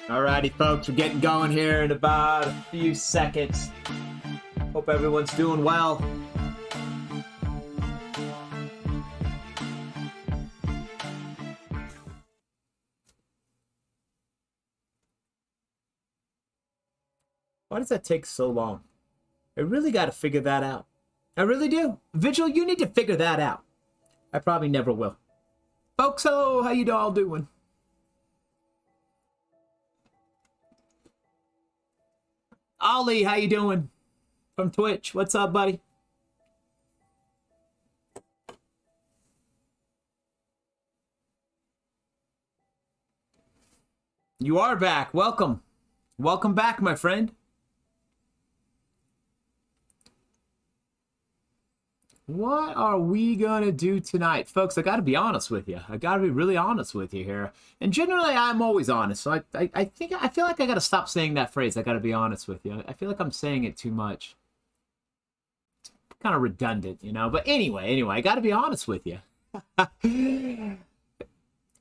Alrighty, folks, we're getting going here in about a few seconds. Hope everyone's doing well. Why does that take so long? I really got to figure that out. I really do. Vigil, you need to figure that out. I probably never will. Folks, hello, how you all doing? Ollie, how you doing? From Twitch. What's up, buddy? You are back. Welcome. Welcome back, my friend. What are we gonna do tonight? Folks, I gotta be honest with you. I gotta be really honest with you here. And generally, I'm always honest. So I feel like I gotta stop saying that phrase. I gotta be honest with you. I feel like I'm saying it too much. It's kind of redundant, you know? But anyway, I gotta be honest with you.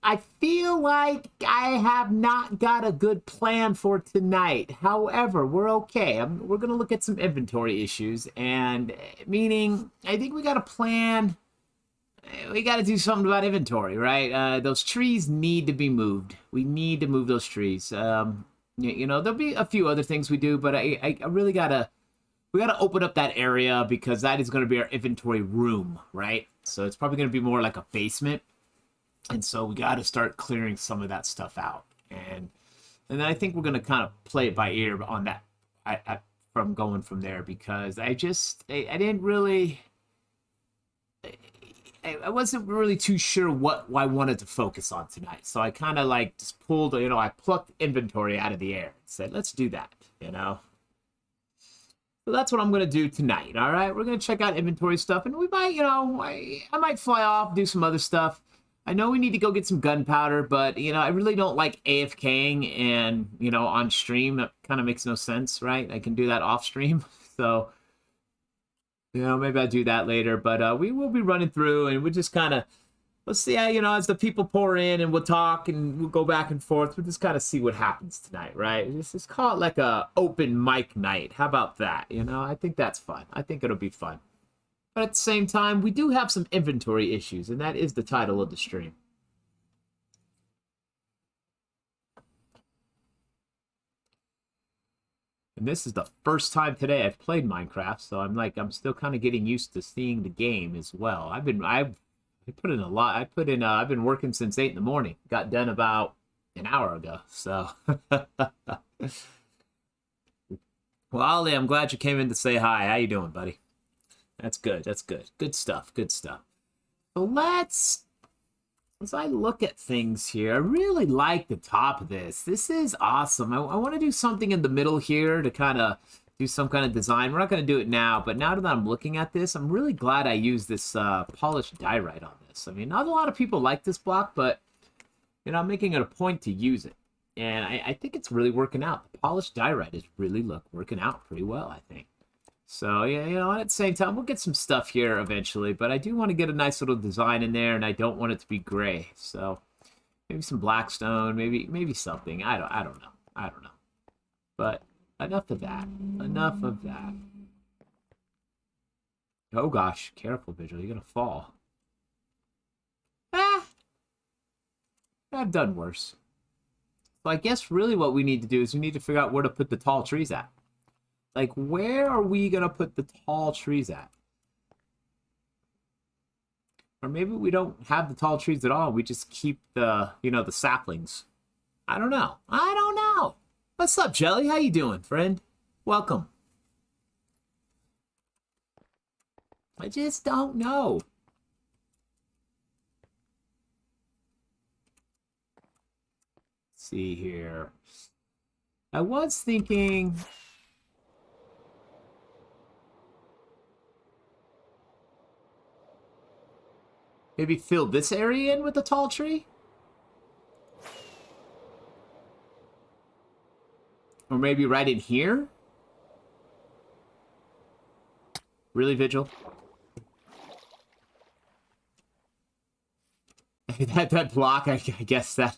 I feel like I have not got a good plan for tonight. However, we're okay. We're going to look at some inventory issues, and meaning I think we got a plan. We got to do something about inventory, right? Those trees need to be moved. We need to move those trees. You know, there'll be a few other things we do, but I really we got to open up that area because that is going to be our inventory room, right? So it's probably going to be more like a basement. And so we got to start clearing some of that stuff out. And then I think we're going to kind of play it by ear on that from going from there, because I didn't really, I wasn't really too sure what I wanted to focus on tonight. So I kind of like just pulled, you know, I plucked inventory out of the air and said, let's do that, you know. So that's what I'm going to do tonight, all right? We're going to check out inventory stuff, and we might, you know, I might fly off, do some other stuff. I know we need to go get some gunpowder, but, you know, I really don't like AFKing and, you know, on stream. That kind of makes no sense, right? I can do that off stream. So, you know, maybe I'll do that later. But we will be running through, and we'll just kind of, let's see how, you know, as the people pour in, and we'll talk, and we'll go back and forth. We'll just kind of see what happens tonight, right? Just call it like a open mic night. How about that? You know, I think that's fun. I think it'll be fun. But at the same time, we do have some inventory issues, and that is the title of the stream. And this is the first time today I've played Minecraft, so I'm still kind of getting used to seeing the game as well. I put in a lot. I've been working since 8 in the morning. Got done about an hour ago, so. Well, Ollie, I'm glad you came in to say hi. How you doing, buddy? That's good. That's good. Good stuff. Good stuff. So as I look at things here, I really like the top of this. This is awesome. I want to do something in the middle here to kind of do some kind of design. We're not going to do it now, but now that I'm looking at this, I'm really glad I used this polished diorite on this. I mean, not a lot of people like this block, but, you know, I'm making it a point to use it. And I think it's really working out. The polished diorite is really working out pretty well, I think. So, yeah, you know, at the same time, we'll get some stuff here eventually, but I do want to get a nice little design in there, and I don't want it to be gray. So, maybe some blackstone, maybe something. I don't know. But enough of that. Enough of that. Oh gosh, careful, Vigil, you're gonna fall. I've done worse. So I guess really what we need to do is we need to figure out where to put the tall trees at. Like, where are we going to put the tall trees at? Or maybe we don't have the tall trees at all. We just keep the, you know, the saplings. I don't know. What's up, Jelly? How you doing, friend? Welcome. I just don't know. Let's see here. I was thinking... maybe fill this area in with a tall tree? Or maybe right in here? Really, Vigil? that block, I guess that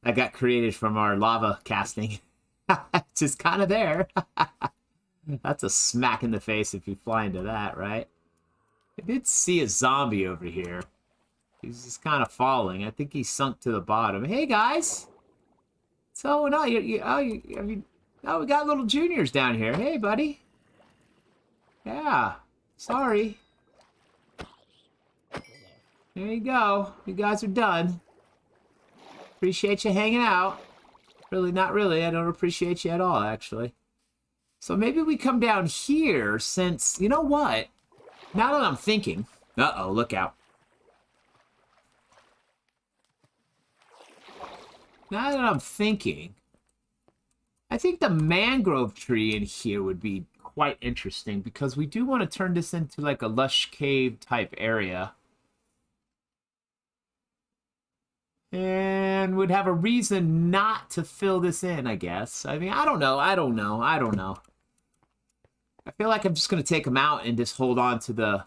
that got created from our lava casting. Just kind of there. That's a smack in the face if you fly into that, right? I did see a zombie over here. He's just kind of falling. I think he sunk to the bottom. Hey, guys! So, no, we got little juniors down here. Hey, buddy. Yeah. Sorry. There you go. You guys are done. Appreciate you hanging out. Really, not really. I don't appreciate you at all, actually. So maybe we come down here since... You know what? Now that I'm thinking... Uh-oh, look out. Now that I'm thinking... I think the mangrove tree in here would be quite interesting because we do want to turn this into like a lush cave type area. And would have a reason not to fill this in, I guess. I mean, I don't know. I feel like I'm just going to take them out and just hold on to the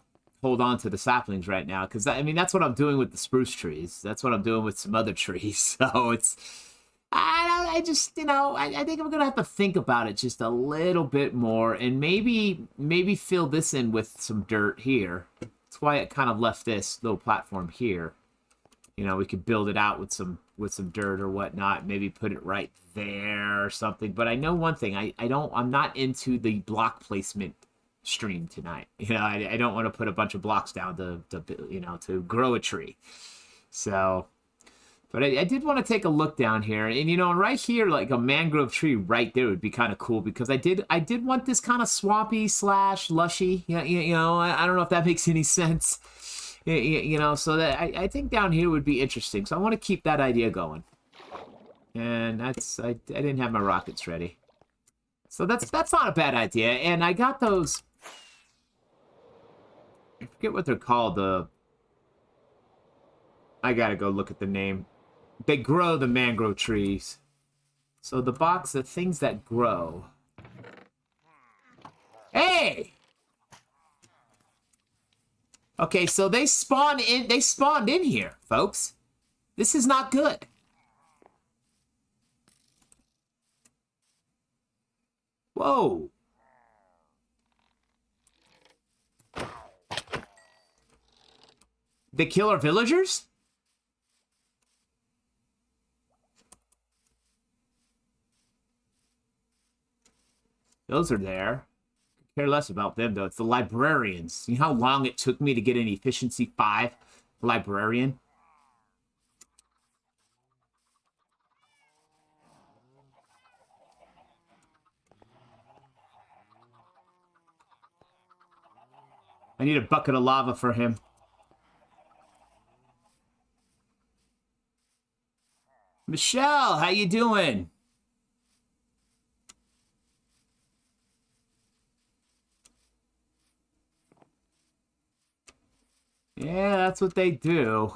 saplings right now. Because, I mean, that's what I'm doing with the spruce trees. That's what I'm doing with some other trees. So it's... I just, you know, I think I'm going to have to think about it just a little bit more. And maybe fill this in with some dirt here. That's why it kind of left this little platform here. You know, we could build it out with some dirt or whatnot. Maybe put it right there or something. But I know one thing. I'm not into the block placement stream tonight. You know, I don't want to put a bunch of blocks down to grow a tree. So, but I did want to take a look down here. And, you know, right here, like a mangrove tree right there would be kind of cool. Because I did want this kind of swampy / lushy. You know, I don't know if that makes any sense. You know, so that I think down here would be interesting. So I want to keep that idea going. And I didn't have my rockets ready. So that's not a bad idea. And I got those... I forget what they're called. I gotta go look at the name. They grow the mangrove trees. So the things that grow. Hey! Okay, so they spawned in here, folks. This is not good. Whoa. They kill our villagers? Those are there. Care less about them, though. It's the librarians. You know how long it took me to get an efficiency 5 librarian? I need a bucket of lava for him. Michelle, how you doing? Yeah, that's what they do.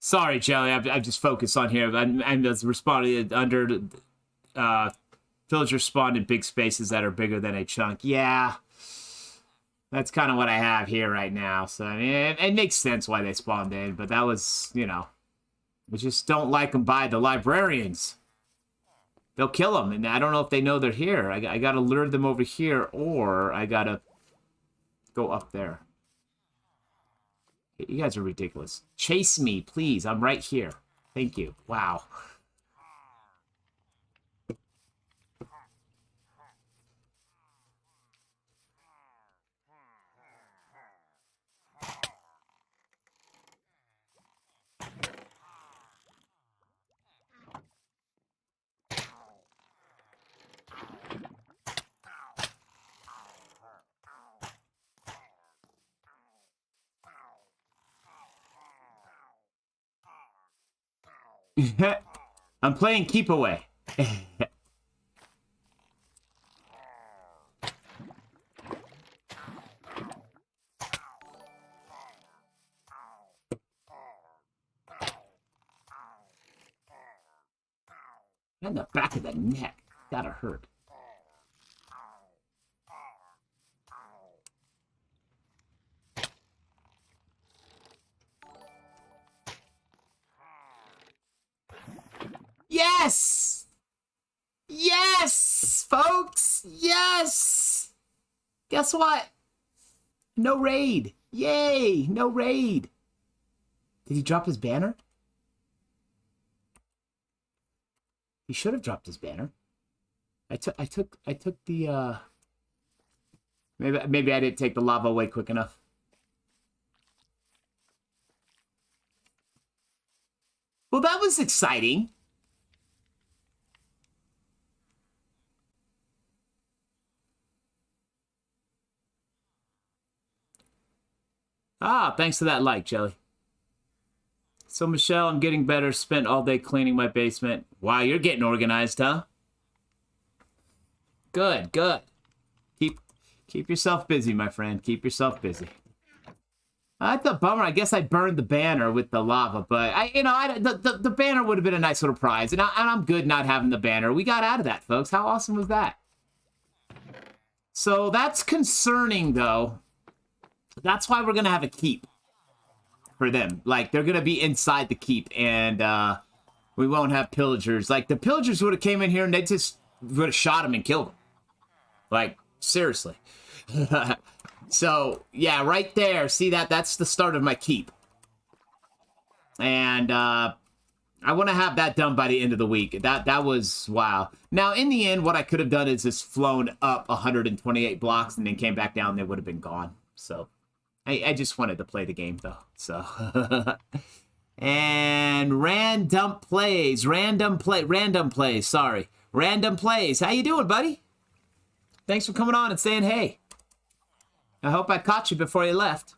Sorry, Jelly. I'm just focused on here. I'm just responding under villagers spawned in big spaces that are bigger than a chunk. Yeah, that's kind of what I have here right now. So I mean, it makes sense why they spawned in, but that was, you know, I just don't like them by the librarians. They'll kill them, and I don't know if they know they're here. I gotta lure them over here, or I gotta go up there. You guys are ridiculous. Chase me, please. I'm right here. Thank you. Wow. I'm playing keep away. In the back of the neck. Gotta hurt. Yes! Yes, folks! Yes! Guess what? No raid. Yay! No raid. Did he drop his banner? He should have dropped his banner. I took the maybe I didn't take the lava away quick enough. Well, that was exciting. Ah, thanks for that like, Jelly. So, Michelle, I'm getting better. Spent all day cleaning my basement. Wow, you're getting organized, huh? Good, good. Keep yourself busy, my friend. Keep yourself busy. That's a bummer. I guess I burned the banner with the lava, but the banner would have been a nice little prize, and I'm good not having the banner. We got out of that, folks. How awesome was that? So that's concerning, though. That's why we're gonna have a keep for them. Like, they're gonna be inside the keep, and we won't have pillagers. Like, the pillagers would have came in here and they just would have shot them and killed them. Like, seriously. So, yeah, right there. See that? That's the start of my keep. And I want to have that done by the end of the week. That was, wow. Now, in the end, what I could have done is just flown up 128 blocks and then came back down. They would have been gone. So, I just wanted to play the game, though. So, and random plays. Random plays. Sorry. Random plays. How you doing, buddy? Thanks for coming on and saying hey. I hope I caught you before you left.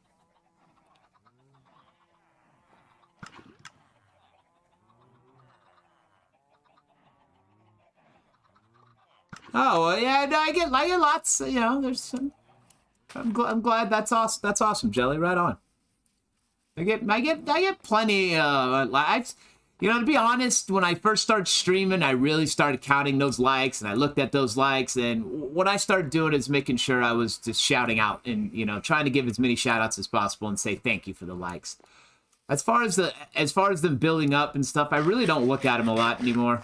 Oh, well, yeah, I get lots, you know, there's some, I'm glad. That's awesome. That's awesome, Jelly. Right on. I get plenty, you know, to be honest, when I first started streaming, I really started counting those likes, and I looked at those likes, and what I started doing is making sure I was just shouting out and, you know, trying to give as many shout outs as possible and say thank you for the likes. As far as them building up and stuff, I really don't look at them a lot anymore.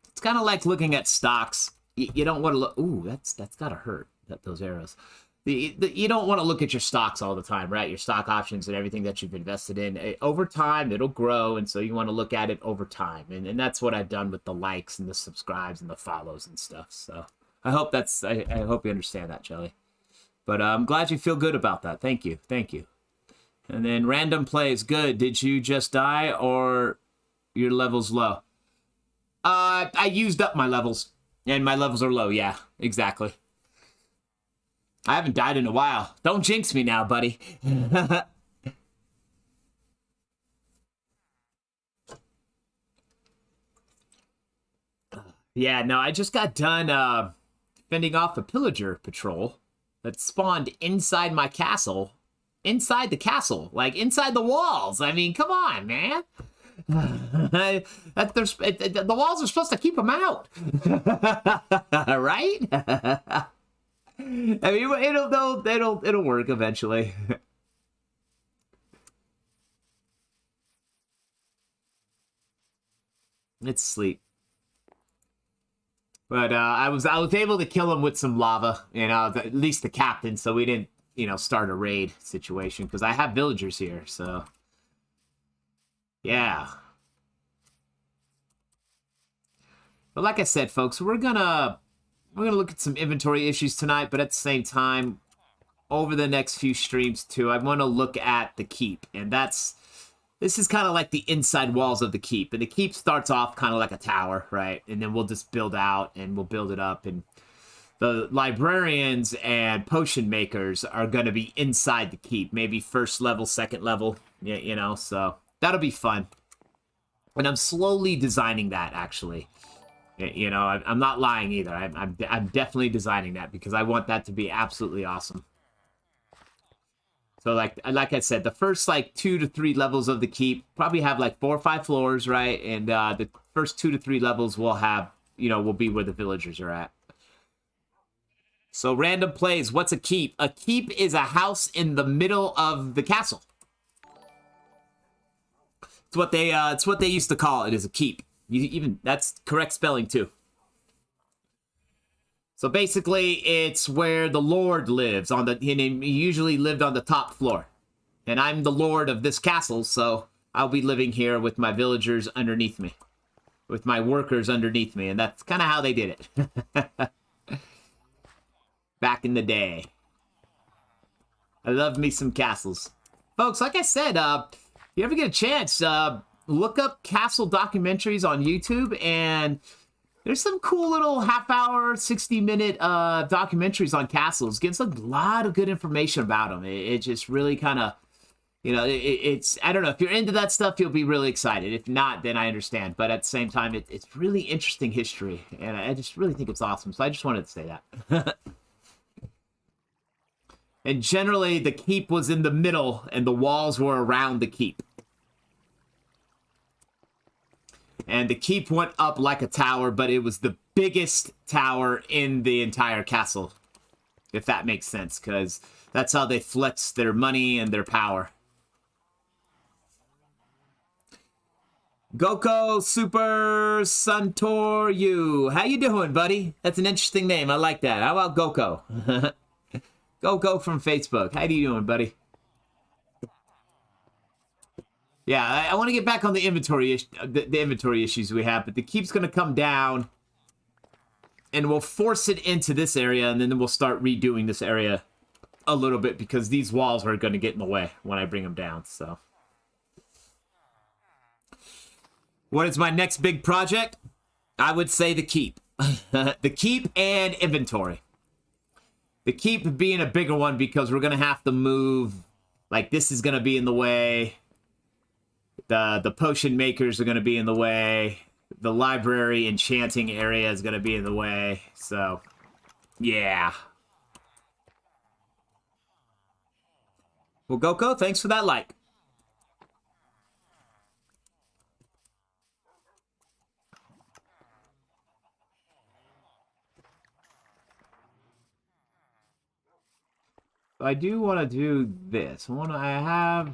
It's kind of like looking at stocks. You don't want to look. Ooh, that's gotta hurt. Those arrows. You don't want to look at your stocks all the time, right? Your stock options and everything that you've invested in. Over time, it'll grow, and so you want to look at it over time. And that's what I've done with the likes and the subscribes and the follows and stuff. So I hope I hope you understand that, Jelly. But I'm glad you feel good about that. Thank you. Thank you. And then random plays. Good. Did you just die or your level's low? I used up my levels, and my levels are low. Yeah, exactly. I haven't died in a while. Don't jinx me now, buddy. Yeah, no, I just got done fending off a pillager patrol that spawned inside my castle. Inside the castle. Like, inside the walls. I mean, come on, man. The walls are supposed to keep them out. Right? I mean, it'll work eventually. It's sleep. But I was able to kill him with some lava, you know, at least the captain, so we didn't, you know, start a raid situation because I have villagers here, so yeah. But like I said, folks, we're gonna look at some inventory issues tonight, but at the same time, over the next few streams too, I want to look at the keep, and this is kind of like the inside walls of the keep, and the keep starts off kind of like a tower, right? And then we'll just build out, and we'll build it up, and the librarians and potion makers are going to be inside the keep, maybe first level, second level, you know, so that'll be fun. And I'm slowly designing that, actually. You know, I'm not lying either. I'm definitely designing that because I want that to be absolutely awesome. So like I said, the first like 2 to 3 levels of the keep probably have like 4 or 5 floors, right? And the first 2 to 3 levels will have, you know, will be where the villagers are at. So random plays. What's a keep? A keep is a house in the middle of the castle. It's what they used to call it, is a keep. That's correct spelling too. So basically, it's where the Lord lives and he usually lived on the top floor. And I'm the Lord of this castle, so I'll be living here with my villagers underneath me. With my workers underneath me, and that's kind of how they did it. Back in the day. I love me some castles. Folks, like I said, if you ever get a chance, look up castle documentaries on YouTube, and there's some cool little half-hour, 60-minute documentaries on castles. Gives a lot of good information about them. It just really kind of, you know, it's, I don't know, if you're into that stuff, you'll be really excited. If not, then I understand. But at the same time, it's really interesting history, and I just really think it's awesome. So I just wanted to say that. And generally, the keep was in the middle, and the walls were around the keep. And the keep went up like a tower, but it was the biggest tower in the entire castle. If that makes sense, because that's how they flex their money and their power. Goko Super Suntor You. How you doing, buddy? That's an interesting name. I like that. How about Goko? Go from Facebook. How you doing, buddy? Yeah, I want to get back on the inventory the inventory issues we have, but the keep's going to come down, and we'll force it into this area, and then we'll start redoing this area a little bit because these walls are going to get in the way when I bring them down. So, what is my next big project? I would say the keep, the keep and inventory. The keep being a bigger one because we're going to have to move, like this is going to be in the way. The potion makers are going to be in the way. The library enchanting area is going to be in the way. So, yeah. Well, Goko, thanks for that like. I do want to do this. I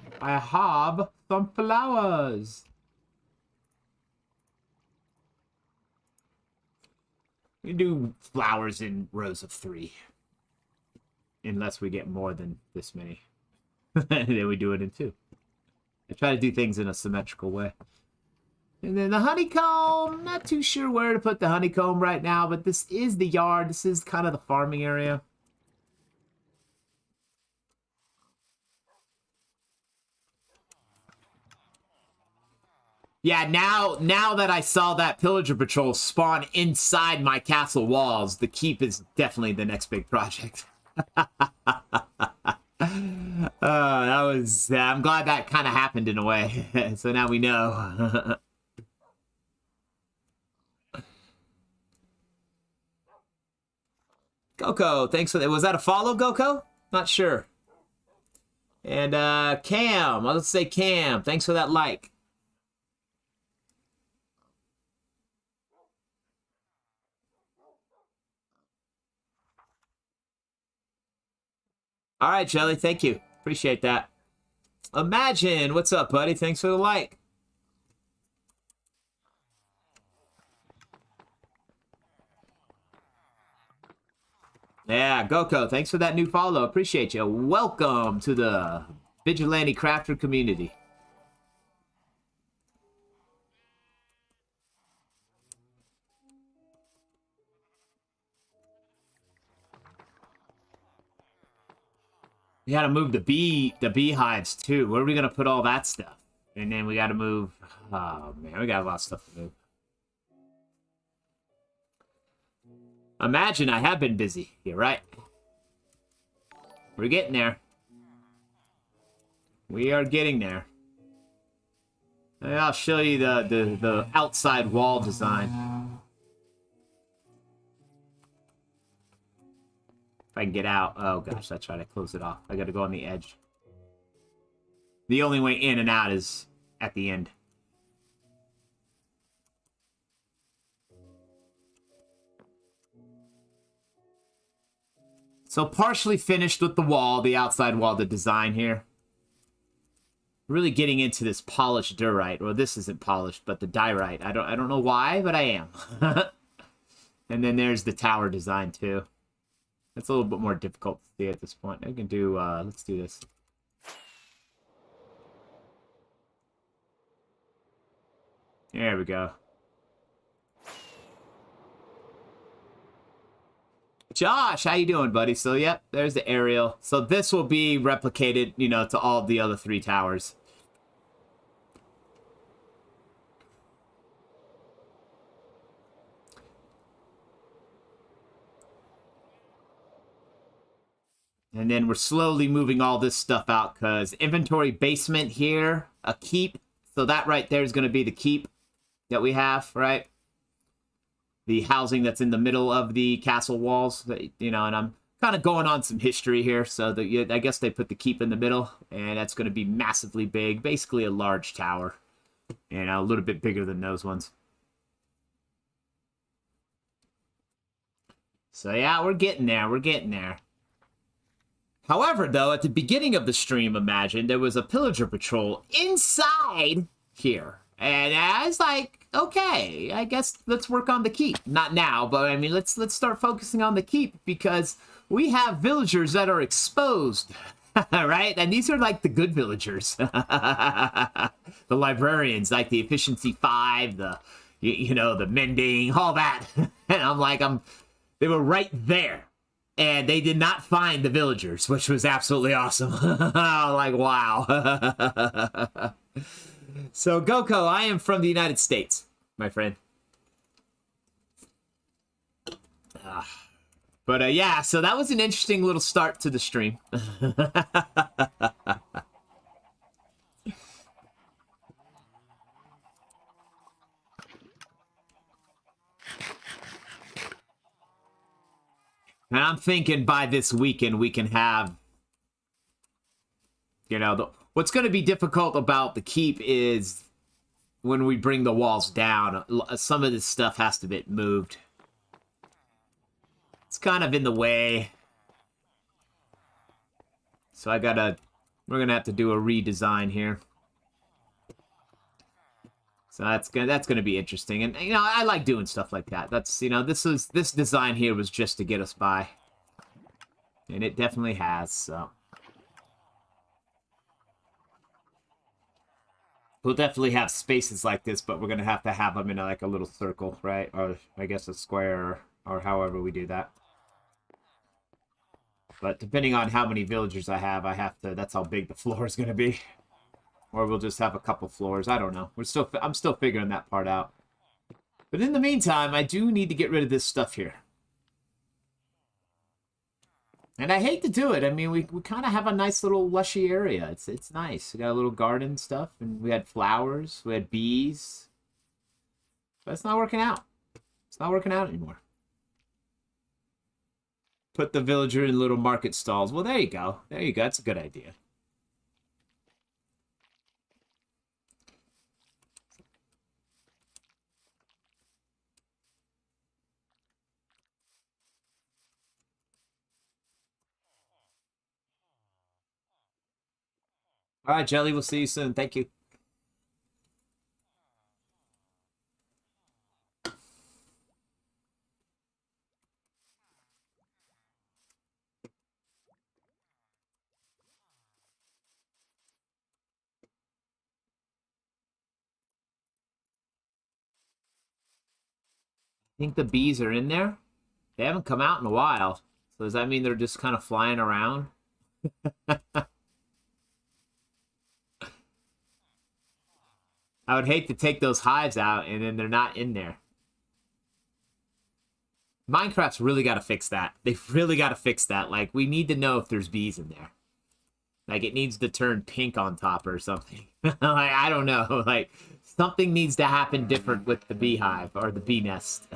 have some flowers. We do flowers in rows of 3. Unless we get more than this many. Then we do it in 2. I try to do things in a symmetrical way. And then the honeycomb. Not too sure where to put the honeycomb right now, but this is the yard. This is kind of the farming area. Yeah, now that I saw that pillager patrol spawn inside my castle walls, the keep is definitely the next big project. That was, I'm glad that kind of happened in a way. So now we know. Goko, thanks for that. Was that a follow, Goko? Not sure. And Cam, let's say Cam, thanks for that like. All right, Jelly, thank you. Appreciate that. Imagine, what's up, buddy? Thanks for the like. Yeah, Goko, thanks for that new follow. Appreciate you. Welcome to the Vigilante Crafter community. We gotta move the beehives too. Where are we gonna put all that stuff? And then we gotta move. Oh man, we got a lot of stuff to move. Imagine I have been busy. You're right. We're getting there. We are getting there. And I'll show you the outside wall design. If I can get out. Oh gosh, that's right. I closed it off. I gotta go on the edge. The only way in and out is at the end. So partially finished with the wall, the outside wall, the design here. really getting into this polished diorite. Well, this isn't polished, but the diorite. I don't know why, but I am. And then there's the tower design too. It's a little bit more difficult to see at this point. I can do, let's do this. There we go. Josh, how you doing, buddy? So, yep, there's the aerial. So this will be replicated, you know, to all the other 3 towers. And then we're slowly moving all this stuff out because inventory basement here, a keep. So that right there is going to be the keep that we have, right? The housing that's in the middle of the castle walls, you know, and I'm kind of going on some history here. So I guess they put the keep in the middle, and that's going to be massively big, basically a large tower, and a little bit bigger than those ones. So yeah, we're getting there. We're getting there. However, though, at the beginning of the stream, imagine, there was a pillager patrol inside here. And I was like, okay, I guess let's work on the keep. Not now, but I mean, let's start focusing on the keep because we have villagers that are exposed, right? And these are like the good villagers. The librarians, like the efficiency 5, the, you know, the mending, all that. And I'm like, they were right there. And they did not find the villagers, which was absolutely awesome. Like, wow. So, Goko, I am from the United States, my friend. But, yeah, so that was an interesting little start to the stream. And I'm thinking by this weekend we can have, you know, what's going to be difficult about the keep is when we bring the walls down, some of this stuff has to be moved. It's kind of in the way. So we're going to have to do a redesign here. So that's gonna be interesting, and you know I like doing stuff like that. That's, you know, this design here was just to get us by, and it definitely has. So we'll definitely have spaces like this, but we're gonna have to have them in like a little circle, right? Or I guess a square, or however we do that. But depending on how many villagers I have to. That's how big the floor is gonna be. Or we'll just have a couple floors. I don't know. I'm still figuring that part out. But in the meantime, I do need to get rid of this stuff here. And I hate to do it. I mean, we kind of have a nice little lushy area. It's nice. We got a little garden stuff, and we had flowers. We had bees. But it's not working out. It's not working out anymore. Put the villager in little market stalls. Well, there you go. There you go. That's a good idea. All right, Jelly, we'll see you soon. Thank you. Think the bees are in there? They haven't come out in a while. So does that mean they're just kind of flying around? I would hate to take those hives out and then they're not in there. Minecraft's really got to fix that. They've really got to fix that. Like, we need to know if there's bees in there. Like, it needs to turn pink on top or something. Like, I don't know. Like, something needs to happen different with the beehive or the bee nest.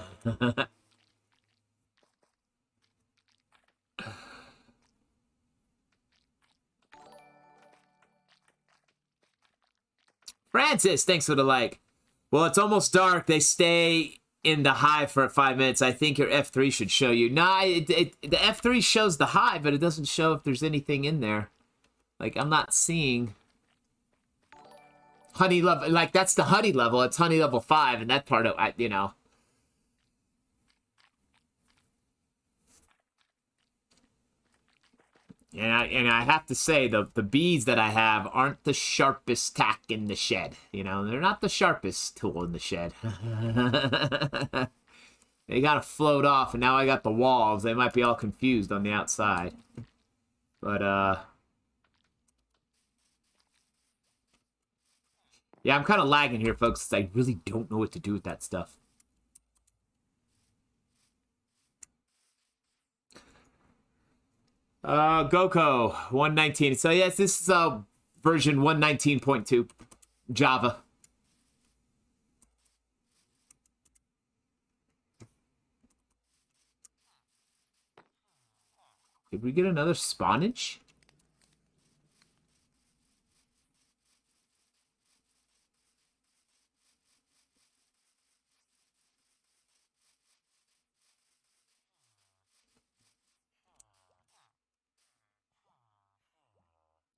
Francis, thanks for the like. Well, it's almost dark. They stay in the hive for 5 minutes. I think your F3 should show you. Nah, the F3 shows the hive, but it doesn't show if there's anything in there. Like, I'm not seeing honey level, like that's the honey level. It's honey level 5, and that part of you know. And I have to say the bees that I have aren't the sharpest tack in the shed. You know, they're not the sharpest tool in the shed. They gotta float off, and now I got the walls. They might be all confused on the outside. But, yeah, I'm kind of lagging here, folks, 'cause I really don't know what to do with that stuff. Goko 119. So, yes, this is version 119.2 Java. Did we get another spawnage?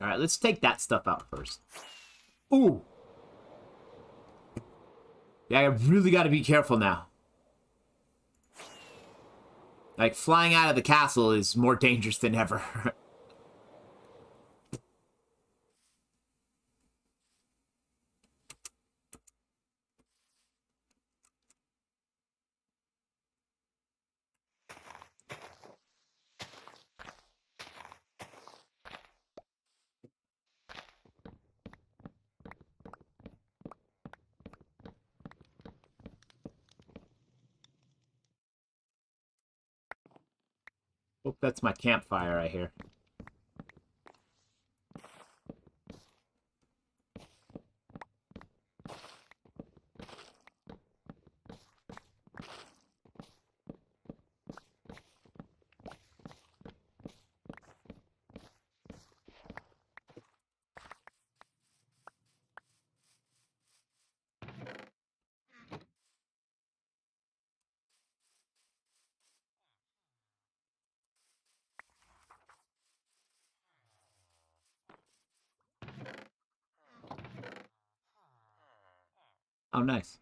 All right, let's take that stuff out first. Ooh. Yeah, I really got to be careful now. Like, flying out of the castle is more dangerous than ever. Hope that's my campfire I hear. Oh, nice.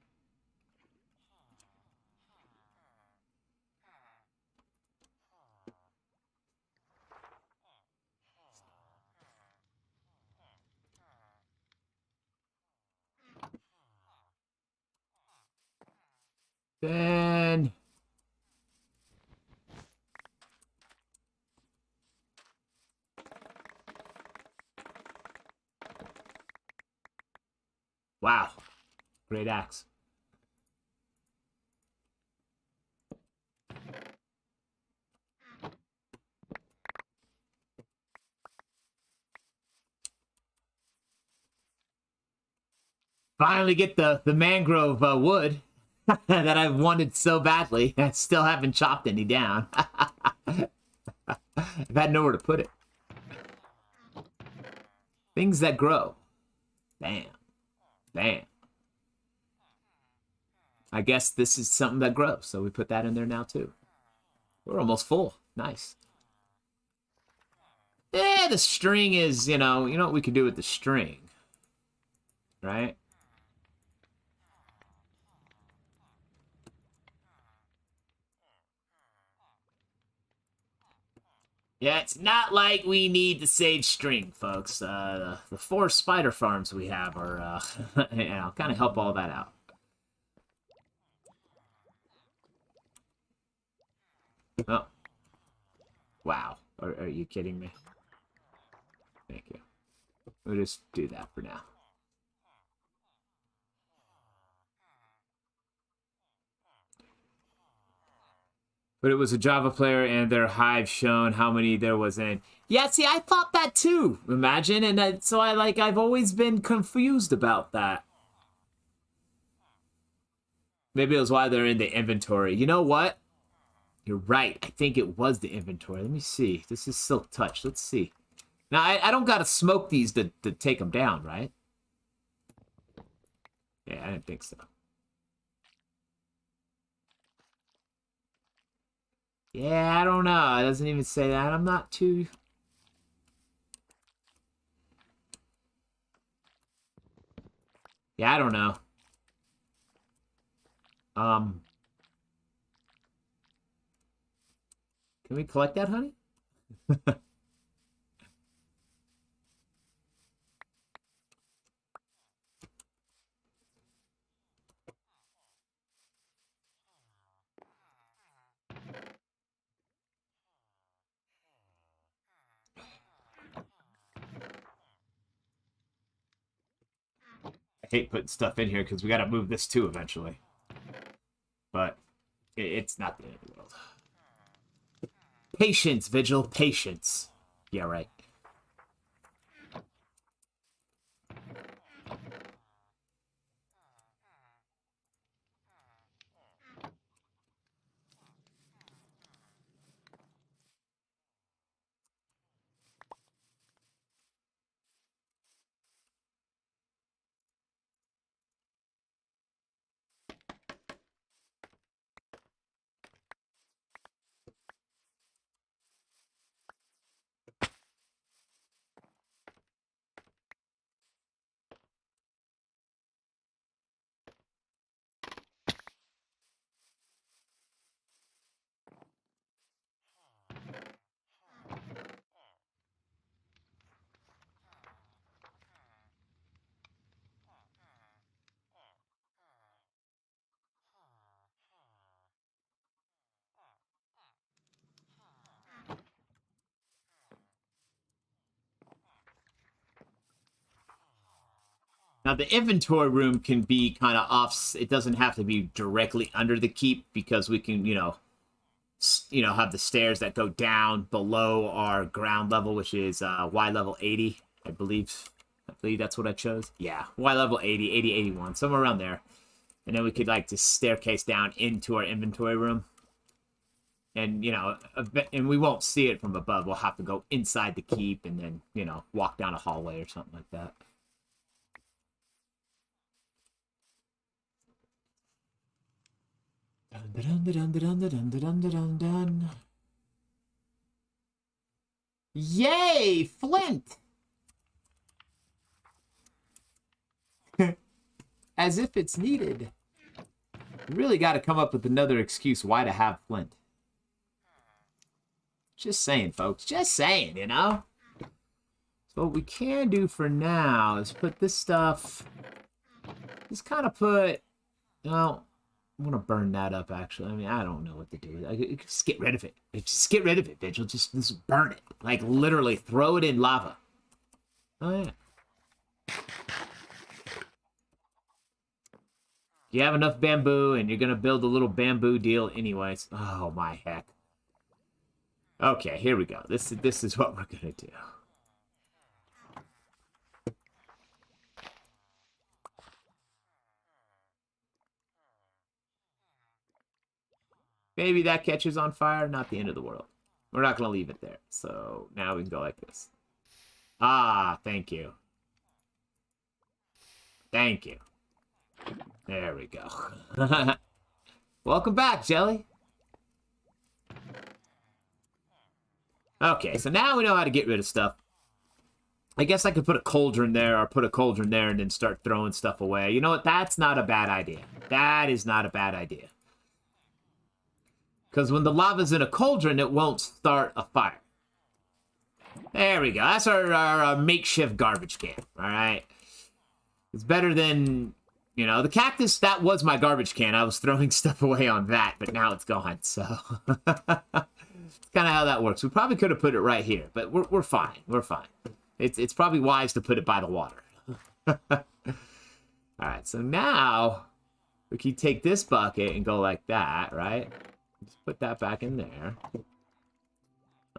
Then... Wow. Great axe. Finally get the mangrove wood that I wanted so badly. I still haven't chopped any down. I've had nowhere to put it. Things that grow. Bam. Bam. I guess this is something that grows, so we put that in there now too. We're almost full. Nice. Yeah, the string is, you know what we could do with the string, right? Yeah, it's not like we need the sage string, folks. The 4 spider farms we have are, you know, kind of help all that out. Oh. Wow. Are you kidding me? Thank you. We'll just do that for now. But it was a Java player and their hive shown how many there was in. Yeah, see, I thought that too. Imagine, and so I've always been confused about that. Maybe it was why they're in the inventory. You know what? You're right. I think it was the inventory. Let me see. This is Silk Touch. Let's see. Now, I don't got to smoke these to take them down, right? Yeah, I didn't think so. Yeah, I don't know. It doesn't even say that. I'm not too... Yeah, I don't know. Can we collect that honey? I hate putting stuff in here because we got to move this too eventually. But it's not the end of the world. Patience, Vigil, patience. Yeah, right. Now, the inventory room can be kind of off. It doesn't have to be directly under the keep because we can, have the stairs that go down below our ground level, which is Y level 80, I believe. I believe that's what I chose. Yeah, Y level 80, 80, 81, somewhere around there. And then we could, like, just staircase down into our inventory room. And, and we won't see it from above. We'll have to go inside the keep and then, walk down a hallway or something like that. Yay, Flint! As if it's needed. Really got to come up with another excuse why to have Flint. Just saying, folks. Just saying, So what we can do for now is put this stuff... Just kind of put... Well, I'm going to burn that up, actually. I mean, I don't know what to do. Just get rid of it. Just get rid of it, Vigil. Just burn it. Like, literally, throw it in lava. Oh, yeah. You have enough bamboo, and you're going to build a little bamboo deal anyways. Oh, my heck. Okay, here we go. This is what we're going to do. Maybe that catches on fire. Not the end of the world. We're not going to leave it there. So now we can go like this. Ah, thank you. Thank you. There we go. Welcome back, Jelly. Okay, so now we know how to get rid of stuff. I guess I could put a cauldron there or put a cauldron there and then start throwing stuff away. You know what? That's not a bad idea. That is not a bad idea. Because when the lava's in a cauldron, it won't start a fire. There we go. That's our makeshift garbage can. All right. It's better than, the cactus, that was my garbage can. I was throwing stuff away on that, but now it's gone. So it's kind of how that works. We probably could have put it right here, but we're fine. We're fine. It's probably wise to put it by the water. All right. So now we can take this bucket and go like that, right? Just put that back in there.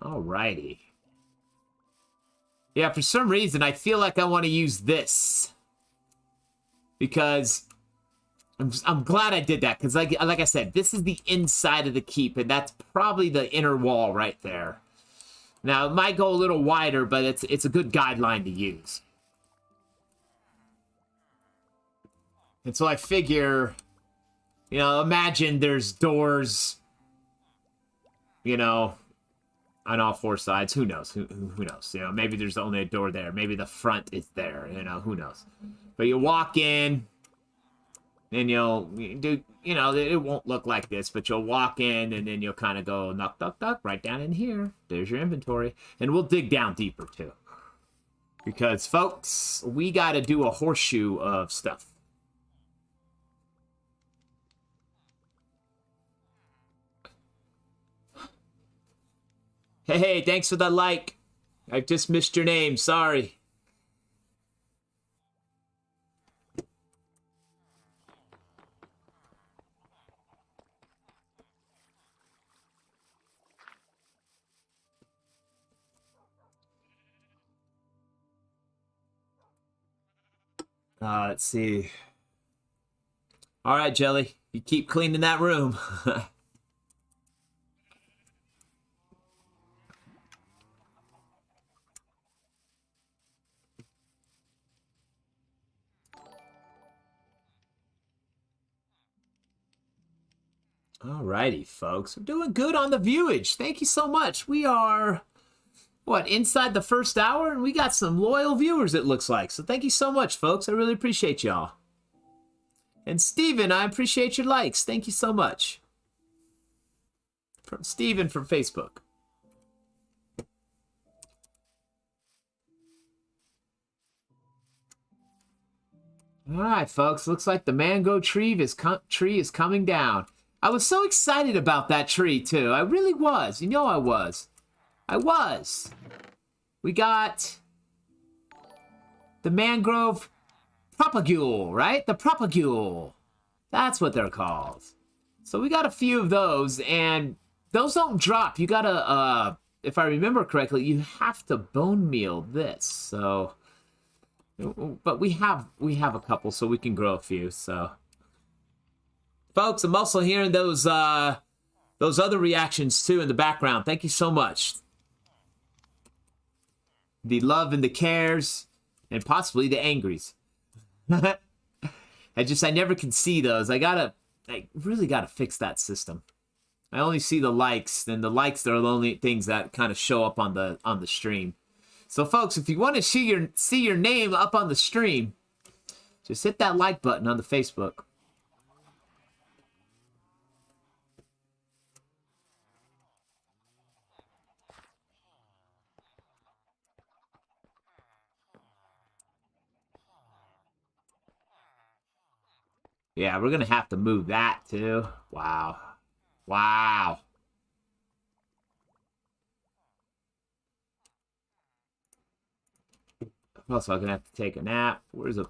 Alrighty. Yeah, for some reason, I feel like I want to use this. Because I'm glad I did that. Because like I said, this is the inside of the keep. And that's probably the inner wall right there. Now, it might go a little wider, but it's a good guideline to use. And so I figure, imagine there's doors... on all four sides. Who knows? Who knows? Maybe there's only a door there. Maybe the front is there. Who knows? But you walk in, and you'll do, you know, it won't look like this, but you'll walk in, and then you'll kind of go knock, knock, knock, right down in here. There's your inventory. And we'll dig down deeper, too. Because, folks, we got to do a horseshoe of stuff. Hey, thanks for the like. I just missed your name. Sorry. Let's see. All right, Jelly. You keep cleaning that room. Alrighty, folks. We're doing good on the viewage. Thank you so much. We are, what, inside the first hour? And we got some loyal viewers, it looks like. So thank you so much, folks. I really appreciate y'all. And Steven, I appreciate your likes. Thank you so much. From Steven from Facebook. Alright, folks. Looks like the mango tree is coming down. I was so excited about that tree, too. I really was. You know I was. I was. We got the mangrove propagule, right? The propagule. That's what they're called. So we got a few of those, and those don't drop. You gotta, if I remember correctly, you have to bone meal this. So, but we have a couple, so we can grow a few. So. Folks, I'm also hearing those other reactions, too, in the background. Thank you so much. The love and the cares, and possibly the angries. I never can see those. I really gotta fix that system. I only see the likes, and the likes are the only things that kind of show up on the stream. So, folks, if you want to see your name up on the stream, just hit that like button on the Facebook. Yeah, we're going to have to move that, too. Wow. Wow. Also, I'm going to have to take a nap. Where's a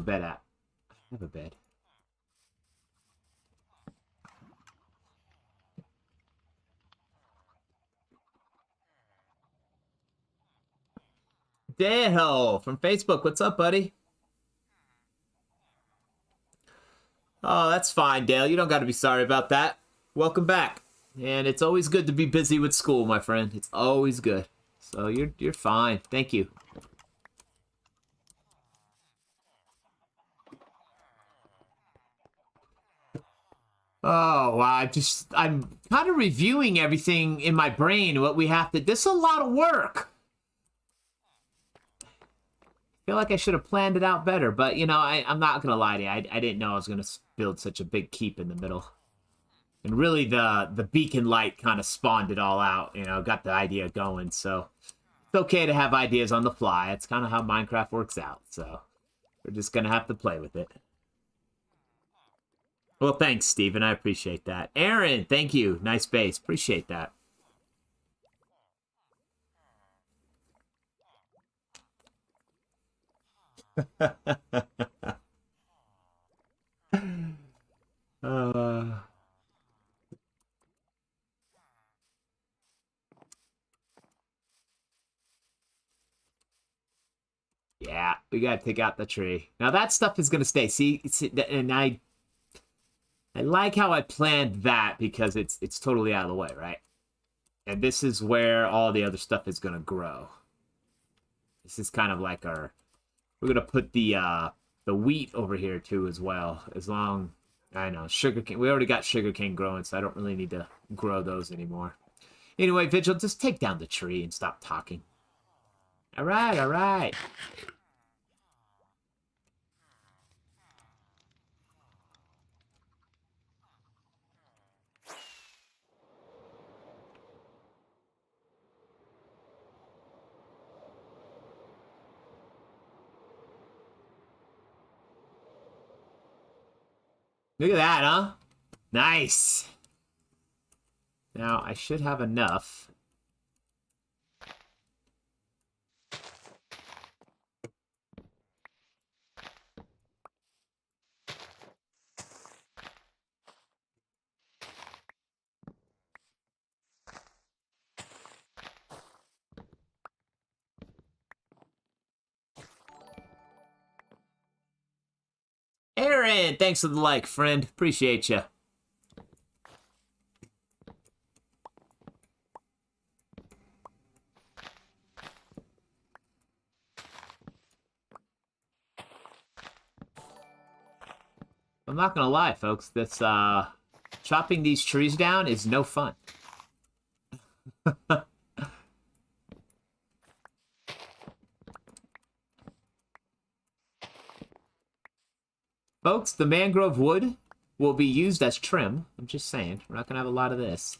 bed at? I have a bed. Deho from Facebook. What's up, buddy? Oh, that's fine, Dale. You don't got to be sorry about that. Welcome back. And it's always good to be busy with school, my friend. It's always good. So you're fine. Thank you. Oh, wow. I'm kind of reviewing everything in my brain, what we have to... This is a lot of work. I feel like I should have planned it out better, but, you know, I'm not going to lie to you. I didn't know I was going to build such a big keep in the middle. And really, the beacon light kind of spawned it all out, you know, got the idea going. So it's okay to have ideas on the fly. It's kind of how Minecraft works out. So we're just going to have to play with it. Well, thanks, Steven. I appreciate that. Aaron, thank you. Nice base. Appreciate that. Yeah, we gotta take out the tree. Now that stuff is gonna stay. See, and I like how I planned that because it's totally out of the way, right? And this is where all the other stuff is gonna grow. This is kind of like we're gonna put the wheat over here too as well. As long, I know, sugarcane. We already got sugarcane growing, so I don't really need to grow those anymore. Anyway, Vigil, just take down the tree and stop talking. All right, all right. Look at that, huh? Nice. Now, I should have enough. Aaron, thanks for the like, friend. Appreciate you. I'm not gonna lie, folks. This chopping these trees down is no fun. Folks, the mangrove wood will be used as trim. I'm just saying. We're not gonna have a lot of this.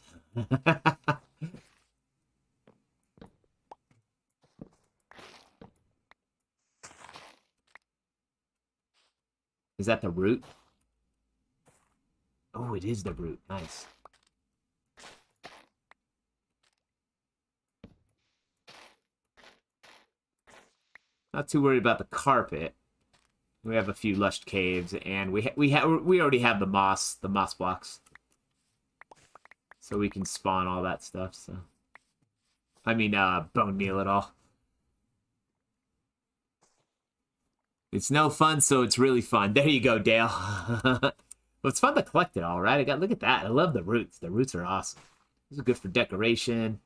Is that the root? Oh, it is the root. Nice. Not too worried about the carpet. We have a few lush caves, and we already have the moss blocks, so we can spawn all that stuff. So, I mean, bone meal at all. It's no fun, so it's really fun. There you go, Dale. Well, it's fun to collect it all, right? Look at that. I love the roots. The roots are awesome. This is good for decoration,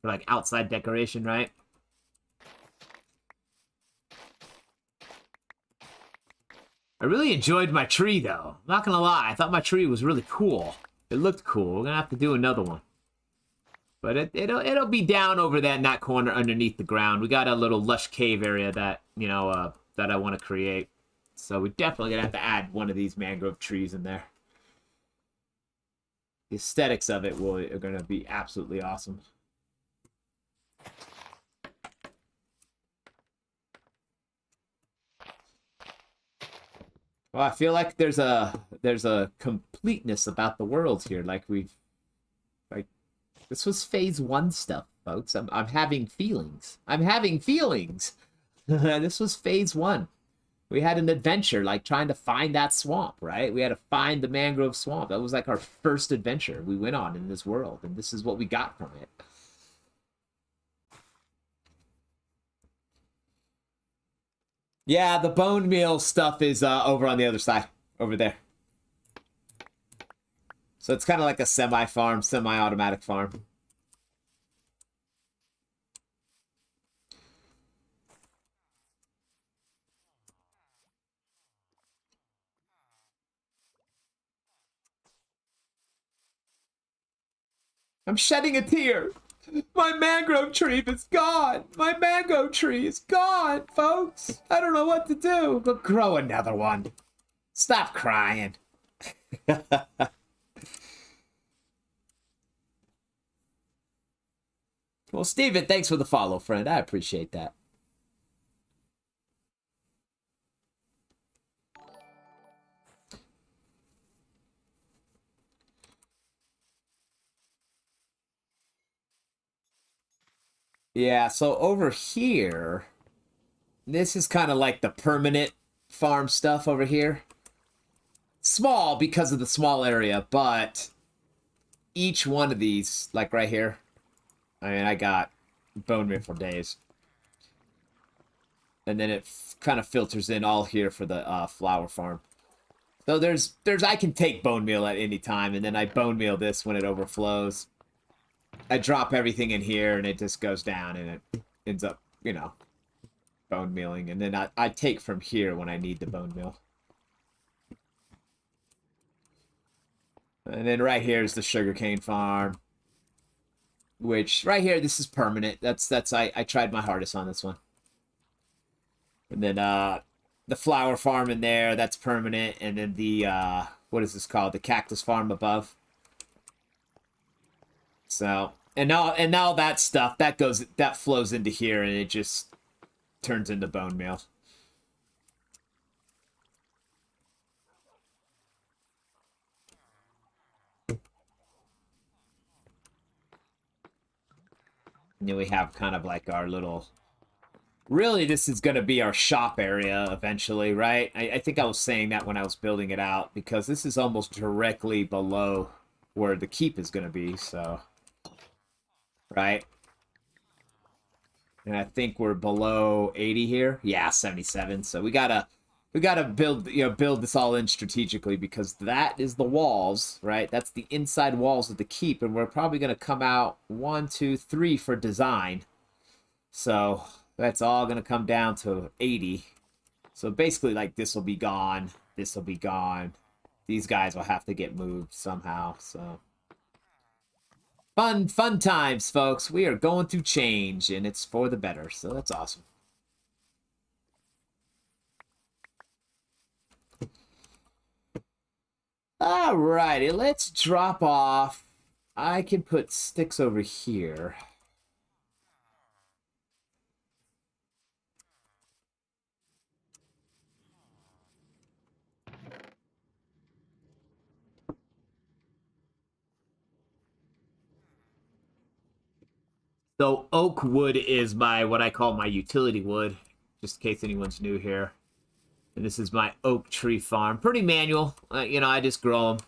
for like outside decoration, right? I really enjoyed my tree, though. I'm not gonna lie. I thought my tree was really cool. It looked cool. We're gonna have to do another one. But it'll be down over there in that corner underneath the ground. We got a little lush cave area that, you know, that I want to create. So we're definitely gonna have to add one of these mangrove trees in there. The aesthetics of it are gonna be absolutely awesome. Well, I feel like there's a completeness about the world here. Like this was phase 1 stuff, folks. I'm having feelings. I'm having feelings. This was phase 1. We had an adventure, like trying to find that swamp, right? We had to find the mangrove swamp. That was like our first adventure we went on in this world, and this is what we got from it. Yeah, the bone meal stuff is over on the other side, over there. So it's kind of like a semi-farm, semi-automatic farm. I'm shedding a tear. My mangrove tree is gone. My mango tree is gone, folks. I don't know what to do. But grow another one. Stop crying. Well, Steven, thanks for the follow, friend. I appreciate that. Yeah, so over here, this is kind of like the permanent farm stuff over here. Small because of the small area, but each one of these, like right here, I mean, I got bone meal for days. And then it kind of filters in all here for the flower farm. So I can take bone meal at any time, and then I bone meal this when it overflows. I drop everything in here, and it just goes down, and it ends up, you know, bone mealing. And then I take from here when I need the bone meal. And then right here is the sugarcane farm. Which, right here, this is permanent. I tried my hardest on this one. And then, the flower farm in there, that's permanent. And then the, what is this called? The cactus farm above. So, and now that stuff, that flows into here, and it just turns into bone meal. And then we have kind of like our little... Really, this is going to be our shop area eventually, right? I think I was saying that when I was building it out, because this is almost directly below where the keep is going to be, so... Right? And I think we're below 80 here. Yeah, 77. So we gotta build build this all in strategically, because that is the walls, right? That's the inside walls of the keep, and we're probably gonna come out 1, 2, 3 for design. So that's all gonna come down to 80. So basically, like, this will be gone. This will be gone. These guys will have to get moved somehow. So fun times, folks. We are going through change, and it's for the better. So that's awesome. Alrighty, let's drop off. I can put sticks over here. So oak wood is what I call my utility wood, just in case anyone's new here. And this is my oak tree farm. Pretty manual. I just grow them.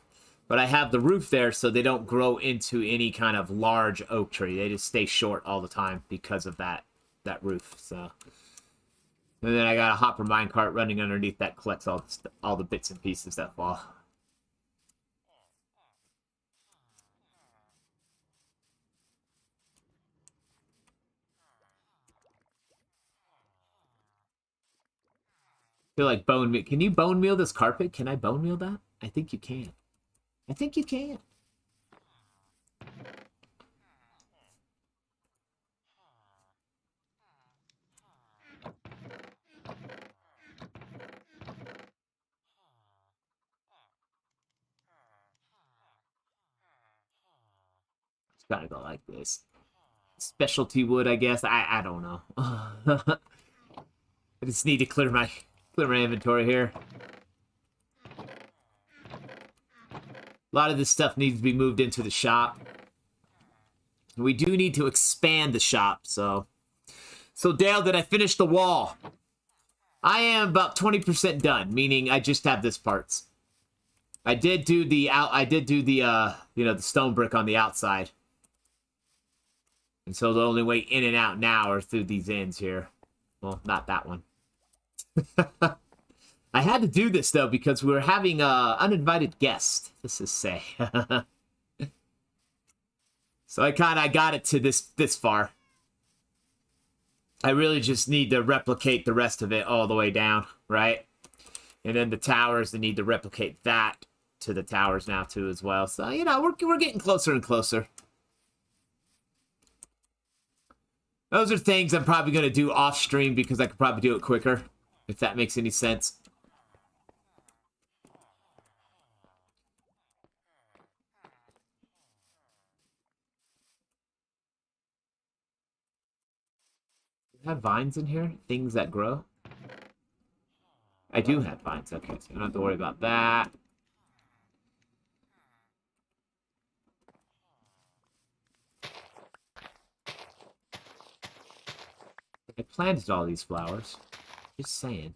But I have the roof there so they don't grow into any kind of large oak tree. They just stay short all the time because of that roof. So, and then I got a hopper minecart running underneath that collects all the bits and pieces that fall. I feel like bone meal. Can you bone meal this carpet? Can I bone meal that? I think you can. I think you can. It's gotta go like this. Specialty wood, I guess. I don't know. I just need to clear my inventory here. A lot of this stuff needs to be moved into the shop. We do need to expand the shop, so Dale, did I finish the wall? I am about 20% done, meaning I just have this parts. I did do the the stone brick on the outside. And so the only way in and out now are through these ends here. Well, not that one. I had to do this, though, because we were having an uninvited guest, this is say. So I got it to this far. I really just need to replicate the rest of it all the way down, right? And then the towers, they need to replicate that to the towers now, too, as well. So, we're getting closer and closer. Those are things I'm probably going to do off stream because I could probably do it quicker, if that makes any sense. Have vines in here? Things that grow? I do have vines. Okay, so you don't have to worry about that. I planted all these flowers. Just saying.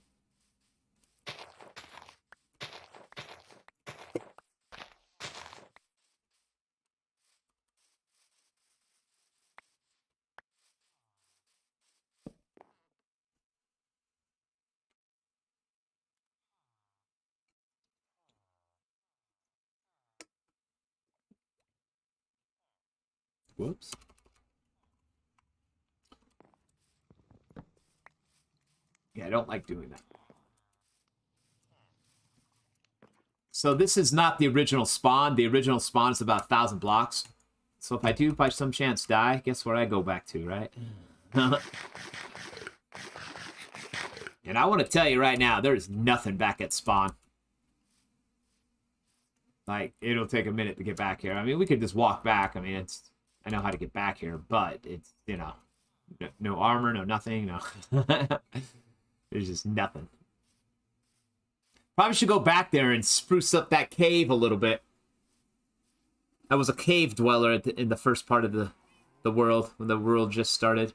Whoops. Yeah, I don't like doing that. So this is not the original spawn. The original spawn is about 1,000 blocks. So if I do by some chance die, guess where I go back to, right? And I want to tell you right now, there's nothing back at spawn. Like, it'll take a minute to get back here. I mean, we could just walk back. I mean, I know how to get back here, but it's, no armor, no nothing, no. There's just nothing. Probably should go back there and spruce up that cave a little bit. I was a cave dweller in the first part of the the world when the world just started.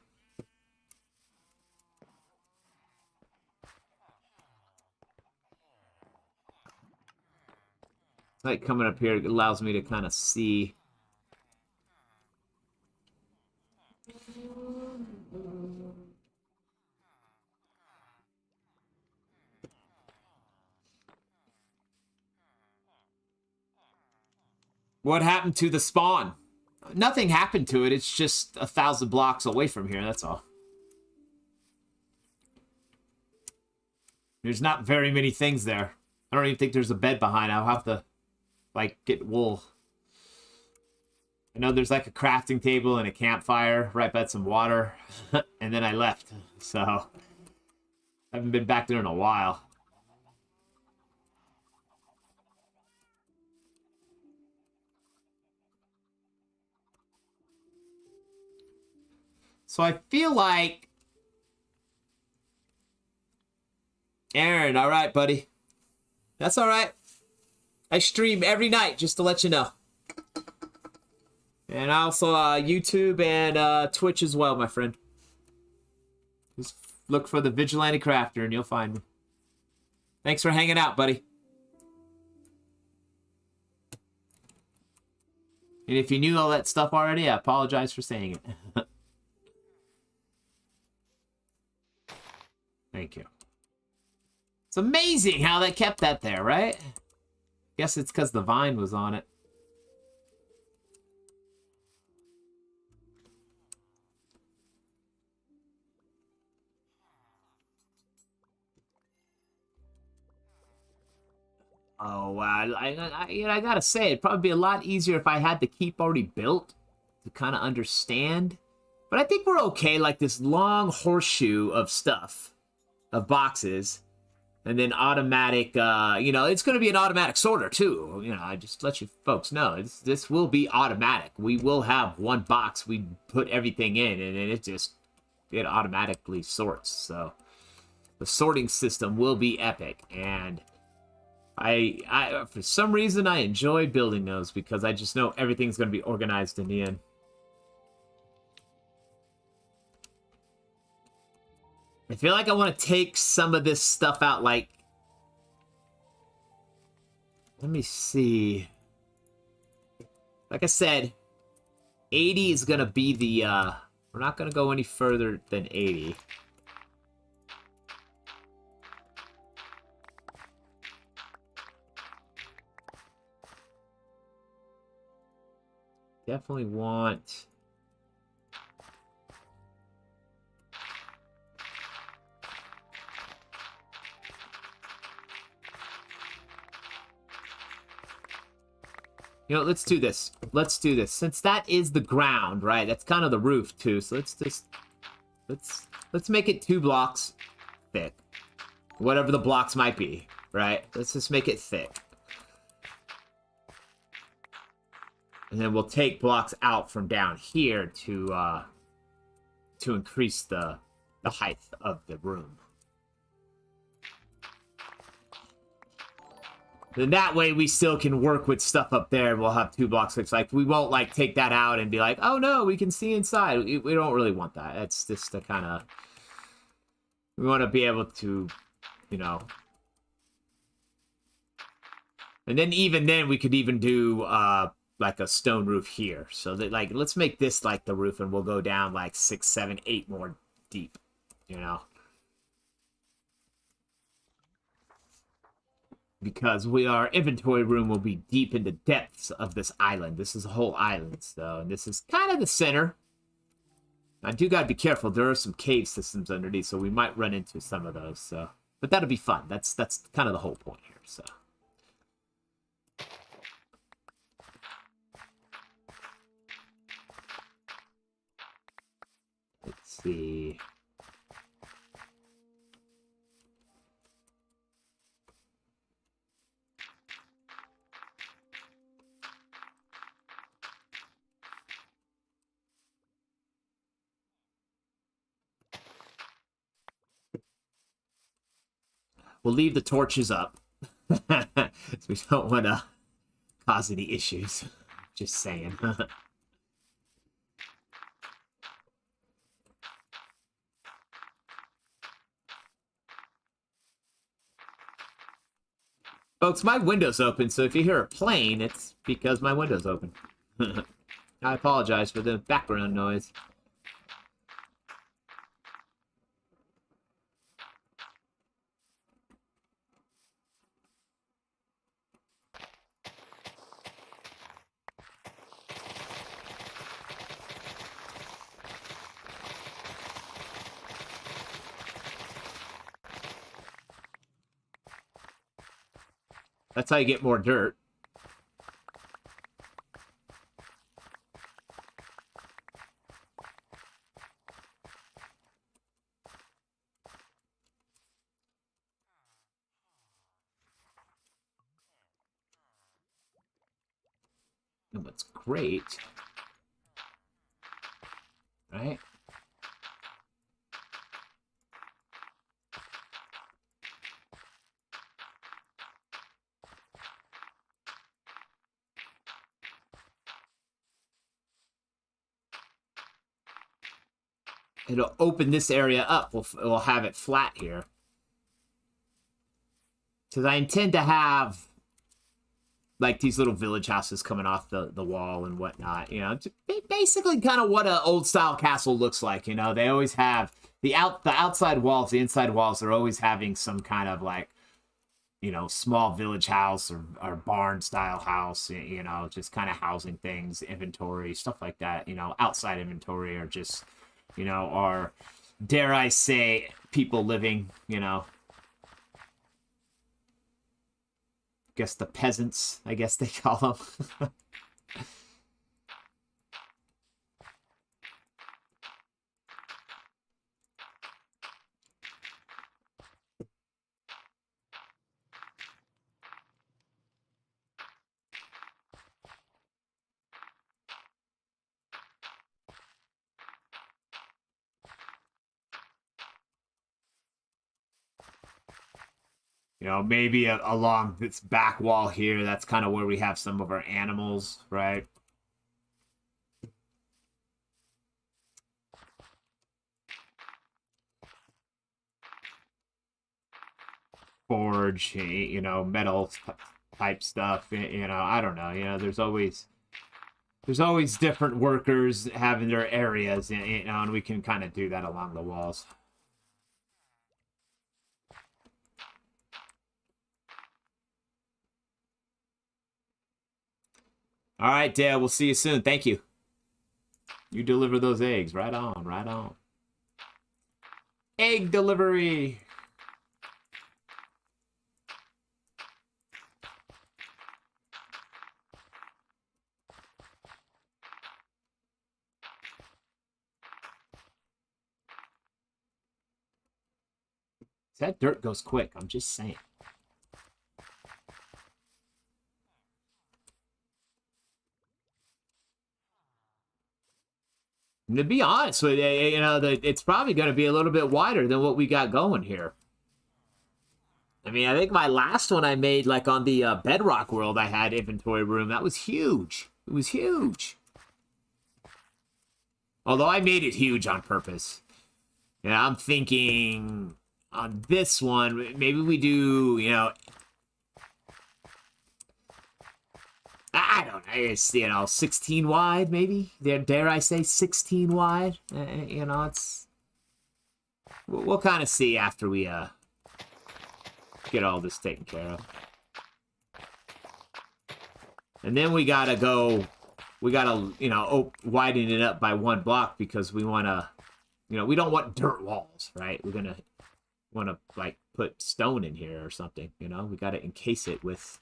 Like coming up here allows me to kind of see. What happened to the spawn? Nothing happened to it. It's just 1,000 blocks away from here. That's all. There's not very many things there. I don't even think there's a bed behind. I'll have to, like, get wool. I know there's, like, a crafting table and a campfire right by some water. And then I left. So, I haven't been back there in a while. So I feel like... Aaron, all right, buddy. That's all right. I stream every night, just to let you know. And also YouTube and Twitch as well, my friend. Just look for the Vigilante Crafter and you'll find me. Thanks for hanging out, buddy. And if you knew all that stuff already, I apologize for saying it. Thank you. It's amazing how they kept that there, right? Guess it's because the vine was on it. Oh, wow. I gotta say, it'd probably be a lot easier if I had the keep already built to kind of understand. But I think we're okay, like this long horseshoe of stuff, of boxes, and then automatic, you know, it's going to be an automatic sorter, too. You know, I just let you folks know, this will be automatic. We will have one box, we put everything in, and then it automatically sorts. So, the sorting system will be epic, and... I for some reason, I enjoy building those because I just know everything's going to be organized in the end. I feel like I want to take some of this stuff out, like... Let me see. Like I said, 80 is going to be the... We're not going to go any further than 80. Definitely want... You know, let's do this. Let's do this. Since that is the ground, right? That's kind of the roof, too. So let's just... Let's make it 2 blocks thick. Whatever the blocks might be, right? Let's just make it thick. And then we'll take blocks out from down here to increase the height of the room. Then that way we still can work with stuff up there. And we'll have 2 blocks. It's like we won't like take that out and be like, oh no, we can see inside. We don't really want that. It's just the kind of... We want to be able to, you know... And then even then we could even do... like a stone roof here. So that, like, let's make this like the roof and we'll go down like 6, 7, 8 more deep, you know? Because our inventory room will be deep in the depths of this island. This is a whole island, so, and this is kind of the center. I do gotta be careful. There are some cave systems underneath, so we might run into some of those, so. But that'll be fun. That's kind of the whole point here, so. Let's see. We'll leave the torches up. So we don't want to cause any issues. Just saying. Folks, my window's open, so if you hear a plane, it's because my window's open. I apologize for the background noise. That's how you get more dirt. And what's great, right? It'll open this area up. We'll have it flat here. Because I intend to have, like, these little village houses coming off the wall and whatnot. You know, basically kind of what an old-style castle looks like. You know, they always have the outside walls, the inside walls, they're always having some kind of, like, you know, small village house or barn-style house, you know, just kind of housing things, inventory, stuff like that. You know, outside inventory or just... you know, or dare I say, people living, you know. Guess the peasants, I guess they call them. You know, maybe along this back wall here, that's kind of where we have some of our animals, right? Forge, you know, metal type stuff, you know, I don't know. You know, there's always different workers having their areas, you know, and we can kind of do that along the walls. All right, Dale, we'll see you soon. Thank you. You deliver those eggs. Right on, right on. Egg delivery. That dirt goes quick. I'm just saying. And to be honest with you, you know, it's probably going to be a little bit wider than what we got going here. I mean, I think my last one I made, like on the Bedrock world, I had inventory room. That was huge. It was huge. Although I made it huge on purpose. Yeah, I'm thinking on this one, maybe we do, you know, I don't know, it's, you know, 16 wide, maybe? Dare I say 16 wide? You know, it's... We'll kind of see after we get all this taken care of. And then we gotta go... We gotta, you know, widen it up by 1 block because we want to... You know, we don't want dirt walls, right? We're gonna want to, like, put stone in here or something, you know? We gotta encase it with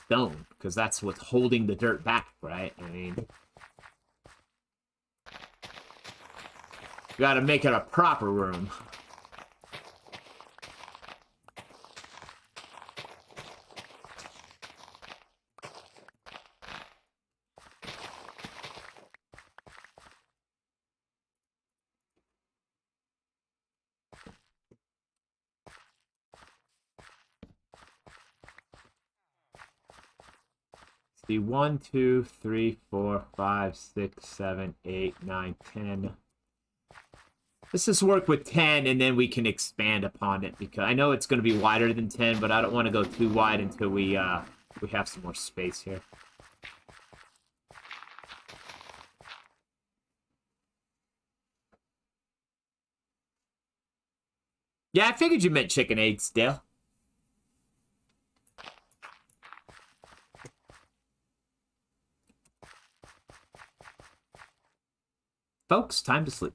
stone, because that's what's holding the dirt back, right? I mean, you gotta make it a proper room. See, 1, 2, 3, 4, 5, 6, 7, 8, 9, 10. Let's just work with 10, and then we can expand upon it, because I know it's going to be wider than 10, but I don't want to go too wide until we have some more space here. Yeah, I figured you meant chicken eggs, Dale. Folks, time to sleep.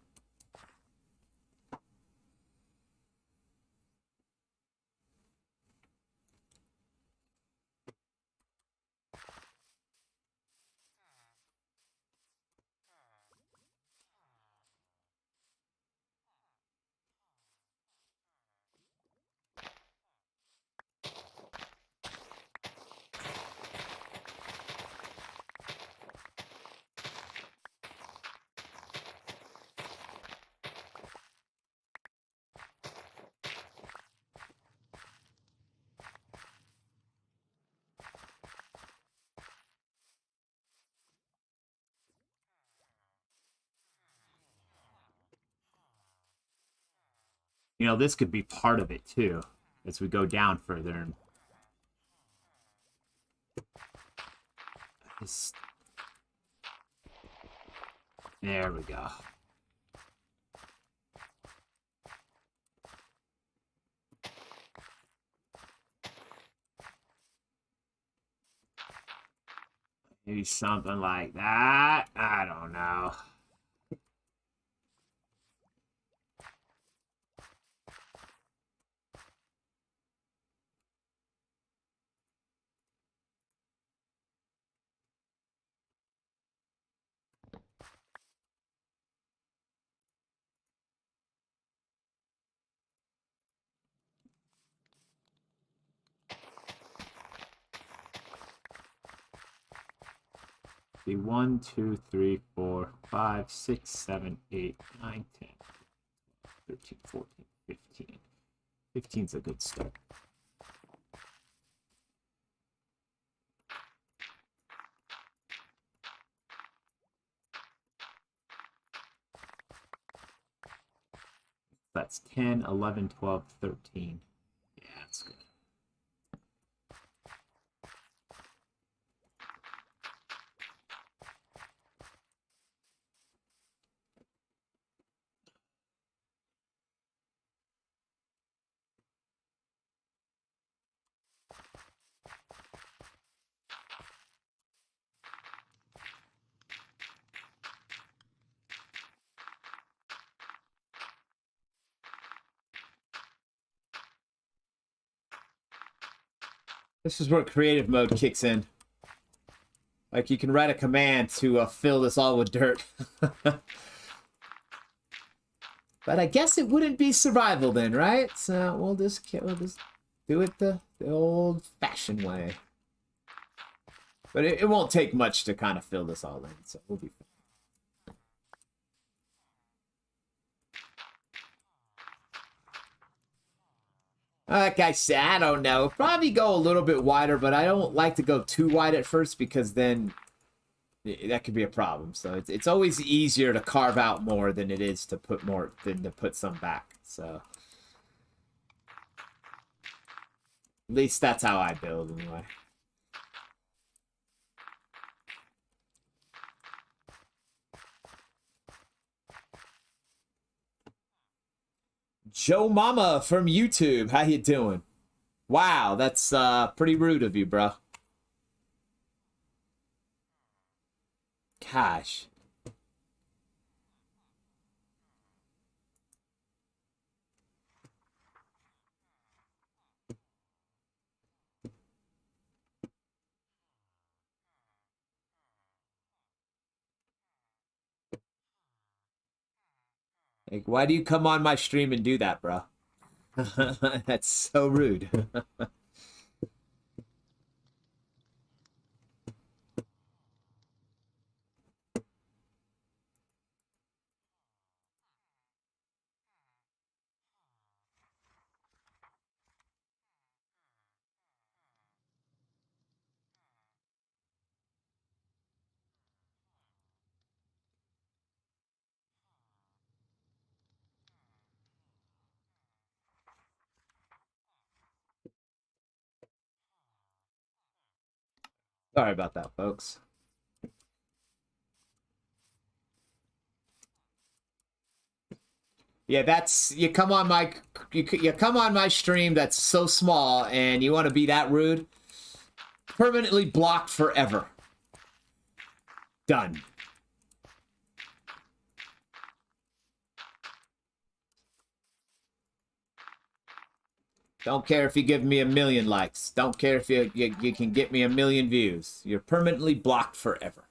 You know, this could be part of it, too, as we go down further. And this... There we go. Maybe something like that. I don't know. See, 1, 2, 3, 4, 5, 6, 7, 8, 9, 10, 13, 14, 15. 15's a good start. That's 10, 11, 12, 13. Yeah, that's good. This is where creative mode kicks in. Like, you can write a command to fill this all with dirt. But I guess it wouldn't be survival then, right? So we'll just do it the old-fashioned way. But it won't take much to kind of fill this all in, so we'll be fine. Like I said, I don't know. Probably go a little bit wider, but I don't like to go too wide at first, because then that could be a problem. So it's always easier to carve out more than it is to put more than to put some back. So at least that's how I build anyway. Joe Mama from YouTube, how you doing? Wow, that's pretty rude of you, bro. Gosh. Like, why do you come on my stream and do that, bro? That's so rude. Sorry about that, folks. Yeah, that's you come on my you come on my stream that's so small and you want to be that rude. Permanently blocked forever. Done. Don't care if you give me 1,000,000 likes. Don't care if you can get me 1,000,000 views. You're permanently blocked forever.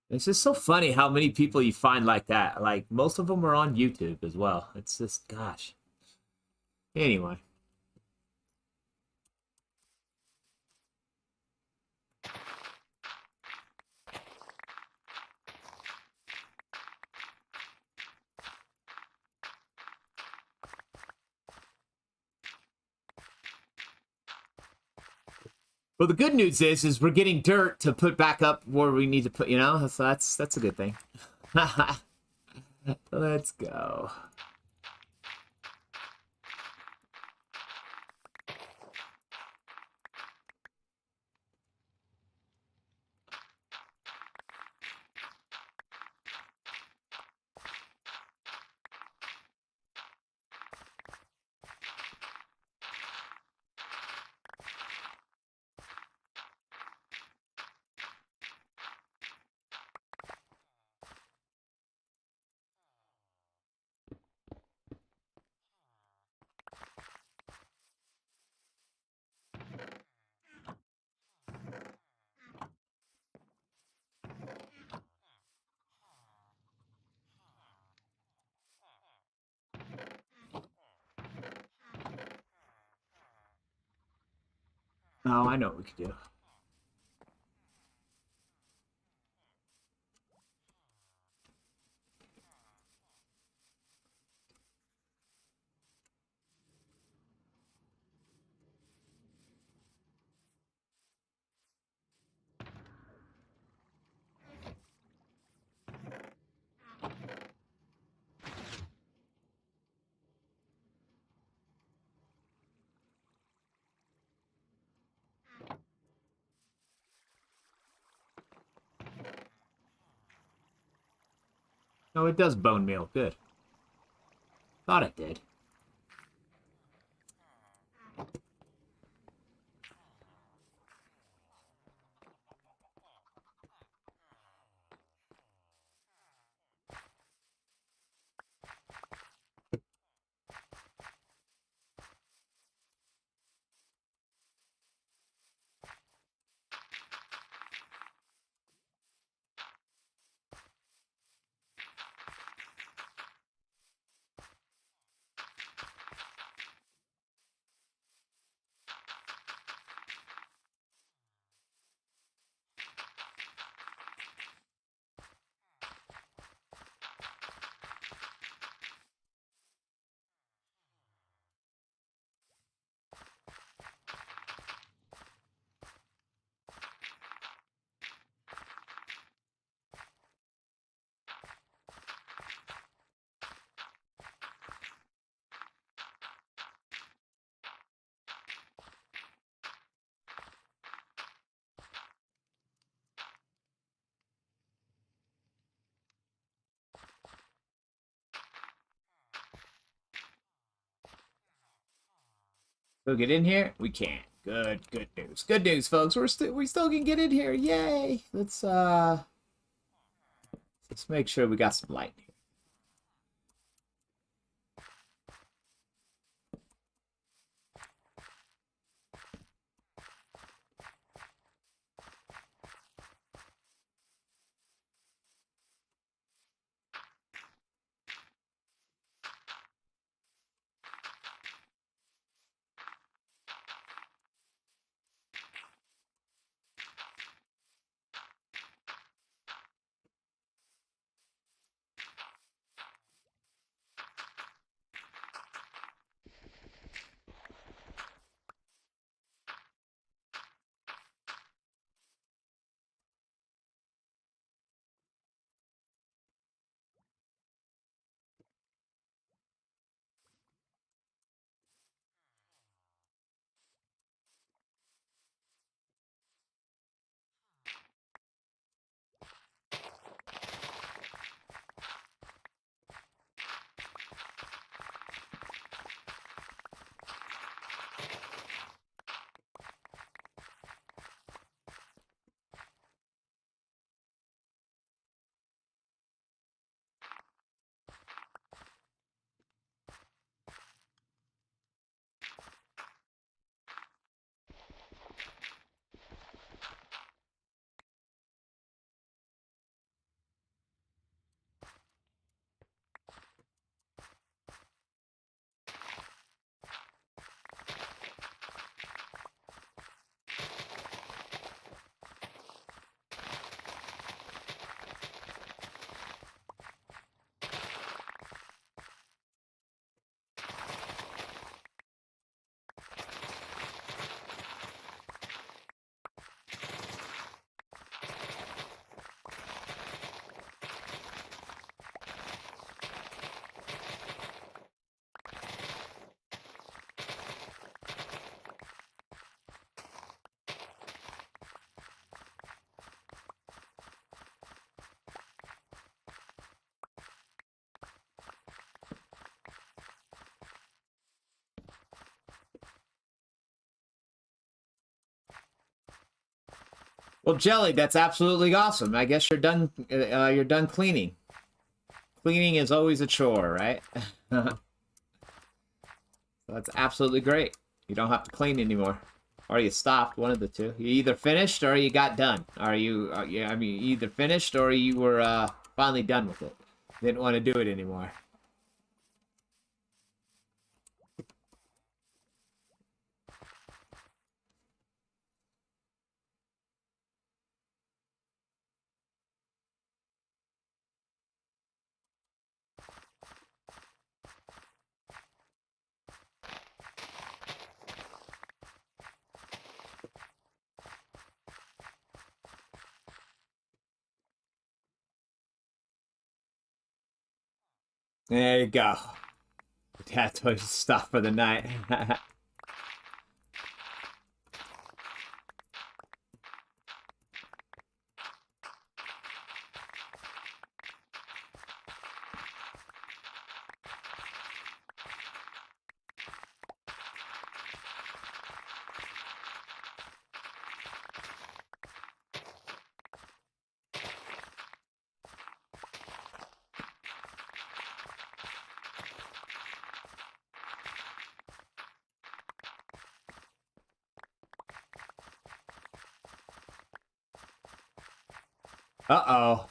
It's just so funny how many people you find like that. Like, most of them are on YouTube as well. It's just, gosh. Anyway. Well, the good news is we're getting dirt to put back up where we need to put, you know? So that's a good thing. Let's go. Oh, I know what we could do. No, it does bone meal. Good. Thought it did. We'll get in here. We can't. Good news. Good news, folks. We still can get in here. Yay! Let's make sure we got some light here. Well, Jelly, that's absolutely awesome. I guess you're done. You're done cleaning. Cleaning is always a chore, right? So that's absolutely great. You don't have to clean anymore, or you stopped. One of the two. You either finished or you got done. Are you? Yeah, I mean, either finished or you were finally done with it. Didn't want to do it anymore. There you go. That's what you stop for the night. Uh-oh.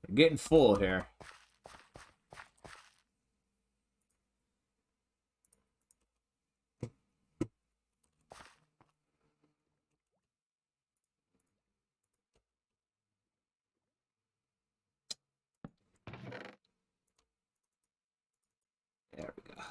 We're getting full here. There we go.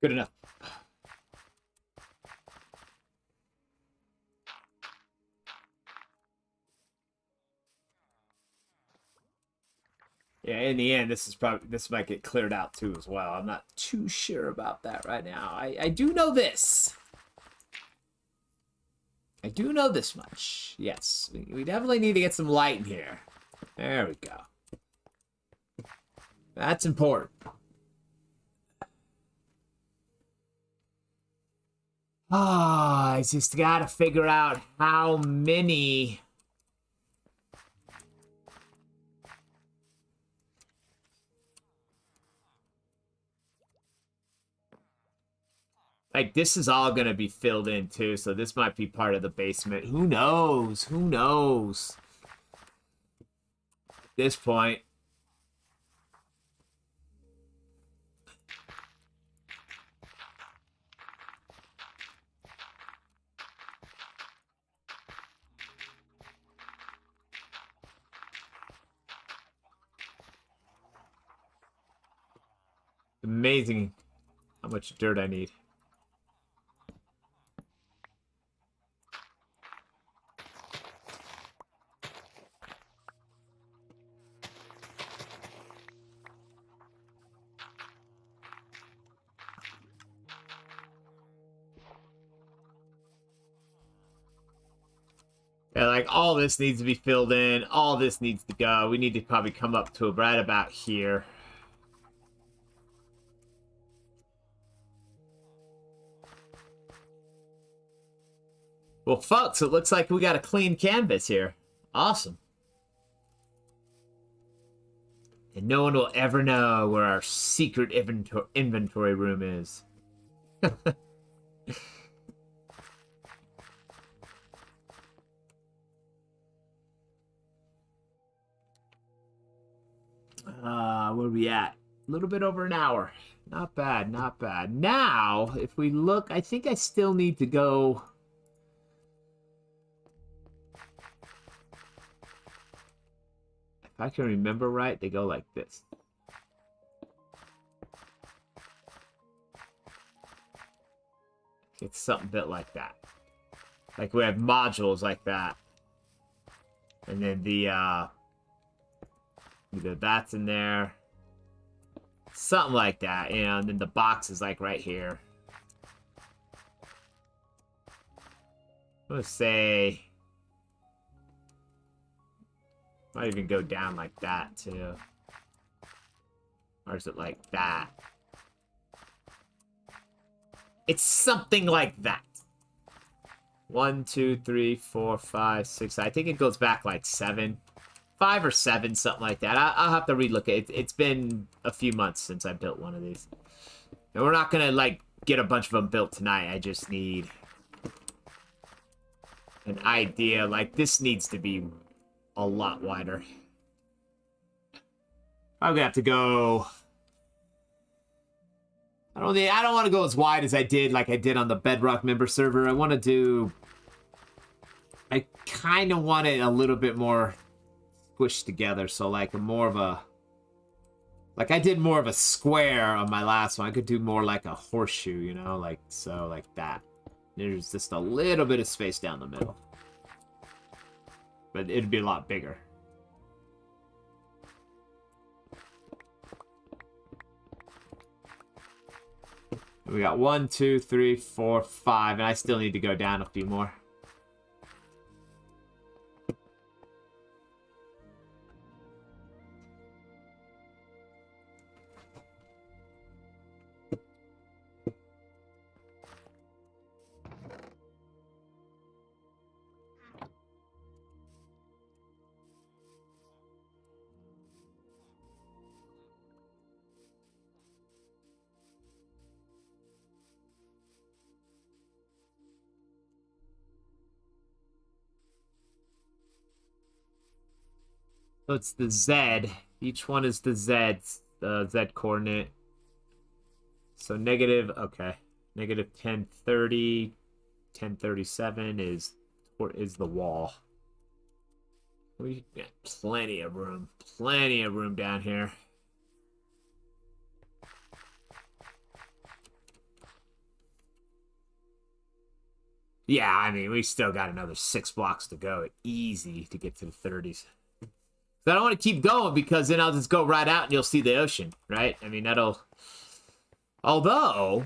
Good enough. Yeah, in the end, this might get cleared out too as well. I'm not too sure about that right now. I do know this. I do know this much. Yes, we definitely need to get some light in here. There we go. That's important. Ah, I just gotta figure out how many. Like, this is all gonna be filled in too, so this might be part of the basement. Who knows? Who knows? At this point. Amazing how much dirt I need. Yeah, like, all this needs to be filled in. All this needs to go. We need to probably come up to right about here. Well, folks, it looks like we got a clean canvas here. Awesome. And no one will ever know where our secret inventory room is. Where are we at? A little bit over an hour. Not bad, not bad. Now, if we look, I think I still need to go... If I can remember right, they go like this. It's something a bit like that. Like we have modules like that. And then the, either that's in there. Something like that, you know, and then the box is like right here. I'm gonna say... Might even go down like that, too. Or is it like that? It's something like that. 1, 2, 3, 4, 5, 6. I think it goes back like 7. 5 or 7, something like that. I'll have to relook it. It's been a few months since I built one of these. And we're not gonna, like, get a bunch of them built tonight. I just need an idea. Like, this needs to be a lot wider. I'm gonna have to go... I don't want to go as wide as I did, like I did on the Bedrock member server. I want to do... I kind of want it a little bit more squished together. So, like, more of a... Like, I did more of a square on my last one. I could do more like a horseshoe, you know? Like, so, like that. There's just a little bit of space down the middle. But it'd be a lot bigger. We got 1, 2, 3, 4, 5, and I still need to go down a few more. So it's the Z. Each one is the Z coordinate. So negative, okay. Negative 1030, 1037 is the wall. We got plenty of room. Plenty of room down here. Yeah, I mean, we still got another 6 blocks to go. Easy to get to the 30s. So I don't want to keep going because then I'll just go right out and you'll see the ocean, right? I mean, that'll... Although...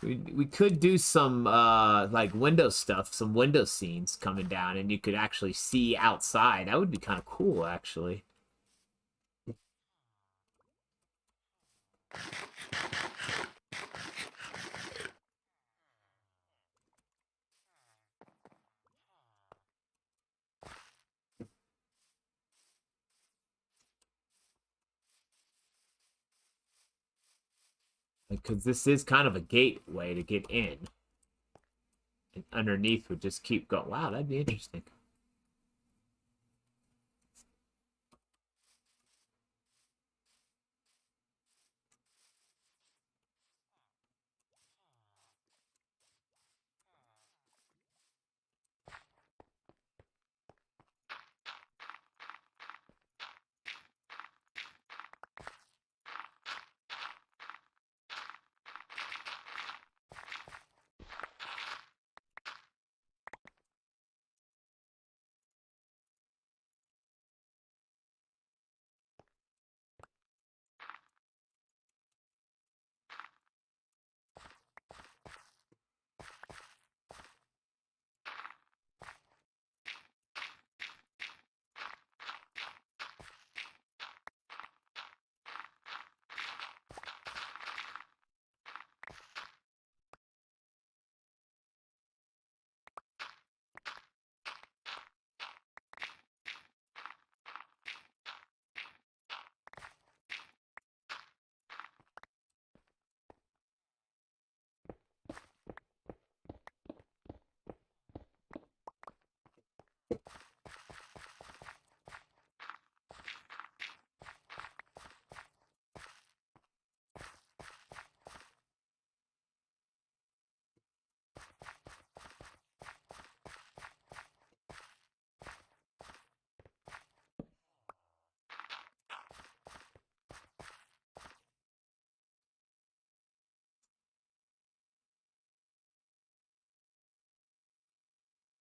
We could do some, like, window stuff, some window scenes coming down, and you could actually see outside. That would be kind of cool, actually. Because this is kind of a gateway to get in. And underneath would just keep going. Wow, that'd be interesting.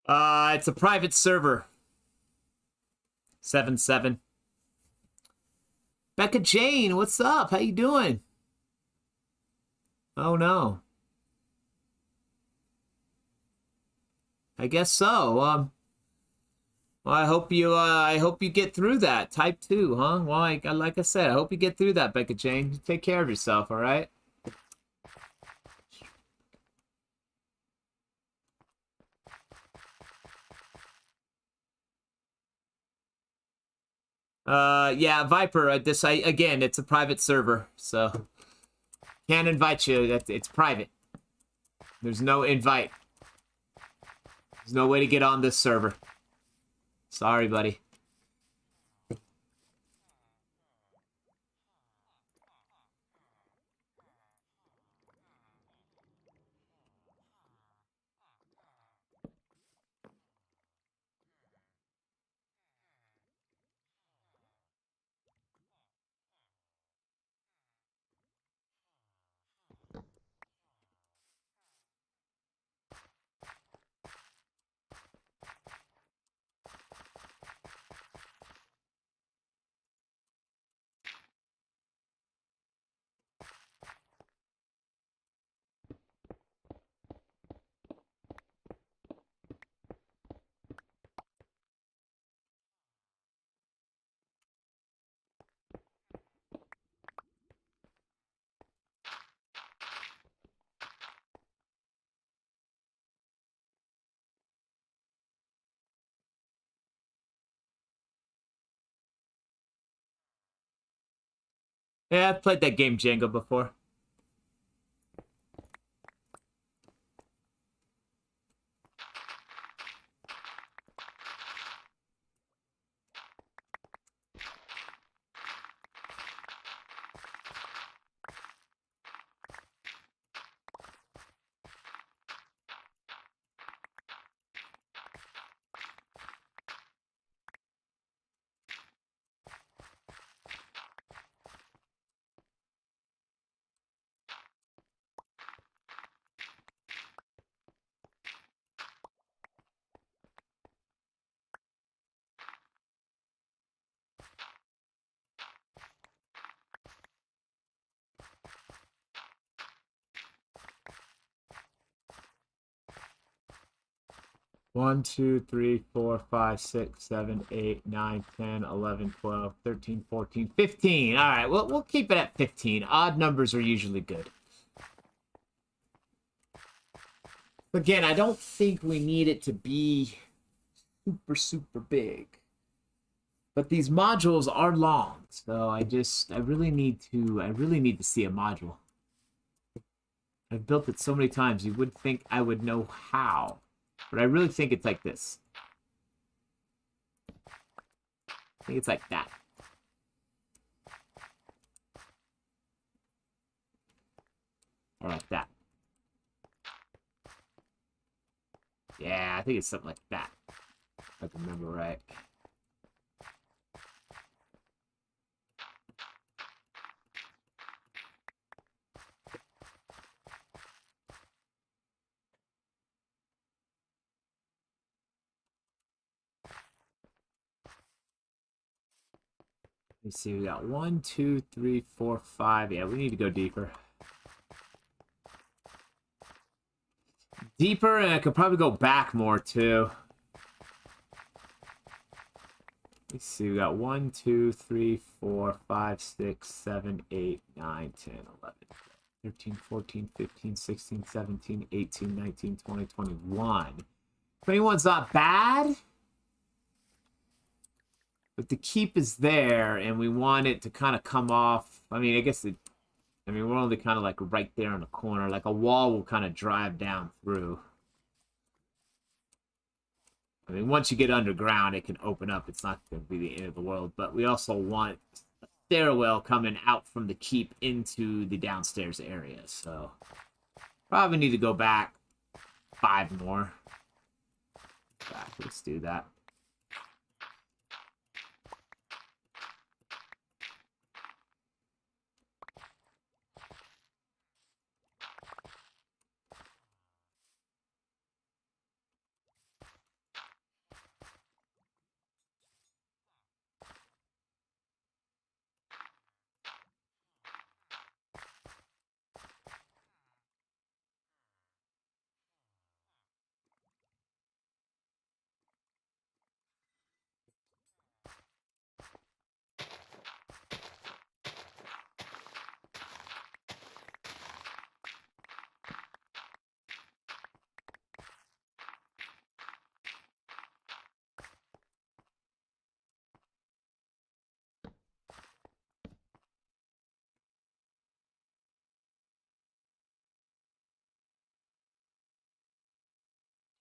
It's a private server. 7-7. Becca Jane, what's up? How you doing? Oh no. I guess so. Well, I hope you get through that. Type 2, huh? Well, like I said, I hope you get through that, Becca Jane. You take care of yourself, all right? Yeah, Viper. Again, it's a private server, so can't invite you. It's private. There's no invite. There's no way to get on this server. Sorry, buddy. Yeah, I've played that game Jenga before. One, 2, 3, 4, 5, 6, 7, 8, 9, 10, 11, 12, 13, 14, 15. All right, we'll keep it at 15. Odd numbers are usually good. Again, I don't think we need it to be super big. But these modules are long, so I really need to see a module. I've built it so many times, you would think I would know how. But I really think it's like this. I think it's like that. Or like that. Yeah, I think it's something like that. If I can remember right. Let me see, we got 1, 2, 3, 4, 5. Yeah, we need to go deeper. Deeper, and I could probably go back more, too. Let's see, we got 1, 2, 3, 4, 5, 6, 7, 8, 9, 10, 11, 13, 14, 15, 16, 17, 18, 19, 20, 21. 21's not bad. But the keep is there, and we want it to kind of come off. I mean, I guess we're only kind of like right there in the corner. Like a wall will kind of drive down through. I mean, once you get underground, it can open up. It's not going to be the end of the world. But we also want a stairwell coming out from the keep into the downstairs area. So probably need to go back 5 more. Let's do that.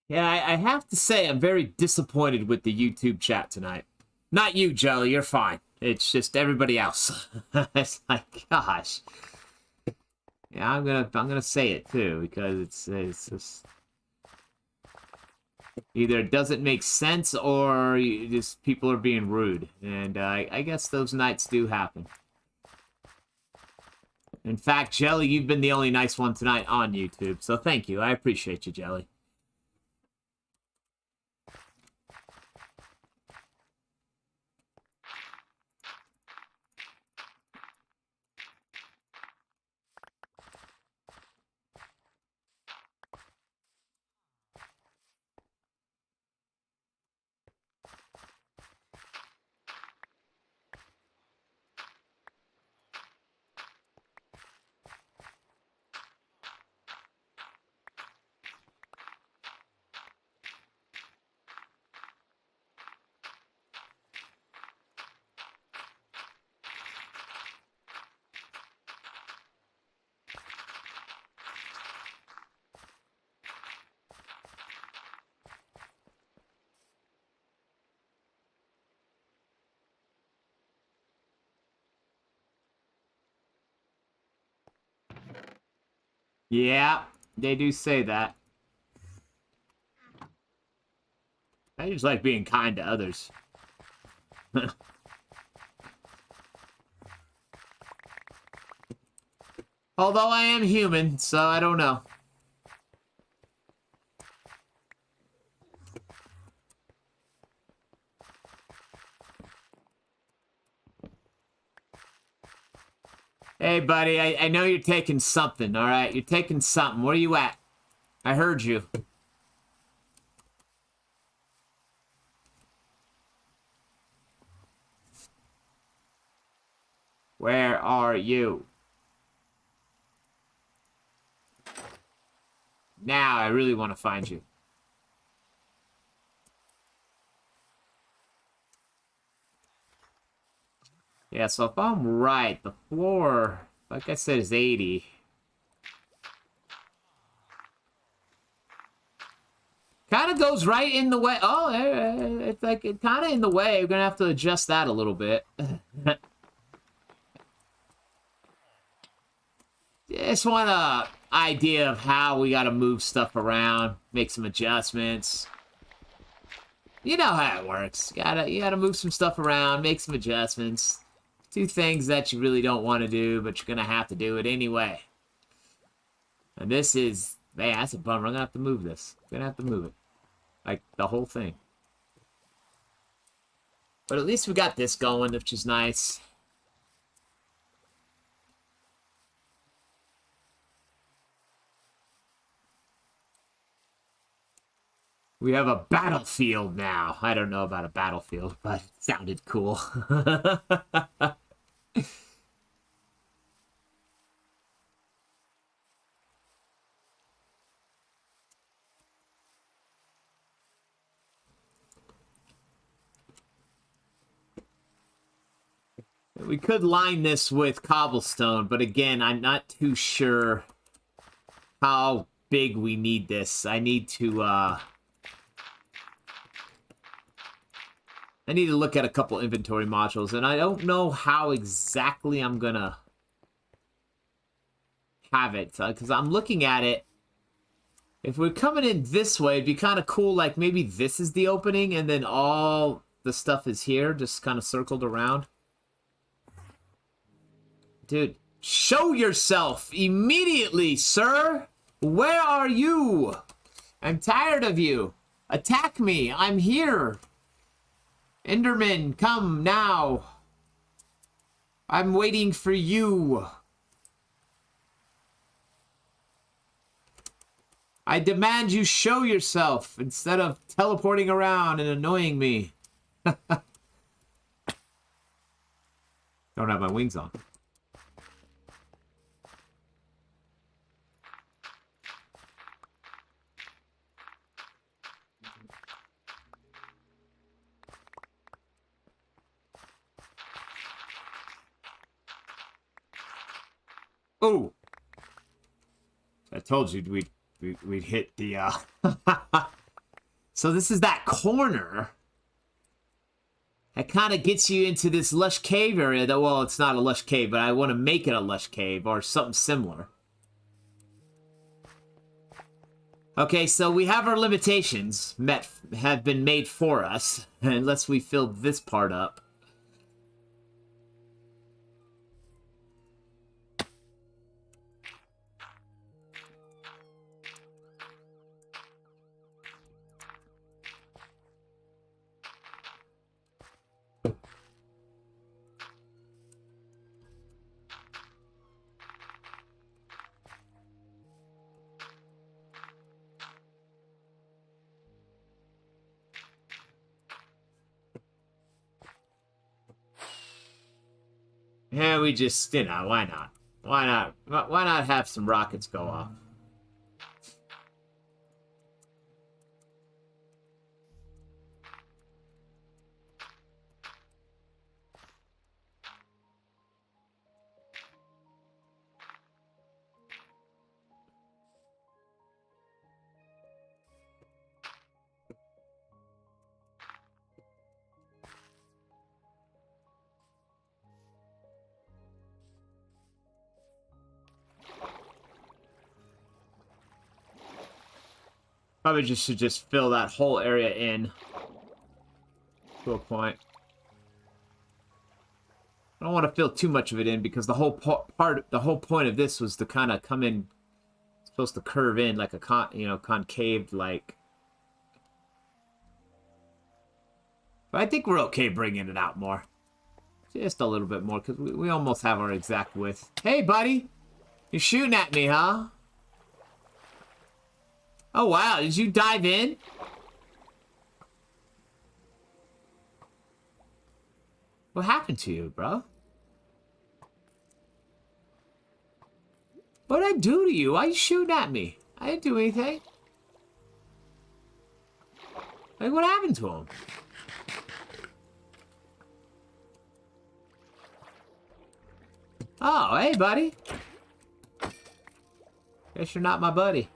Yeah, I have to say I'm very disappointed with the YouTube chat tonight. Not you, Jelly, you're fine. It's just everybody else. It's like, gosh. Yeah, I'm gonna say it too, because it's just either it doesn't make sense or just people are being rude, and I guess those nights do happen. In fact, Jelly, you've been the only nice one tonight on YouTube, so thank you. I appreciate you, Jelly. Yeah, they do say that. I just like being kind to others. Although I am human, so I don't know. Hey, buddy, I know you're taking something, all right? You're taking something. Where are you at? I heard you. Where are you? Now I really want to find you. Yeah, so if I'm right, the floor, like I said, is 80. Kind of goes right in the way. Oh, it's like kind of in the way. We're gonna have to adjust that a little bit. Just want a idea of how we gotta move stuff around, make some adjustments. You know how it works. You gotta move some stuff around, make some adjustments. Do things that you really don't want to do, but you're gonna have to do it anyway. And this is, man, that's a bummer. I'm gonna have to move this. I'm gonna have to move it. Like, the whole thing. But at least we got this going, which is nice. We have a battlefield now. I don't know about a battlefield, but it sounded cool. We could line this with cobblestone, but again, I'm not too sure how big we need this. I need to look at a couple inventory modules, and I don't know how exactly I'm gonna have it, because I'm looking at it. If we're coming in this way, it'd be kind of cool, like maybe this is the opening, and then all the stuff is here, just kind of circled around. Dude, show yourself immediately, sir! Where are you? I'm tired of you. Attack me, I'm here. Enderman, come now. I'm waiting for you. I demand you show yourself instead of teleporting around and annoying me. Don't have my wings on. Oh! I told you we'd hit the, So this is that corner. That kind of gets you into this lush cave area. That, well, it's not a lush cave, but I want to make it a lush cave or something similar. Okay, so we have our limitations have been made for us, unless we fill this part up. Yeah, we just, you know, why not? Why not? Why not have some rockets go off? Probably just should just fill that whole area in to a point. I don't want to fill too much of it in because the whole the whole point of this was to kind of come in, supposed to curve in like a concave like. But I think we're okay bringing it out more, just a little bit more because we almost have our exact width. Hey, buddy, you're shooting at me, huh? Oh, wow. Did you dive in? What happened to you, bro? What did I do to you? Why are you shooting at me? I didn't do anything. Like, what happened to him? Oh, hey, buddy. Guess you're not my buddy.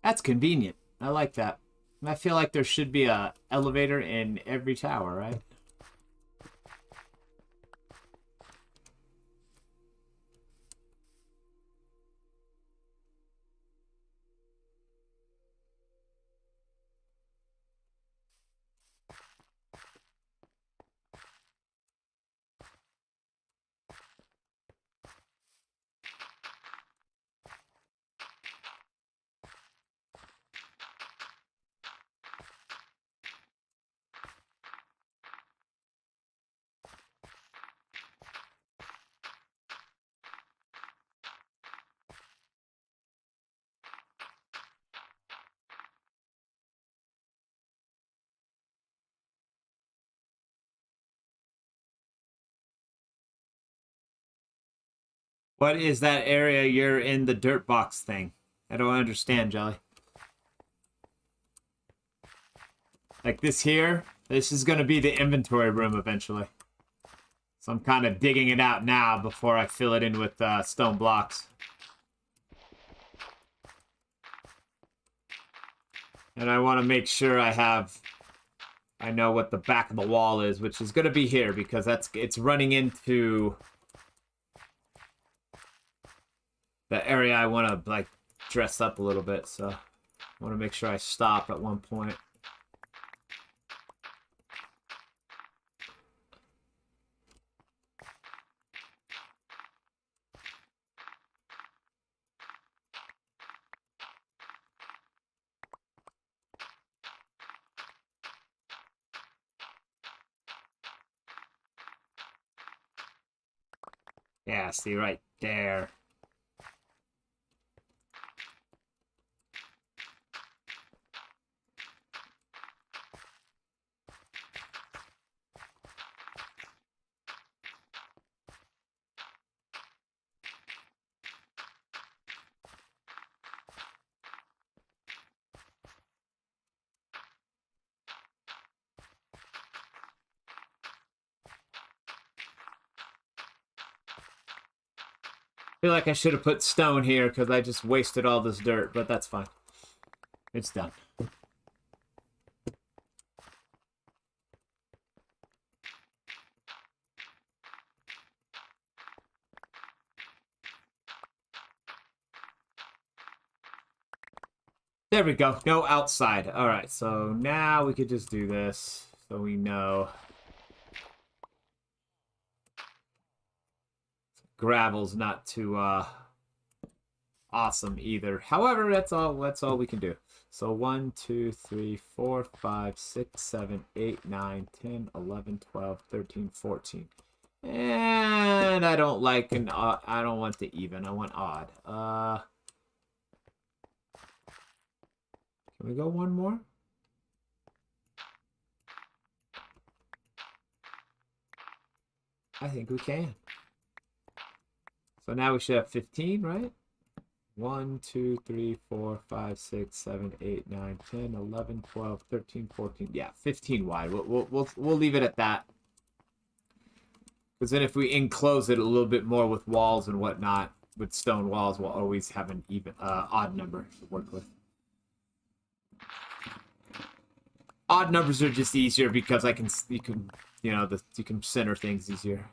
That's convenient. I like that. I feel like there should be a elevator in every tower, right? What is that area you're in the dirt box thing? I don't understand, Jelly. Like this here, this is going to be the inventory room eventually. So I'm kind of digging it out now before I fill it in with stone blocks. And I want to make sure I know what the back of the wall is, which is going to be here because it's running into the area I want to like dress up a little bit, so I want to make sure I stop at one point. Yeah, see right there. I feel like I should have put stone here because I just wasted all this dirt, but that's fine. It's done. There we go. No outside. All right, so now we could just do this so we know. Gravel's not too awesome either. However, that's all we can do. So 1, 2, 3, 4, 5, 6, 7, 8, 9, 10, 11, 12, 13, 14. And I don't like an odd. I don't want the even. I want odd. Can we go one more? I think we can. So now we should have 15, right? 1, 2, 3, 4, 5, 6, 7, 8, 9, 10, 11, 12, 13, 14. Yeah, 15 wide. We'll leave it at that. Because then if we enclose it a little bit more with walls and whatnot, with stone walls, we'll always have an even odd number to work with. Odd numbers are just easier because you can center things easier.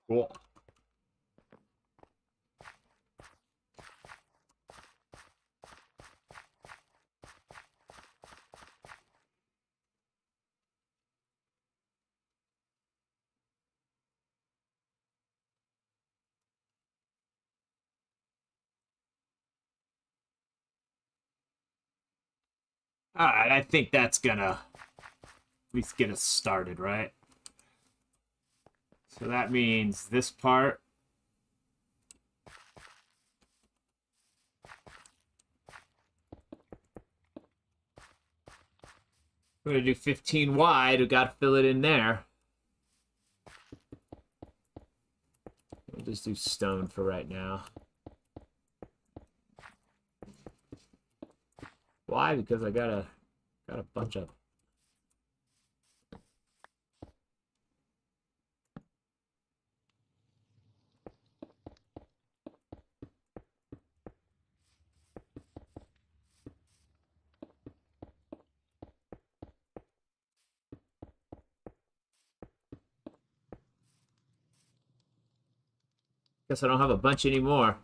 Cool. All right, I think that's gonna at least get us started, right? So that means this part. We're gonna do 15 wide. We gotta fill it in there. We'll just do stone for right now. Why? Because I got a bunch of. Guess I don't have a bunch anymore.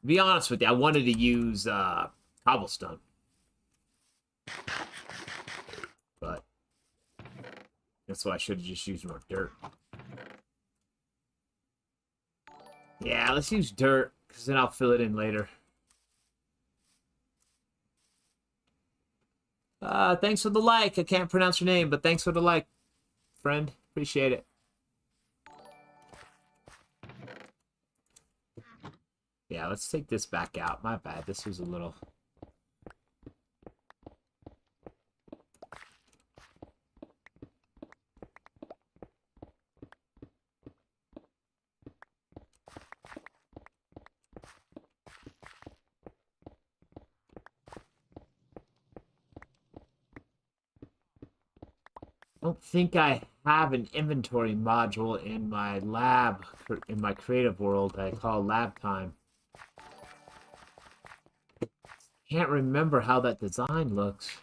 be honest with you, I wanted to use cobblestone. But that's why I should have just used more dirt. Yeah, let's use dirt, because then I'll fill it in later. Thanks for the like. I can't pronounce your name, but thanks for the like, friend. Appreciate it. Yeah, let's take this back out. My bad. This was a little... I don't think I have an inventory module in my lab, in my creative world I call lab time. Can't remember how that design looks.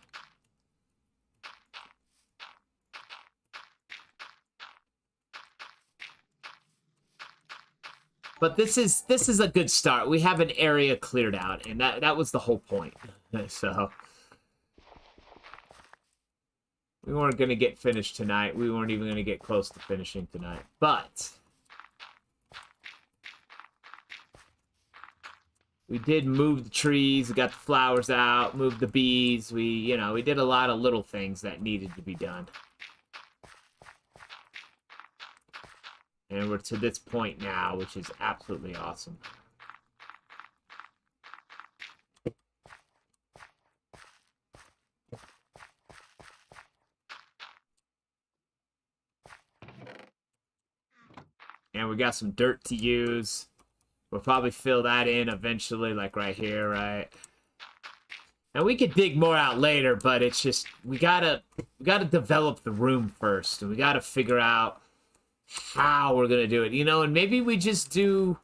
But this is a good start. We have an area cleared out, and that was the whole point. So we weren't going to get finished tonight. We weren't even going to get close to finishing tonight. But we did move the trees, we got the flowers out, moved the bees. We did a lot of little things that needed to be done. And we're to this point now, which is absolutely awesome. And we got some dirt to use. We'll probably fill that in eventually, like right here, right? And we could dig more out later, but it's just we gotta develop the room first, and we gotta figure out how we're gonna do it, and maybe we just do.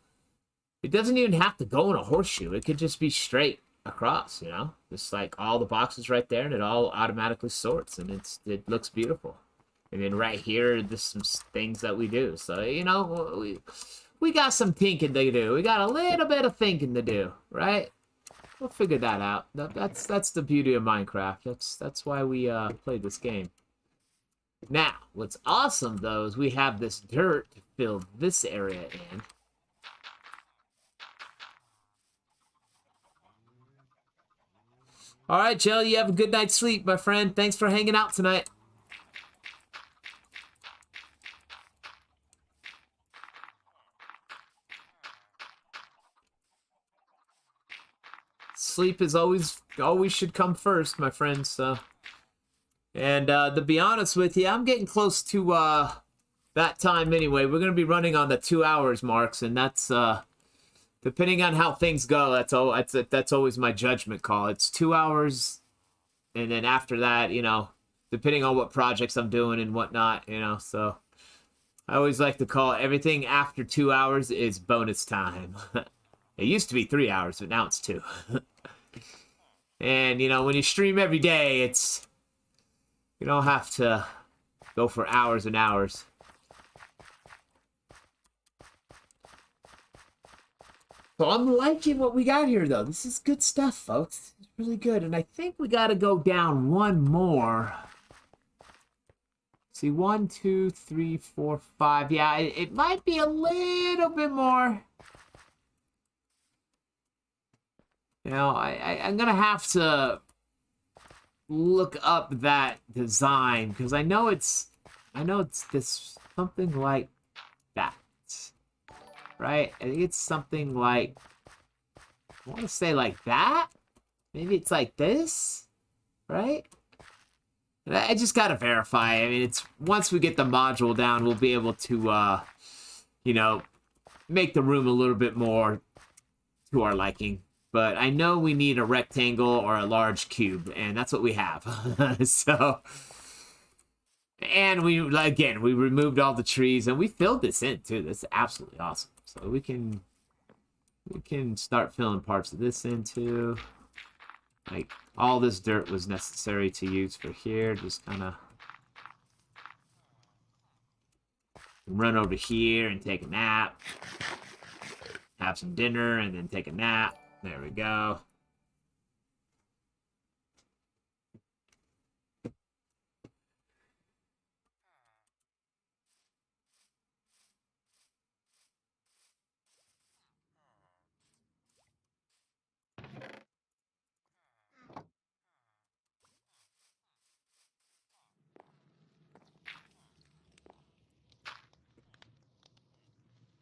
It doesn't even have to go in a horseshoe. It could just be straight across, just like all the boxes right there, and it all automatically sorts, and it looks beautiful. And then right here, there's some things that we do. So we got some thinking to do. We got a little bit of thinking to do, right? We'll figure that out. That's the beauty of Minecraft. That's why we played this game. Now, what's awesome, though, is we have this dirt to fill this area in. All right, Jill, you have a good night's sleep, my friend. Thanks for hanging out tonight. Sleep is always should come first, my friends. So. And to be honest with you, I'm getting close to that time anyway. We're going to be running on the 2 hours marks, and that's depending on how things go. That's always my judgment call. It's 2 hours, and then after that, depending on what projects I'm doing and whatnot, So I always like to call everything after 2 hours is bonus time. It used to be 3 hours, but now it's 2. And when you stream every day, you don't have to go for hours and hours. So I'm liking what we got here, though. This is good stuff, folks. It's really good. And I think we got to go down one more. See, 1, 2, 3, 4, 5. Yeah, it might be a little bit more. I'm going to have to look up that design, because I know it's this something like that, right? I think it's something like, I want to say like that. Maybe it's like this, right? I just gotta verify. I mean, it's once we get the module down, we'll be able to make the room a little bit more to our liking. But I know we need a rectangle or a large cube, and that's what we have. So, and we removed all the trees, and we filled this in too. That's absolutely awesome. So we can start filling parts of this in too. Like all this dirt was necessary to use for here. Just kind of run over here and take a nap. have some dinner, and then take a nap. There we go.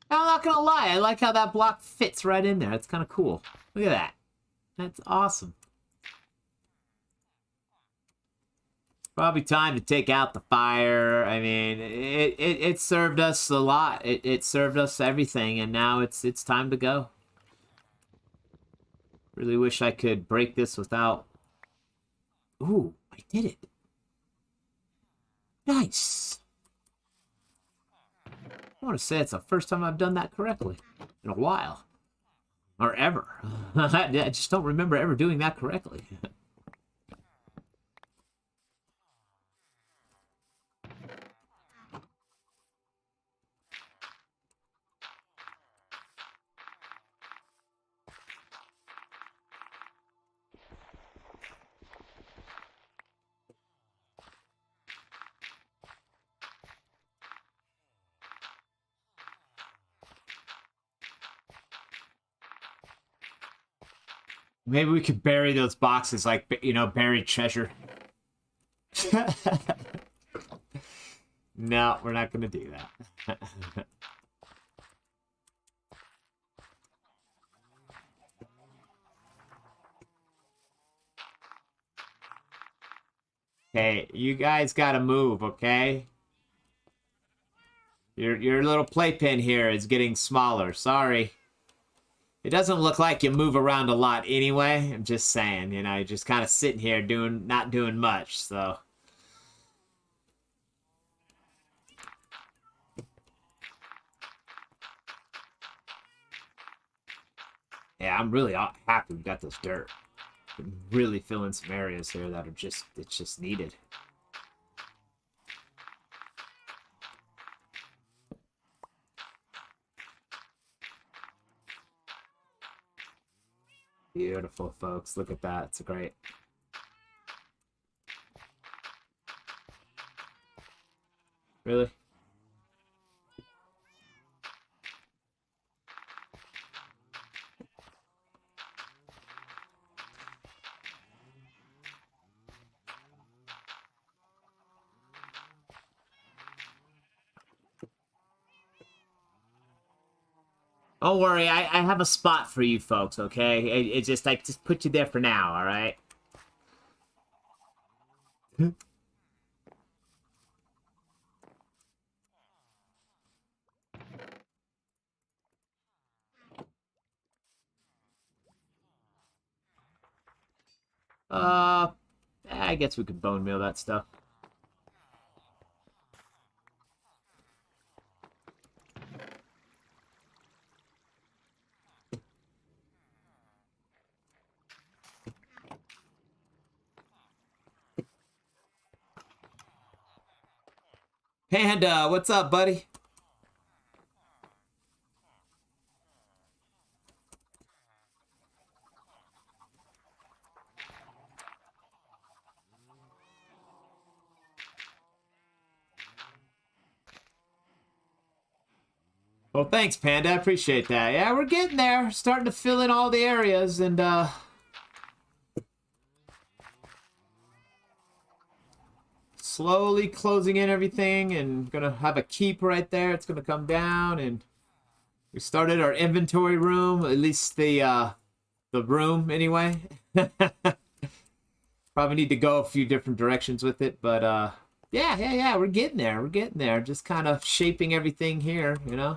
I'm not gonna lie, I like how that block fits right in there. It's kind of cool. Look at that. That's awesome. Probably time to take out the fire. I mean, it served us a lot. It served us everything, and now it's time to go. Really wish I could break this without... Ooh, I did it. Nice. I want to say it's the first time I've done that correctly in a while. Or ever. I just don't remember ever doing that correctly. Maybe we could bury those boxes like, you know, buried treasure. No, we're not going to do that. Okay, you guys got to move, okay? Your little playpen here is getting smaller. Sorry. It doesn't look like you move around a lot anyway. I'm just saying, you know, you're just kind of sitting here not doing much, so. Yeah, I'm really happy we got this dirt. I'm really filling some areas here that are it's just needed. Beautiful, folks. Look at that. It's great. Really? Don't worry, I have a spot for you folks, okay? It's just, I just put you there for now, alright? I guess we could bone meal that stuff. Panda, what's up, buddy? Well, thanks, Panda. I appreciate that. Yeah, we're getting there. Starting to fill in all the areas, and, slowly closing in everything, and gonna have a keep right there. It's gonna come down, and we started our inventory room, at least the room, anyway. Probably need to go a few different directions with it, but, yeah, we're getting there. We're getting there. Just kind of shaping everything here, you know?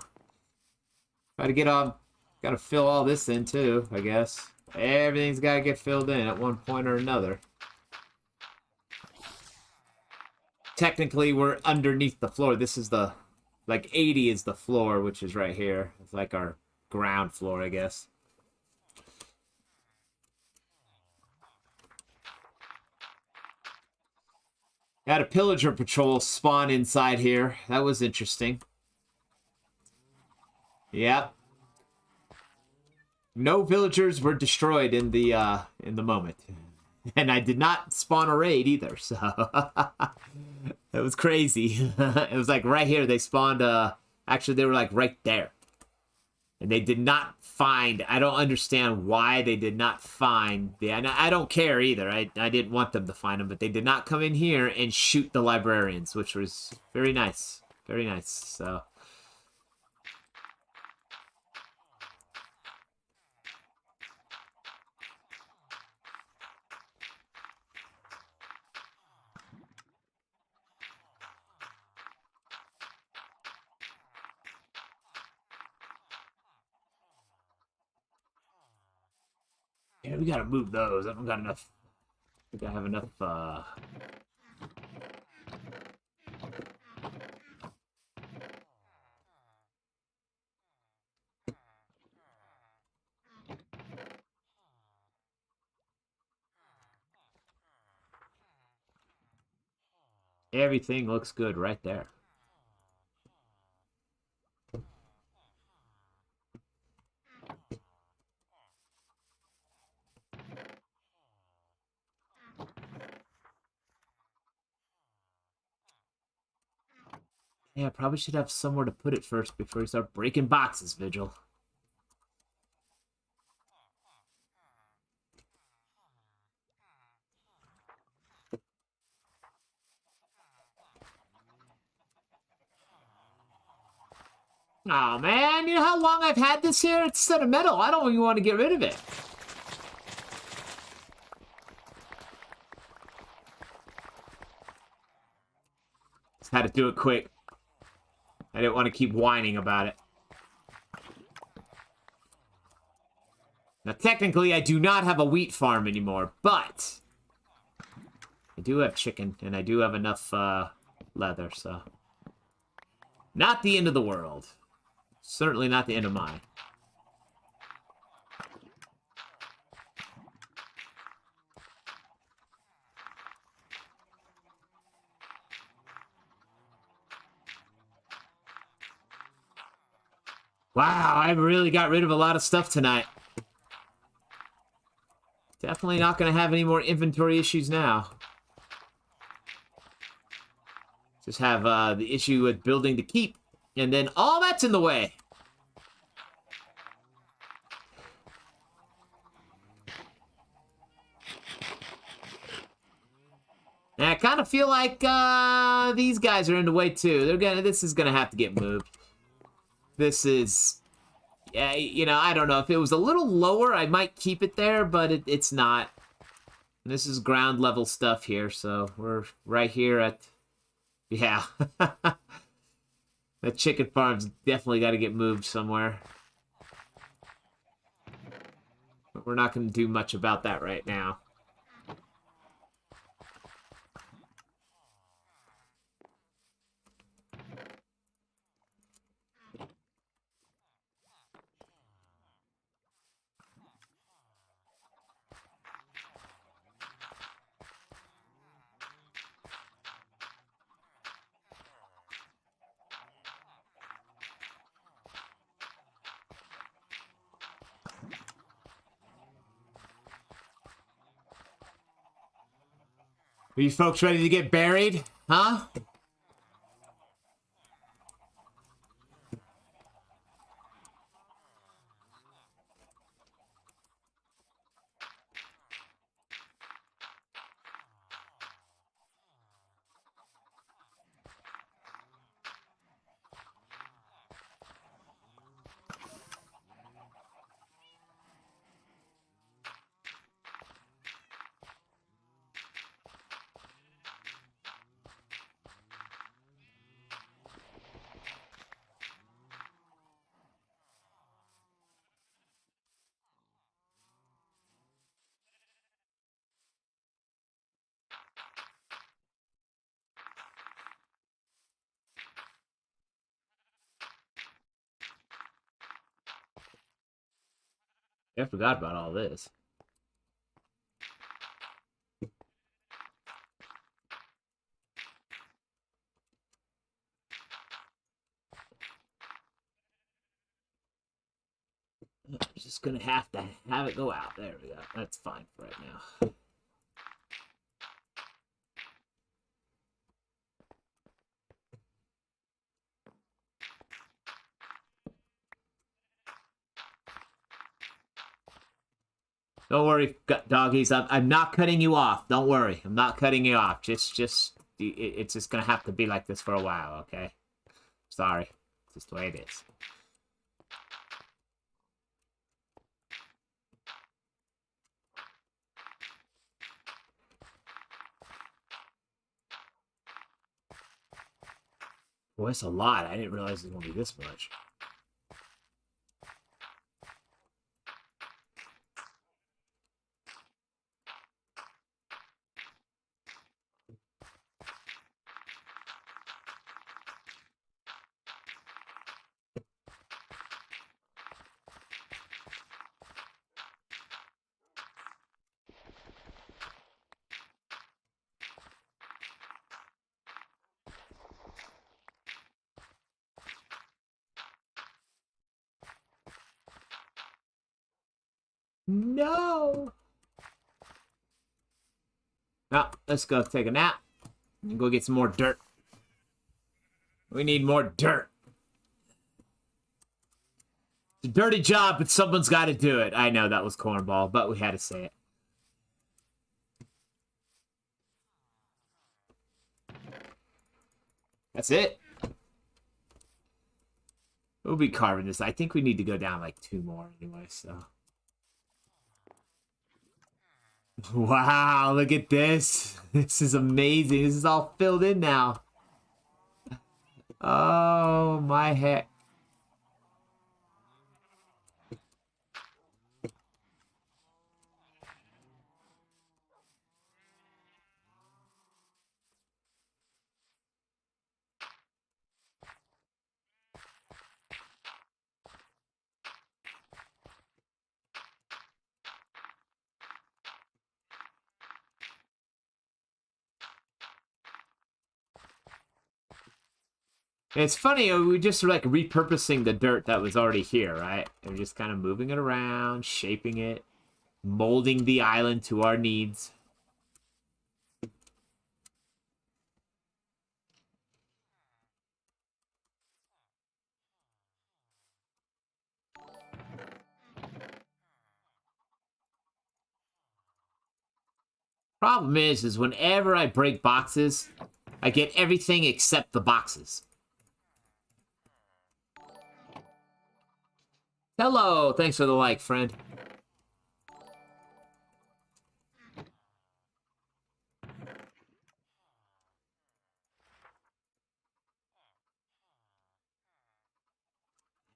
Try to get gotta fill all this in, too, I guess. Everything's gotta get filled in at one point or another. Technically, we're underneath the floor. This is the, like, 80 is the floor, which is right here. It's like our ground floor, I guess. Had a pillager patrol spawn inside here. That was interesting. Yep. No villagers were destroyed in the moment. And I did not spawn a raid either, so it was crazy. It was like right here they spawned actually they were like right there. And they did not find, I don't understand why they did not find the, and I don't care either. I didn't want them to find them, but they did not come in here and shoot the librarians, which was very nice. Very nice. So yeah, we gotta move those. I don't got enough. I think I have enough everything looks good right there. Yeah, I probably should have somewhere to put it first before we start breaking boxes, Vigil. Oh man, you know how long I've had this here? It's sentimental. I don't even want to get rid of it. Just had to do it quick. I didn't want to keep whining about it. Now, technically, I do not have a wheat farm anymore, but I do have chicken, and I do have enough leather, so... Not the end of the world. Certainly not the end of mine. Wow, I really got rid of a lot of stuff tonight. Definitely not going to have any more inventory issues now. Just have the issue with building to keep, and then all that's in the way. And I kind of feel like these guys are in the way too. This is gonna have to get moved. This is, yeah, you know, I don't know. If it was a little lower, I might keep it there, but it's not. This is ground level stuff here, so we're right here at, yeah. That chicken farm's definitely got to get moved somewhere. But we're not going to do much about that right now. Are you folks ready to get buried? Huh? I forgot about all this. There's this Just gonna have to have it go out. There we go. That's fine for right now. Don't worry, doggies. I'm not cutting you off. Don't worry. I'm not cutting you off. It's just gonna have to be like this for a while, okay? Sorry. It's just the way it is. Boy, it's a lot. I didn't realize it was gonna be this much. No! Now, let's go take a nap and go get some more dirt. We need more dirt. It's a dirty job, but someone's got to do it. I know that was cornball, but we had to say it. That's it. We'll be carving this. I think we need to go down like 2 more anyway, so. Wow, look at this. This is amazing. This is all filled in now. Oh, my heck. It's funny, we just like repurposing the dirt that was already here, right? And we're just kind of moving it around, shaping it, molding the island to our needs. Problem is whenever I break boxes, I get everything except the boxes. Hello, thanks for the like, friend.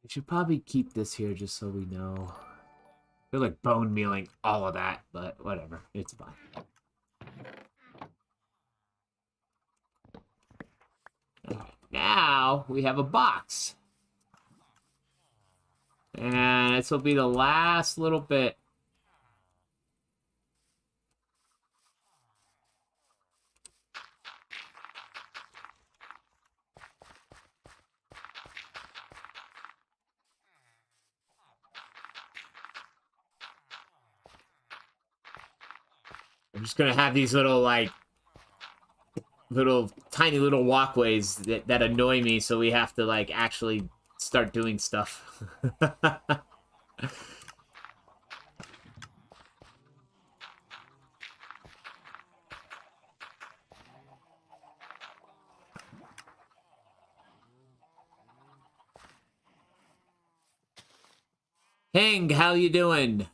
We should probably keep this here just so we know. I feel like bone mealing all of that, but whatever. It's fine. Right, now we have a box. And this will be the last little bit. I'm just gonna have these little, like, tiny little walkways that annoy me, so we have to, like, actually start doing stuff. Heng, how you doing?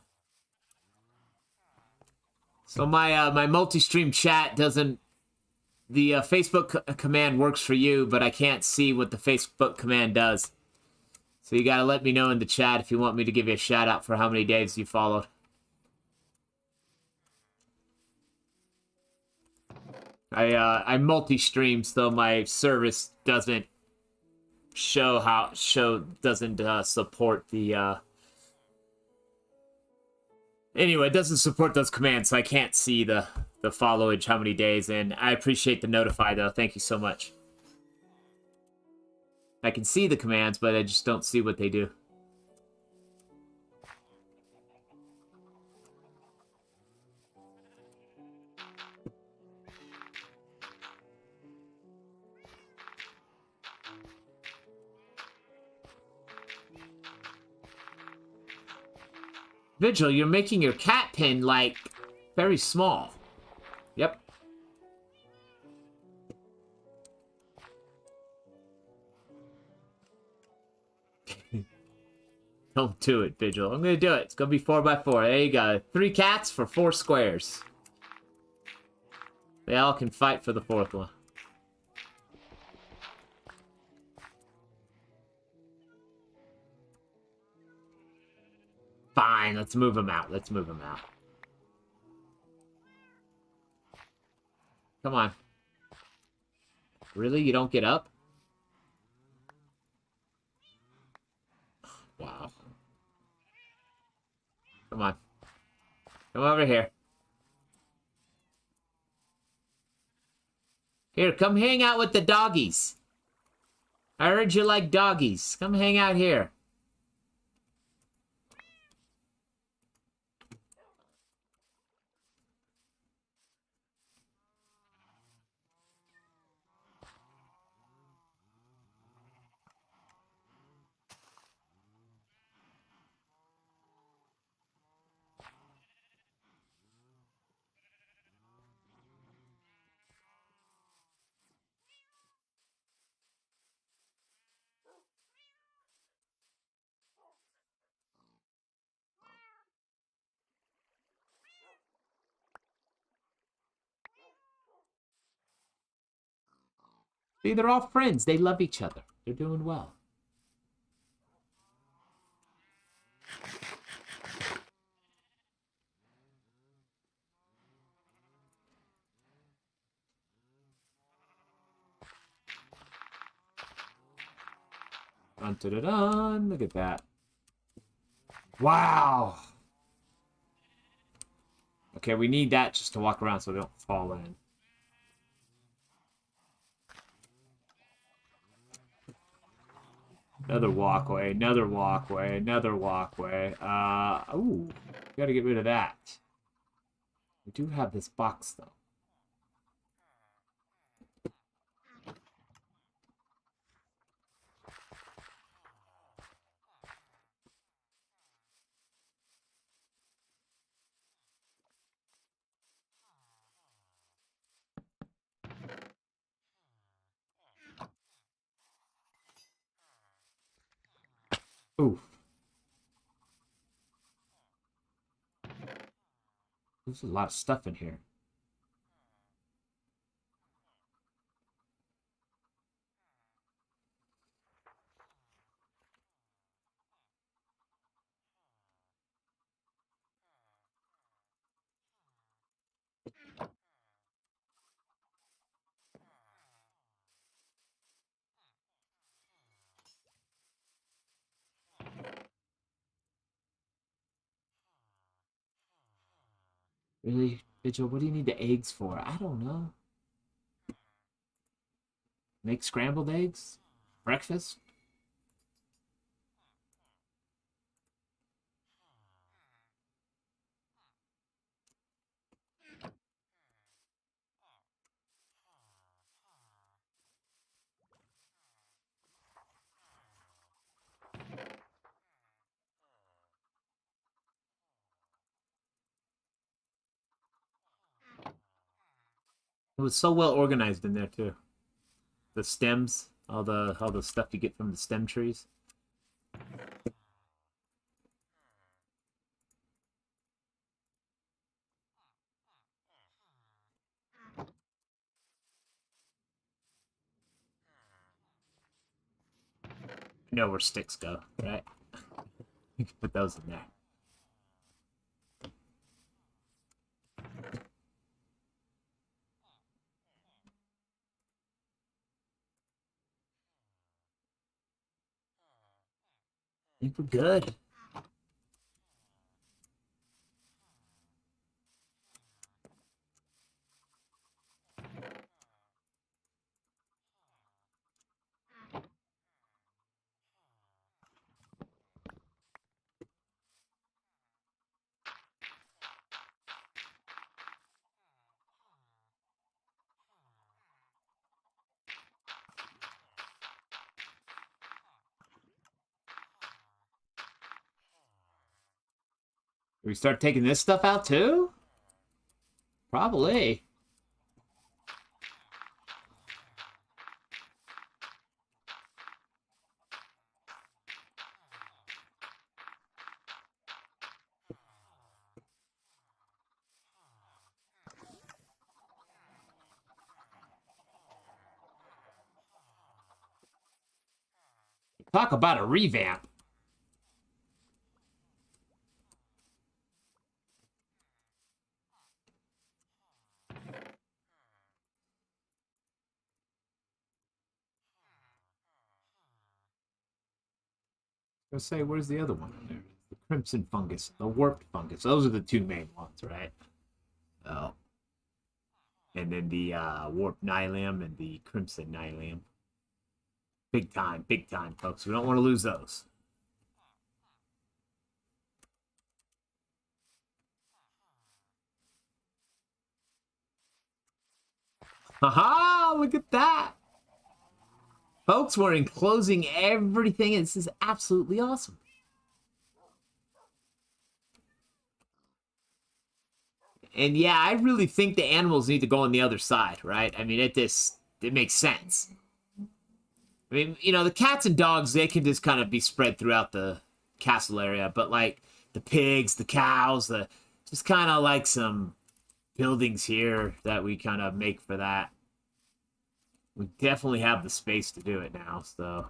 So my multi-stream chat doesn't... The Facebook command works for you, but I can't see what the Facebook command does. So you gotta let me know in the chat if you want me to give you a shout-out for how many days you followed. I multi-stream, so my service doesn't doesn't support the anyway, it doesn't support those commands, so I can't see the followage, how many days, and I appreciate the notify, though. Thank you so much. I can see the commands, but I just don't see what they do. Vigil, you're making your cat pen, like, very small. Yep. Don't do it, Vigil. I'm gonna do it. It's gonna be 4x4. There you go. 3 cats for 4 squares. They all can fight for the 4th one. Fine, let's move them out. Let's move them out. Come on. Really? You don't get up? Wow. Come on. Come over here. Here, come hang out with the doggies. I heard you like doggies. Come hang out here. See, they're all friends. They love each other. They're doing well. Dun, dun, dun, dun. Look at that. Wow. Okay, we need that just to walk around so we don't fall in. Another walkway, another walkway, another walkway. Ooh, gotta get rid of that. We do have this box, though. Ooh. There's a lot of stuff in here. Really, Vigil, what do you need the eggs for? I don't know. Make scrambled eggs? Breakfast? It was so well organized in there, too. The stems, all the stuff you get from the stem trees. You know where sticks go, right? You can put those in there. I think we're good. We start taking this stuff out too? Probably. Talk about a revamp. I was gonna say, where's the other one in there? The crimson fungus, the warped fungus. Those are the two main ones, right? Oh. And then the warped nylium and the crimson nylium. Big time, folks. We don't want to lose those. Haha, look at that. Folks, we're enclosing everything. This is absolutely awesome. And yeah, I really think the animals need to go on the other side, right? I mean, it makes sense. I mean, you know, the cats and dogs, they can just kind of be spread throughout the castle area. But, like, the pigs, the cows, just kind of like some buildings here that we kind of make for that. We definitely have the space to do it now, so...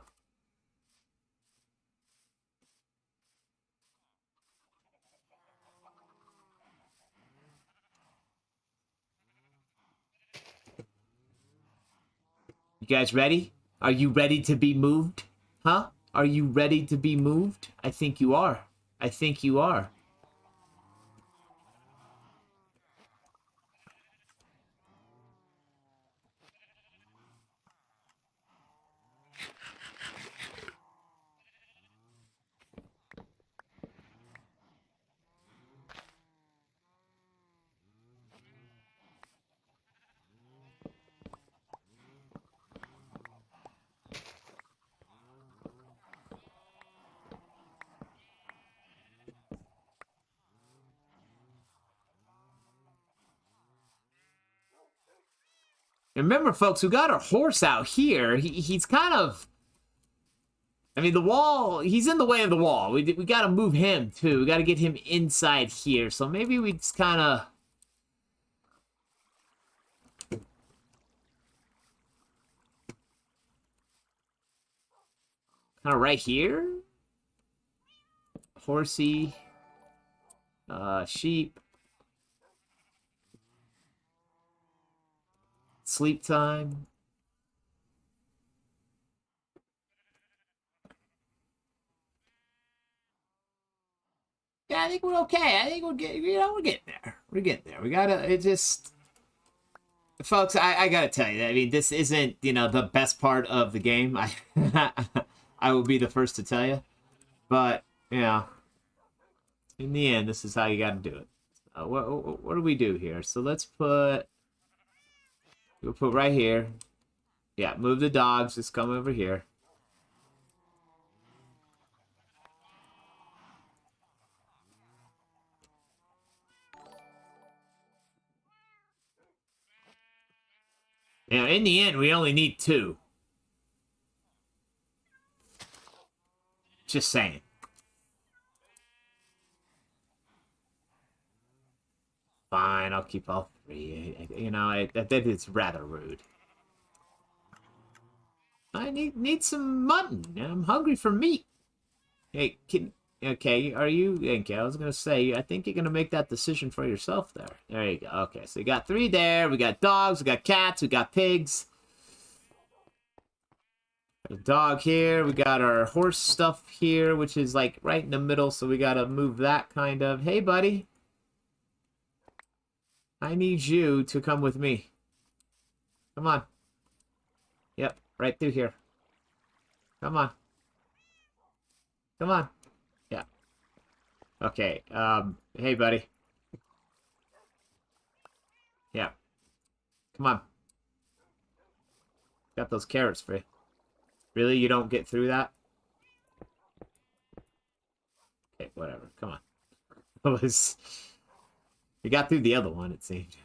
You guys ready? Are you ready to be moved? Huh? Are you ready to be moved? I think you are. I think you are. Remember, folks, we got our horse out here. He's kind of... I mean, the wall... He's in the way of the wall. We got to move him, too. We got to get him inside here. So maybe we just kind of... Kind of right here? Horsey. Sheep. Sleep time. Yeah, I think we're okay. I think we're getting, we're getting there. We're getting there. We gotta, it just, folks, I gotta tell you, I mean, this isn't, the best part of the game. I will be the first to tell you, but, in the end, this is how you gotta do it. What do we do here? So let's we'll put right here. Yeah, move the dogs. Just come over here. In the end, we only need 2. Just saying. Fine, I'll keep all 3. That is rather rude. I need some mutton. I'm hungry for meat. Hey, okay, are you... Okay, I was going to say, I think you're going to make that decision for yourself there. There you go. Okay, so you got 3 there. We got dogs, we got cats, we got pigs. A dog here. We got our horse stuff here, which is like right in the middle, so we got to move that kind of. Hey, buddy. I need you to come with me. Come on. Yep, right through here. Come on. Come on. Yeah. Okay, hey, buddy. Yeah. Come on. Got those carrots for you. Really? You don't get through that? Okay, whatever. Come on. was... You got through the other one, it seemed.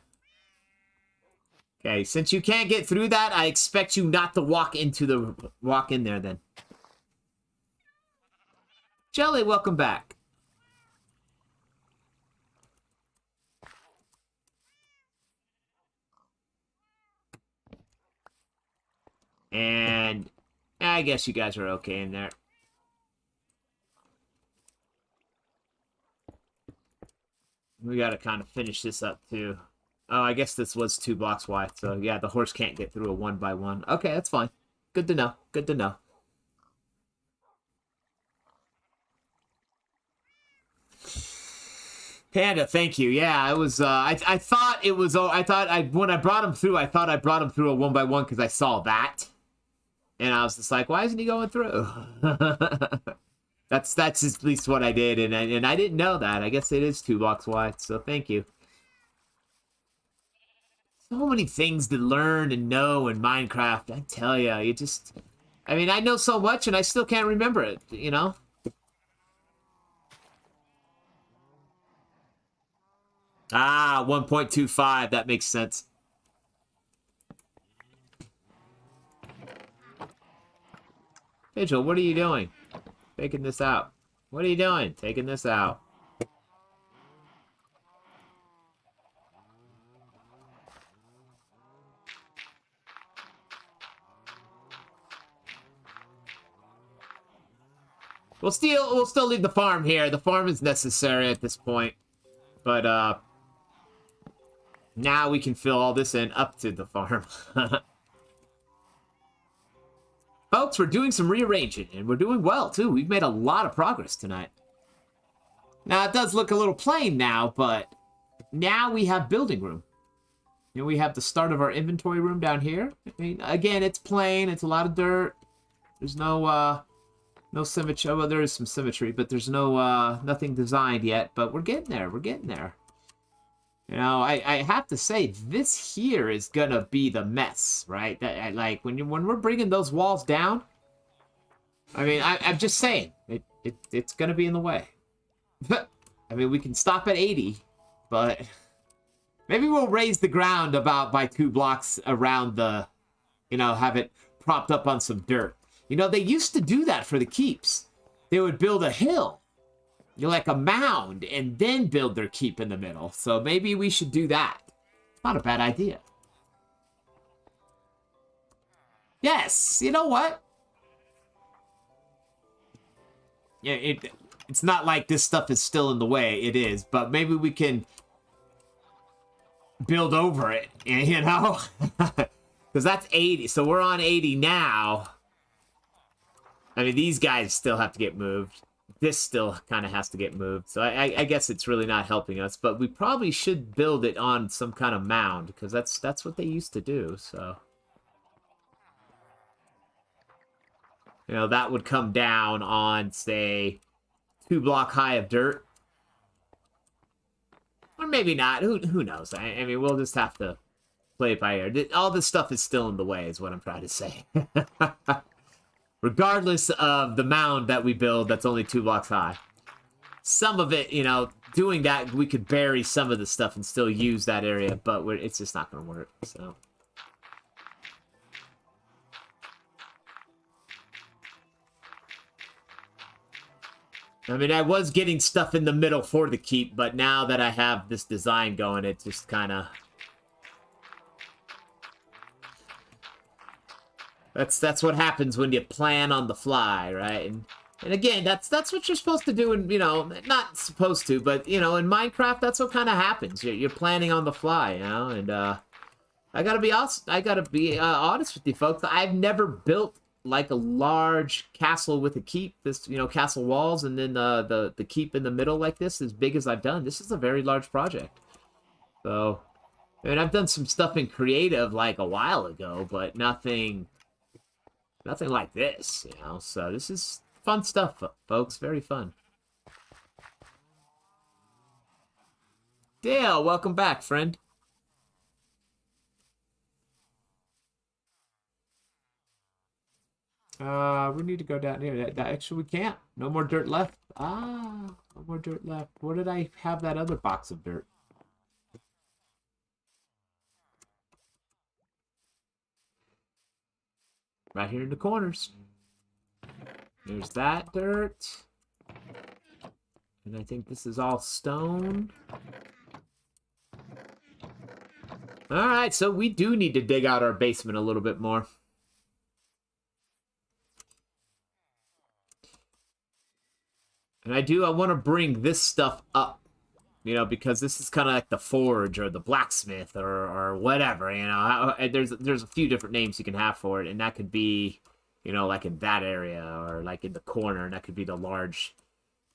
Okay, since you can't get through that, I expect you not to walk in there then. Jelly, welcome back. And I guess you guys are okay in there. We gotta kind of finish this up too. Oh, I guess this was 2 blocks wide, so yeah, the horse can't get through a 1x1. Okay, that's fine. Good to know. Good to know. Panda, thank you. Yeah, it was. I thought it was. When I brought him through, I thought I brought him through a 1x1 because I saw that, and I was just like, why isn't he going through? That's at least what I did, and I didn't know that. I guess it is 2 blocks wide. So thank you. So many things to learn and know in Minecraft. I tell you, you just. I mean, I know so much, and I still can't remember it. You know. Ah, 1.25. That makes sense. Vigil, what are you doing? Taking this out. What are you doing? Taking this out. We'll still leave the farm here. The farm is necessary at this point. But, now we can fill all this in up to the farm. Folks, we're doing some rearranging, and we're doing well, too. We've made a lot of progress tonight. Now, it does look a little plain now, but now we have building room. You know, we have the start of our inventory room down here. I mean, again, it's plain. It's a lot of dirt. There's no symmetry. Well, there is some symmetry, but there's nothing designed yet. But we're getting there. We're getting there. You know, I have to say, this here is gonna be the mess, right? Like, when we're bringing those walls down, I mean, I'm just saying, it's gonna be in the way. I mean, we can stop at 80, but maybe we'll raise the ground about by 2 blocks around the, you know, have it propped up on some dirt. You know, they used to do that for the keeps. They would build a hill. You're like a mound, and then build their keep in the middle. So maybe we should do that. Not a bad idea. Yes, you know what? Yeah, it's not like this stuff is still in the way. It is, but maybe we can build over it, you know? Because that's 80, so we're on 80 now. I mean, these guys still have to get moved. This still kind of has to get moved. So I guess it's really not helping us. But we probably should build it on some kind of mound. Because that's what they used to do. So, you know, that would come down on, say, 2 block high of dirt. Or maybe not. Who knows? I mean, we'll just have to play it by ear. All this stuff is still in the way is what I'm trying to say. Regardless of the mound that we build that's only 2 blocks high. Some of it, you know, doing that, we could bury some of the stuff and still use that area, but it's just not going to work, so. I mean, I was getting stuff in the middle for the keep, but now that I have this design going, it just kind of... That's what happens when you plan on the fly, right? And again, that's what you're supposed to do, and you know, not supposed to, but you know, in Minecraft, that's what kind of happens. You're planning on the fly, you know. And I gotta be honest with you, folks. I've never built like a large castle with a keep. This, you know, castle walls, and then the keep in the middle like this, as big as I've done. This is a very large project. So, I mean, I've done some stuff in creative like a while ago, but nothing like this, you know, so this is fun stuff, folks, very fun. Dale, welcome back, friend. We need to go down here. Actually, we can't. No more dirt left. Ah, no more dirt left. Where did I have that other box of dirt? Right here in the corners. There's that dirt. And I think this is all stone. Alright, so we do need to dig out our basement a little bit more. And I want to bring this stuff up. You know, because this is kind of like the forge or the blacksmith or whatever, you know. There's a few different names you can have for it, and that could be, you know, like in that area or like in the corner, and that could be the large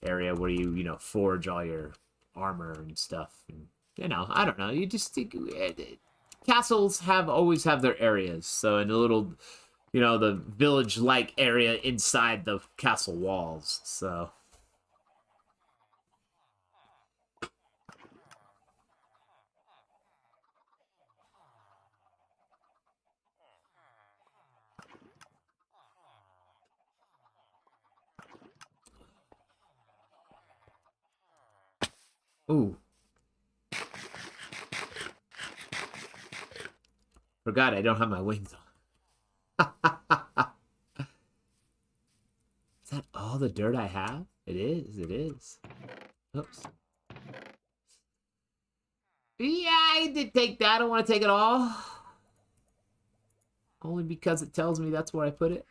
area where you know, forge all your armor and stuff. And, you know, I don't know. You just think castles always have their areas. So in a little, you know, the village-like area inside the castle walls. So. Ooh. Forgot I don't have my wings on. Is that all the dirt I have? It is, it is. Oops. Yeah, I did take that. I don't want to take it all. Only because it tells me that's where I put it.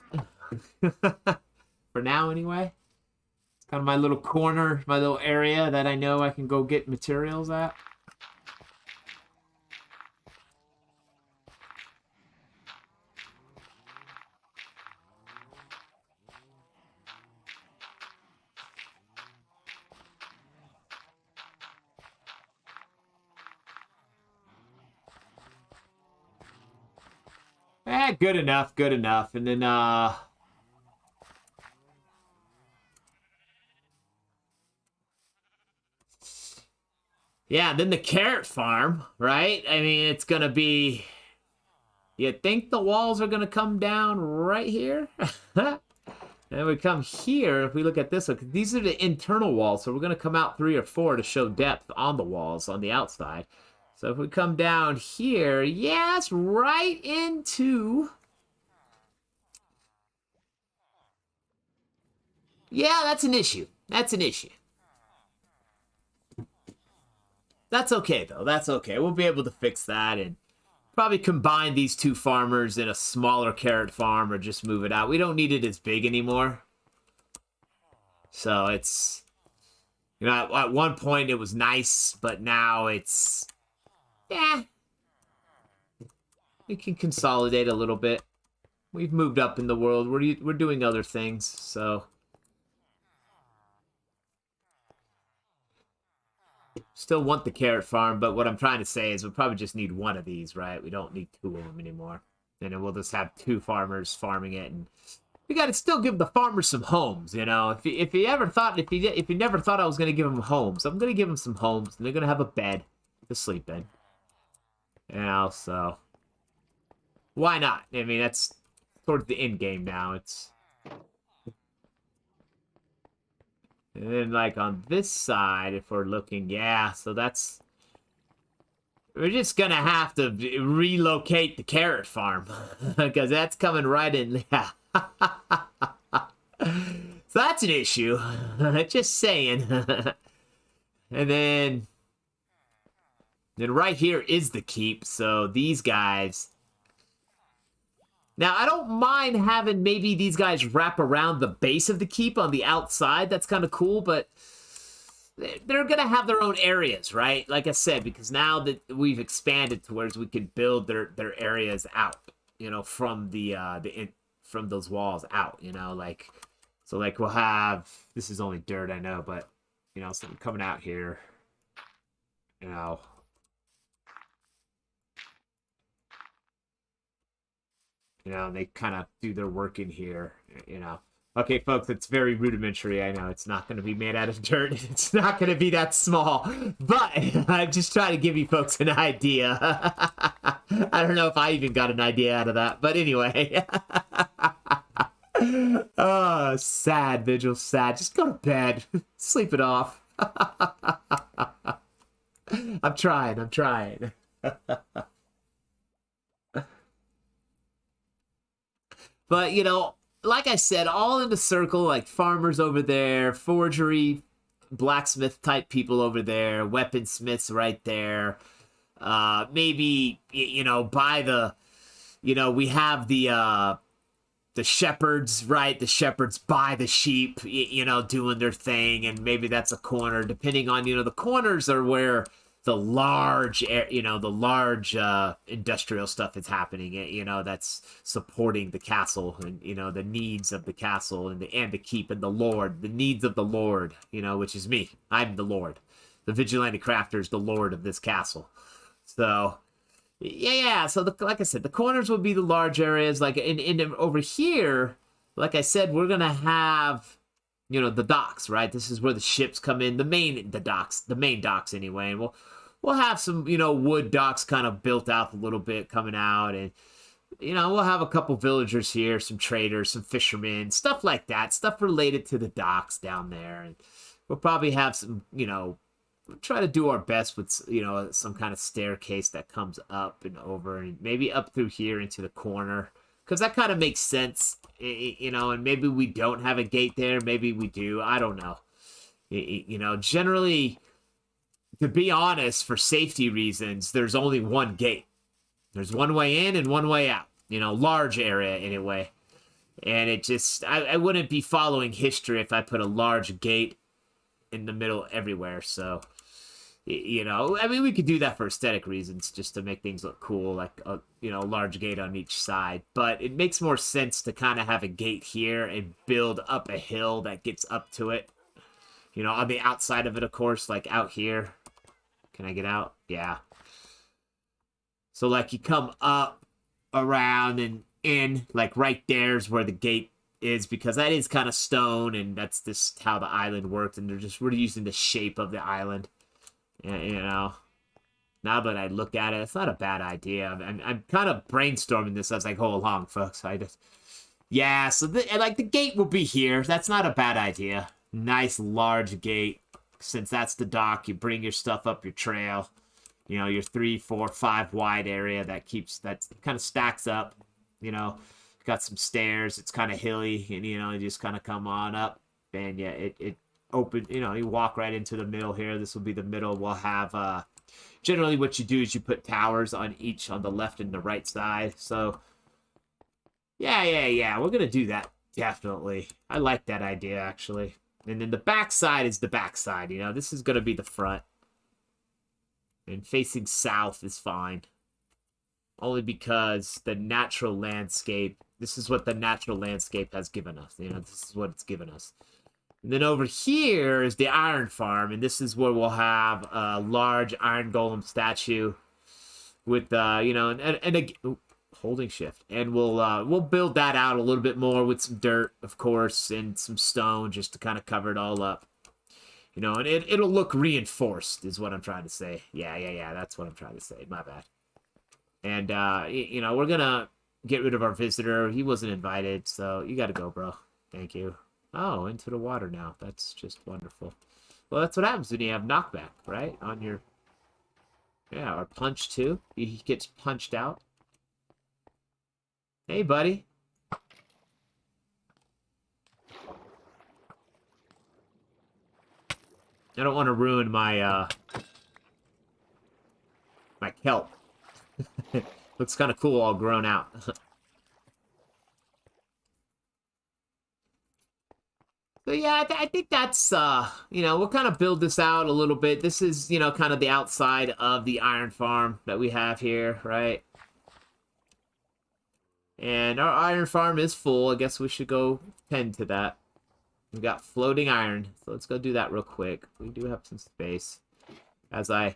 For now, anyway. It's kind of my little corner, my little area that I know I can go get materials at. Good enough, good enough. And then, yeah, then the carrot farm, right? I mean, it's gonna be... You think the walls are gonna come down right here? And we come here, if we look at this one, 'cause these are the internal walls, so we're gonna come out 3 or 4 to show depth on the walls, on the outside. So if we come down here, yes, right into... Yeah, that's an issue. That's an issue. That's okay, though. That's okay. We'll be able to fix that and probably combine these two farmers in a smaller carrot farm or just move it out. We don't need it as big anymore. So it's... You know, at one point it was nice, but now it's... Yeah. We can consolidate a little bit. We've moved up in the world. We're doing other things, so... Still want the carrot farm, but what I'm trying to say is we'll probably just need one of these, right? We don't need 2 of them anymore. And then we'll just have 2 farmers farming it, and we got to still give the farmers some homes, you know. If you never thought I was going to give them homes, I'm going to give them some homes, and they're going to have a bed to sleep in. You know, so why not? I mean, that's towards the end game now. It's... And then, like, on this side, if we're looking, yeah, so that's... We're just gonna have to relocate the carrot farm. Because that's coming right in. Yeah. So that's an issue. Just saying. And then right here is the keep, so these guys... Now, I don't mind having maybe these guys wrap around the base of the keep on the outside. That's kind of cool, but they're going to have their own areas, right? Like I said, because now that we've expanded to where we can build their areas out, you know, from from those walls out, you know, like, so like we'll have, this is only dirt, I know, but, you know, something coming out here, you know. You know, they kind of do their work in here, you know. Okay, folks, it's very rudimentary. I know it's not going to be made out of dirt. It's not going to be that small. But I'm just trying to give you folks an idea. I don't know if I even got an idea out of that. But anyway. Oh, sad, Vigil, sad. Just go to bed. Sleep it off. I'm trying, I'm trying. But, you know, like I said, all in the circle, like farmers over there, forgery, blacksmith type people over there, weaponsmiths right there. Maybe, you know, by the, you know, we have the shepherds, right? The shepherds buy the sheep, you know, doing their thing, and maybe that's a corner, depending on, you know, the corners are where the large, you know, the large industrial stuff is happening, you know, that's supporting the castle and, you know, the needs of the castle and the keep and the lord, the needs of the lord, you know, which is me. I'm the lord. The vigilante crafter is the lord of this castle. So, yeah. So, like I said, the corners would be the large areas. Like, in over here, like I said, we're going to have, you know, the docks, right? This is where the ships come in, the main docks anyway. And we'll have some, you know, wood docks kind of built out a little bit coming out, and, you know, we'll have a couple villagers here, some traders, some fishermen, stuff like that, stuff related to the docks down there. And we'll probably have some, you know, we'll try to do our best with, you know, some kind of staircase that comes up and over, and maybe up through here into the corner, because that kind of makes sense, you know. And maybe we don't have a gate there, maybe we do, I don't know. You know, generally, to be honest, for safety reasons, there's only one gate. There's one way in and one way out, you know, large area anyway. And it just, I wouldn't be following history if I put a large gate in the middle everywhere. So, you know, I mean, we could do that for aesthetic reasons, just to make things look cool, like a, you know, large gate on each side. But it makes more sense to kind of have a gate here and build up a hill that gets up to it. You know, on the outside of it, of course, like out here. Can I get out? Yeah. So, like, you come up, around, and in, like, right there's where the gate is, because that is kind of stone, and that's just how the island works, and we're using the shape of the island. You know, now that I look at it, it's not a bad idea. I'm kind of brainstorming this as I go along, folks. Yeah, so like the gate will be here. That's not a bad idea. Nice large gate. Since that's the dock, you bring your stuff up your trail. You know, your 3, 4, 5 wide area that kind of stacks up. You know, got some stairs. It's kind of hilly, and, you know, you just kind of come on up, and yeah, it open, you know, you walk right into the middle here. This will be the middle. We'll have generally what you do is you put towers on the left and the right side. So yeah, we're gonna do that, definitely. I like that idea, actually. And then the back side is the back side, you know. This is gonna be the front, and facing south is fine, only because the natural landscape, this is what the natural landscape has given us, you know. This is what it's given us. And then over here is the iron farm, and this is where we'll have a large iron golem statue with, you know, and holding shift. And we'll build that out a little bit more with some dirt, of course, and some stone, just to kind of cover it all up. You know, and it'll look reinforced, is what I'm trying to say. Yeah, that's what I'm trying to say. My bad. And, you know, we're gonna get rid of our visitor. He wasn't invited, so you gotta go, bro. Thank you. Oh, into the water now. That's just wonderful. Well, that's what happens when you have knockback, right? On your... Yeah, or punch, too. He gets punched out. Hey, buddy. I don't want to ruin my, my kelp. Looks kind of cool all grown out. So yeah, I think that's, you know, we'll kind of build this out a little bit. This is, you know, kind of the outside of the iron farm that we have here, right? And our iron farm is full. I guess we should go tend to that. We've got floating iron, so let's go do that real quick. We do have some space. As I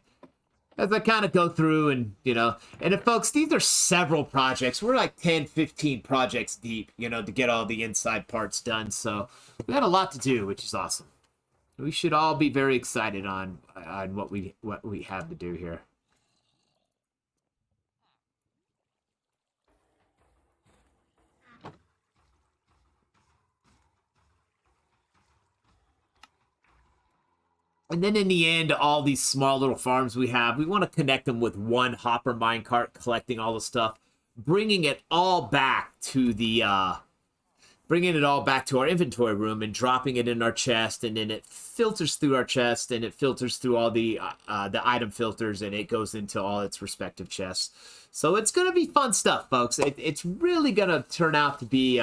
kind of go through, and, you know, and if, folks, these are several projects. We're like 10, 15 projects deep, you know, to get all the inside parts done. So we got a lot to do, which is awesome. We should all be very excited on what we have to do here. And then in the end, all these small little farms we have, we want to connect them with one hopper minecart, collecting all the stuff, bringing it all back to the bringing it all back to our inventory room and dropping it in our chest, and then it filters through our chest, and it filters through all the item filters, and it goes into all its respective chests. So it's gonna be fun stuff, folks. It's really gonna turn out to be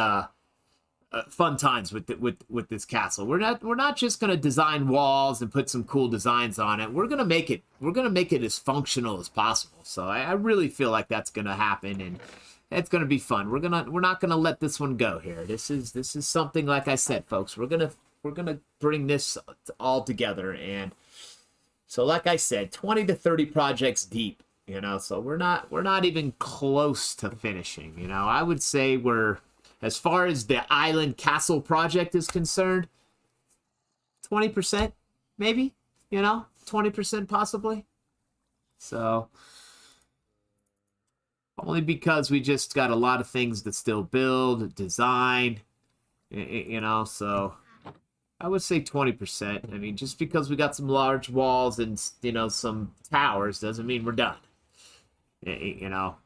fun times with this castle. We're not just gonna design walls and put some cool designs on it. We're gonna make it as functional as possible. So I really feel like that's gonna happen, and it's gonna be fun. We're not gonna let this one go here. This is something, like I said, folks. We're gonna bring this all together, and so like I said, 20 to 30 projects deep. You know, so we're not even close to finishing. You know, I would say we're, as far as the island castle project is concerned, 20% maybe. You know, 20% possibly. So. Only because we just got a lot of things to still build, design, you know, so I would say 20%. I mean, just because we got some large walls and, you know, some towers doesn't mean we're done, you know.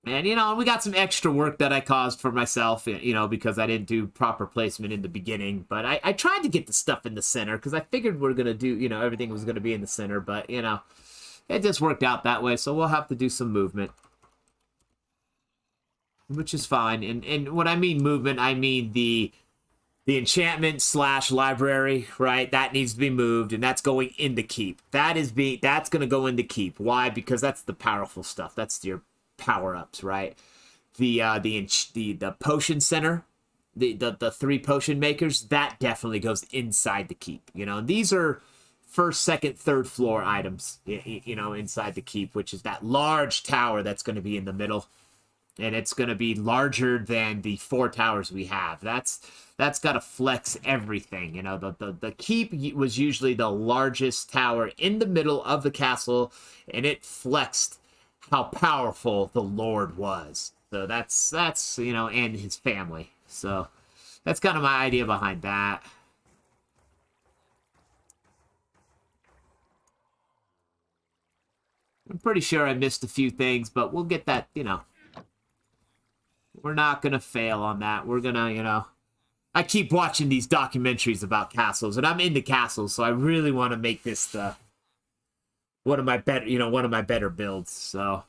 And, you know, we got some extra work that I caused for myself, you know, because I didn't do proper placement in the beginning. But I tried to get the stuff in the center because I figured we're going to do, you know, everything was going to be in the center. But, you know, it just worked out that way, so we'll have to do some movement. Which is fine. And when I mean movement, I mean the enchantment / library, right? That needs to be moved, and that's going in the keep. That's going to go in the keep. Why? Because that's the powerful stuff. That's your power-ups, right? The potion center, the 3 potion makers, that definitely goes inside the keep. You know, and these are first, second, third floor items, you know, inside the keep, which is that large tower that's going to be in the middle. And it's going to be larger than the 4 towers we have. That's got to flex everything. You know, the keep was usually the largest tower in the middle of the castle, and it flexed how powerful the Lord was. So that's you know, and his family. So that's kind of my idea behind that. I'm pretty sure I missed a few things, but we'll get that, you know. We're not going to fail on that. We're going to, you know, I keep watching these documentaries about castles, and I'm into castles, so I really want to make this one of my better builds. So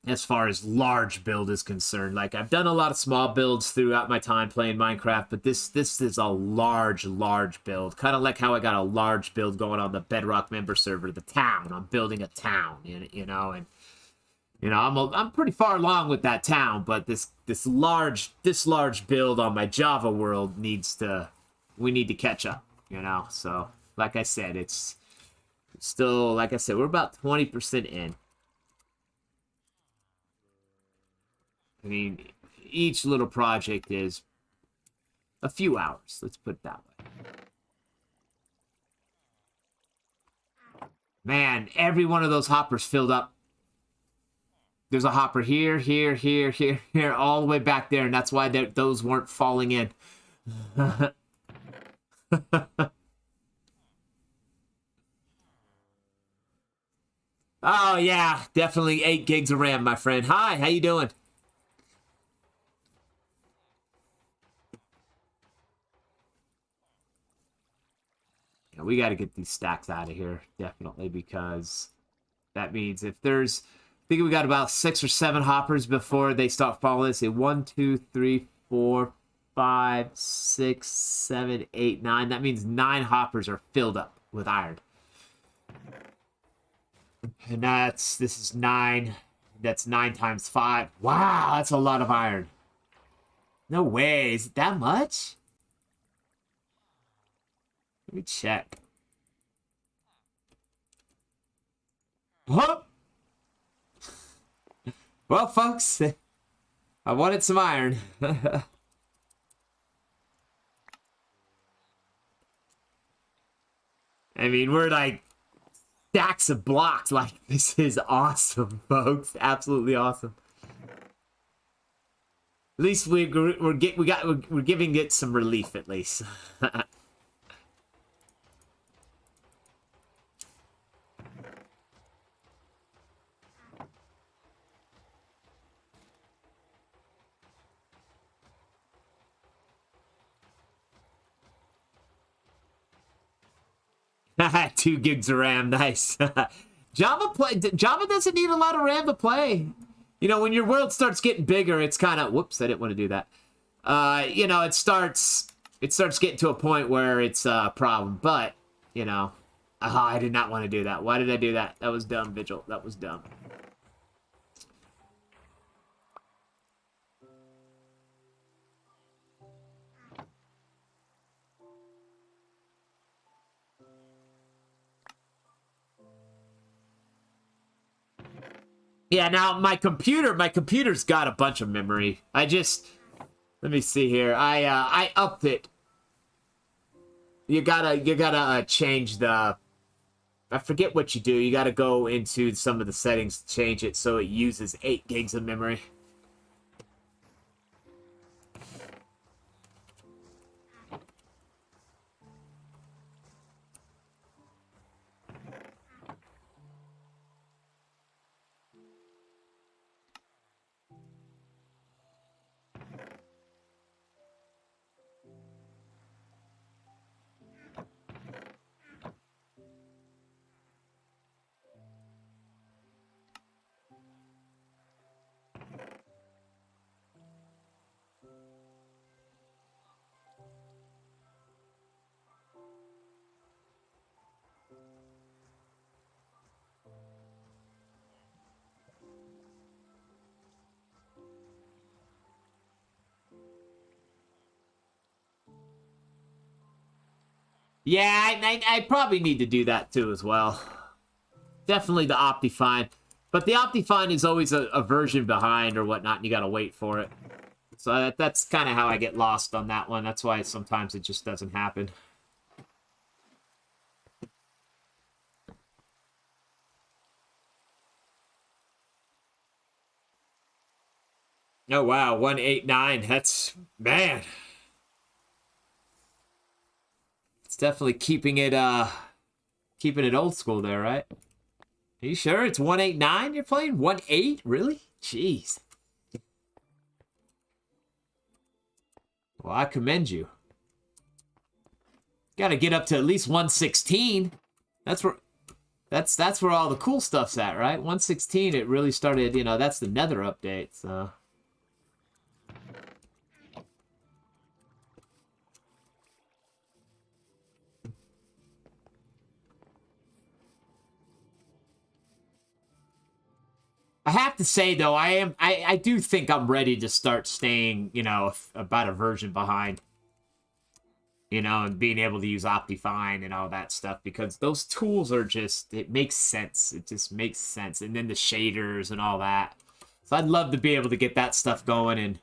as far as large build is concerned, like, I've done a lot of small builds throughout my time playing Minecraft, but this is a large build. Kind of like how I got a large build going on the Bedrock member server, the town. I'm building a town, you know, and you know, I'm pretty far along with that town, but this large build on my Java world we need to catch up, you know. So, like I said, it's still, like I said, we're about 20% in. I mean, each little project is a few hours, let's put it that way. Man, every one of those hoppers filled up. There's a hopper here, all the way back there, and that's why those weren't falling in. Oh, yeah, definitely 8 gigs of RAM, my friend. Hi, how you doing? Yeah, we got to get these stacks out of here, definitely, because that means if there's... I think we got about 6 or 7 hoppers before they start falling. Let's see, 1, 2, 3, 4, 5, 6, 7, 8, 9. That means 9 hoppers are filled up with iron. And this is 9. That's 9 times 5. Wow, that's a lot of iron. No way, is it that much? Let me check. Huh? Well, folks, I wanted some iron. I mean, we're like stacks of blocks. Like, this is awesome, folks. Absolutely awesome. At least we're giving it some relief, at least. 2 gigs of RAM, nice. Java doesn't need a lot of RAM to play. You know, when your world starts getting bigger, it's kind of, whoops, I didn't want to do that. You know, it starts getting to a point where it's a problem. But, you know, I did not want to do that. Why did I do that? That was dumb, Vigil. That was dumb. Yeah, now my computer's got a bunch of memory. Let me see here. I upped it. You gotta change the, I forget what you do. You gotta go into some of the settings to change it so it uses 8 gigs of memory. Yeah, I probably need to do that too as well. Definitely the Optifine. But the Optifine is always a version behind or whatnot, and you gotta wait for it. So that's kind of how I get lost on that one. That's why sometimes it just doesn't happen. Oh, wow. 189. That's, man. It's definitely keeping it old school there, right? Are you sure it's 189 you're playing? 1.8? Really? Jeez. Well, I commend you. Gotta get up to at least 116. That's where all the cool stuff's at, right? 116, it really started, you know, that's the Nether update, so. I have to say though, I do think I'm ready to start staying, you know, about a version behind. You know, and being able to use Optifine and all that stuff, because those tools are just, it makes sense. It just makes sense. And then the shaders and all that. So I'd love to be able to get that stuff going. And,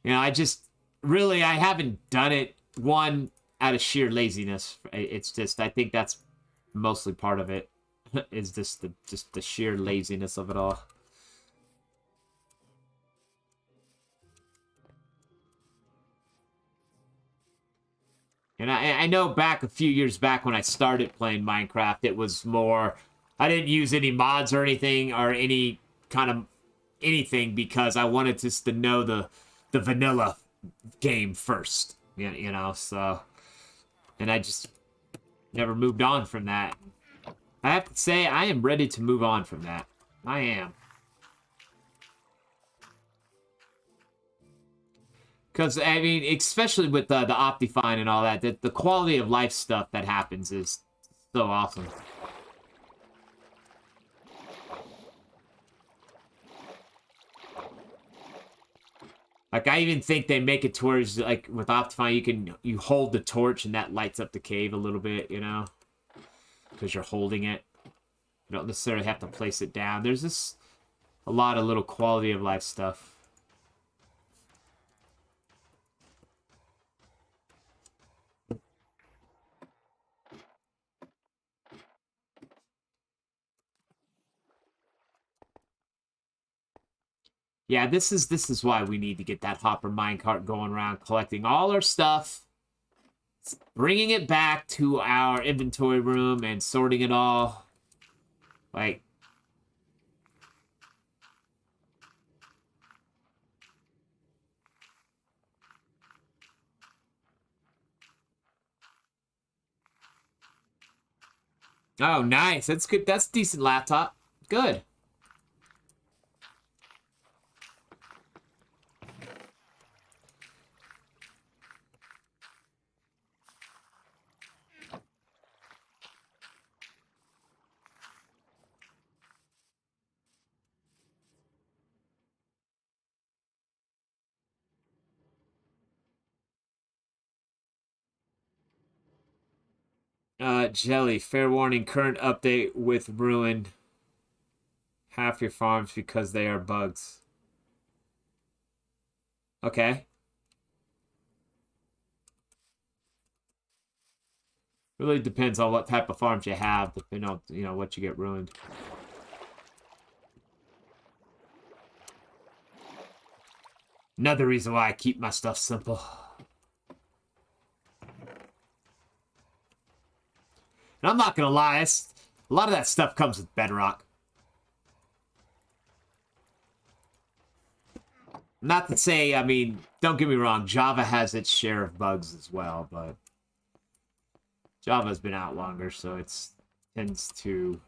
you know, I haven't done it, one, out of sheer laziness. It's just, I think that's mostly part of it, is just the sheer laziness of it all. And I know back a few years back when I started playing Minecraft, it was more, I didn't use any mods or anything, or any kind of anything, because I wanted just to know the vanilla game first. You know, so, and I just never moved on from that. I have to say, I am ready to move on from that. I am. Because, I mean, especially with the Optifine and all that, the quality of life stuff that happens is so awesome. Like, I even think they make it towards, like, with Optifine, you hold the torch and that lights up the cave a little bit, you know? Because you're holding it. You don't necessarily have to place it down. There's just a lot of little quality of life stuff. Yeah, this is why we need to get that hopper minecart going around, collecting all our stuff, bringing it back to our inventory room, and sorting it all. Like, Oh, nice. That's good. That's a decent laptop. Good. Jelly, fair warning, current update with ruined half your farms because they are bugs. Okay. Really depends on what type of farms you have, depending on, you know, what you get ruined. Another reason why I keep my stuff simple. And I'm not gonna lie, a lot of that stuff comes with Bedrock. Not to say, I mean, don't get me wrong, Java has its share of bugs as well, but Java's been out longer, so it tends to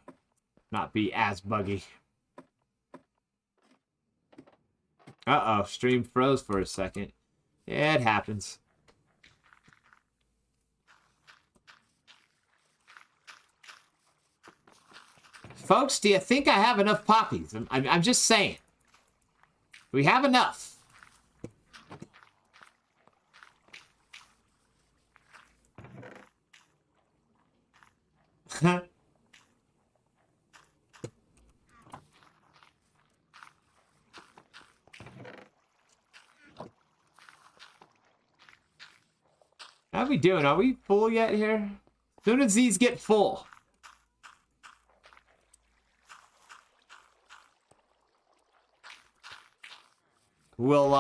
not be as buggy. Uh-oh, stream froze for a second. Yeah, it happens. Folks, do you think I have enough poppies? I'm just saying. We have enough. How we doing? Are we full yet here? As soon as these get full. We'll,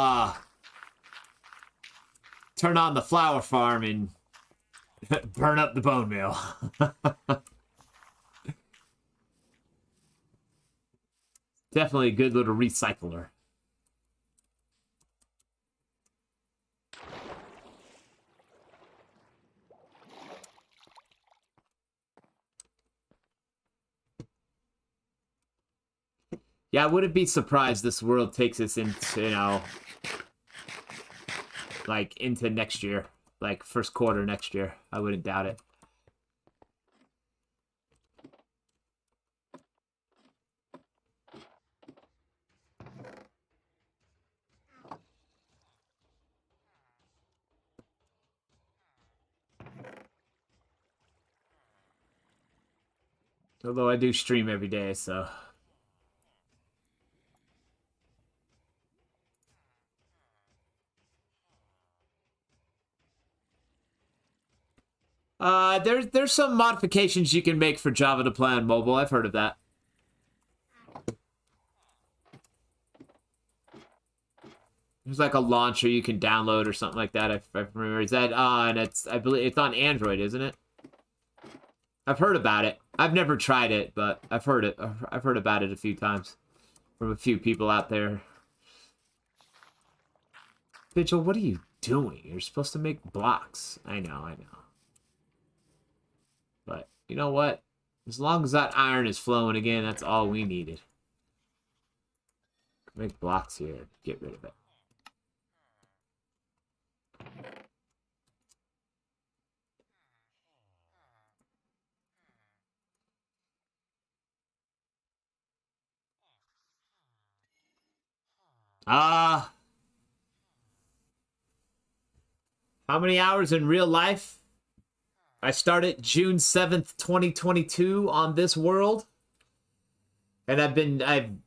turn on the flower farm and burn up the bone meal. Definitely a good little recycler. Yeah, I wouldn't be surprised this world takes us into, you know, like, into next year. Like, first quarter next year. I wouldn't doubt it. Although I do stream every day, so... there's some modifications you can make for Java to play on mobile. I've heard of that. There's like a launcher you can download or something like that. I remember. Is that on? I believe it's on Android, isn't it? I've heard about it. I've never tried it, but I've heard it. I've heard about it a few times from a few people out there. Vigil, what are you doing? You're supposed to make blocks. I know. But you know what? As long as that iron is flowing again, that's all we needed. Make blocks here. Get rid of it. How many hours in real life? I started June 7th, 2022 on this world. And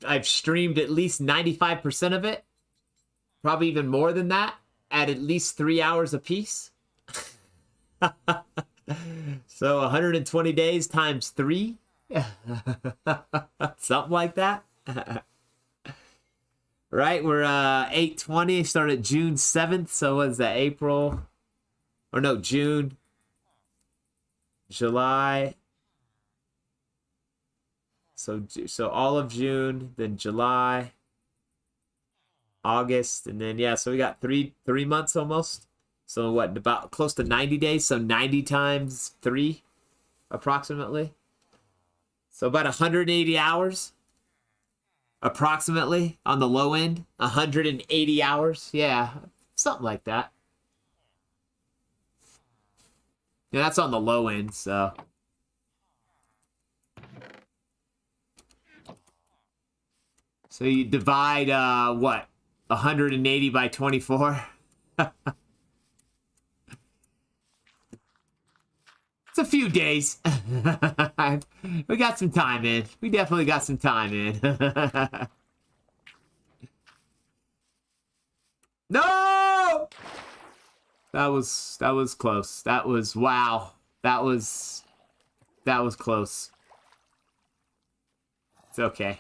I've streamed at least 95% of it. Probably even more than that at least 3 hours apiece. So 120 days times 3. Something like that. Right, we're 8/20, started June 7th, so what is that, April? Or no, June, July. So all of June, then July, August, and then yeah, so we got three months almost. So what, about close to 90 days, so 90 times 3 approximately. So about 180 hours, approximately, on the low end. 180 hours, yeah, something like that. Yeah, that's on the low end, so. So you divide, what? 180 by 24? It's a few days. We got some time in. We definitely got some time in. No! That was close. That was, wow. That was close. It's okay.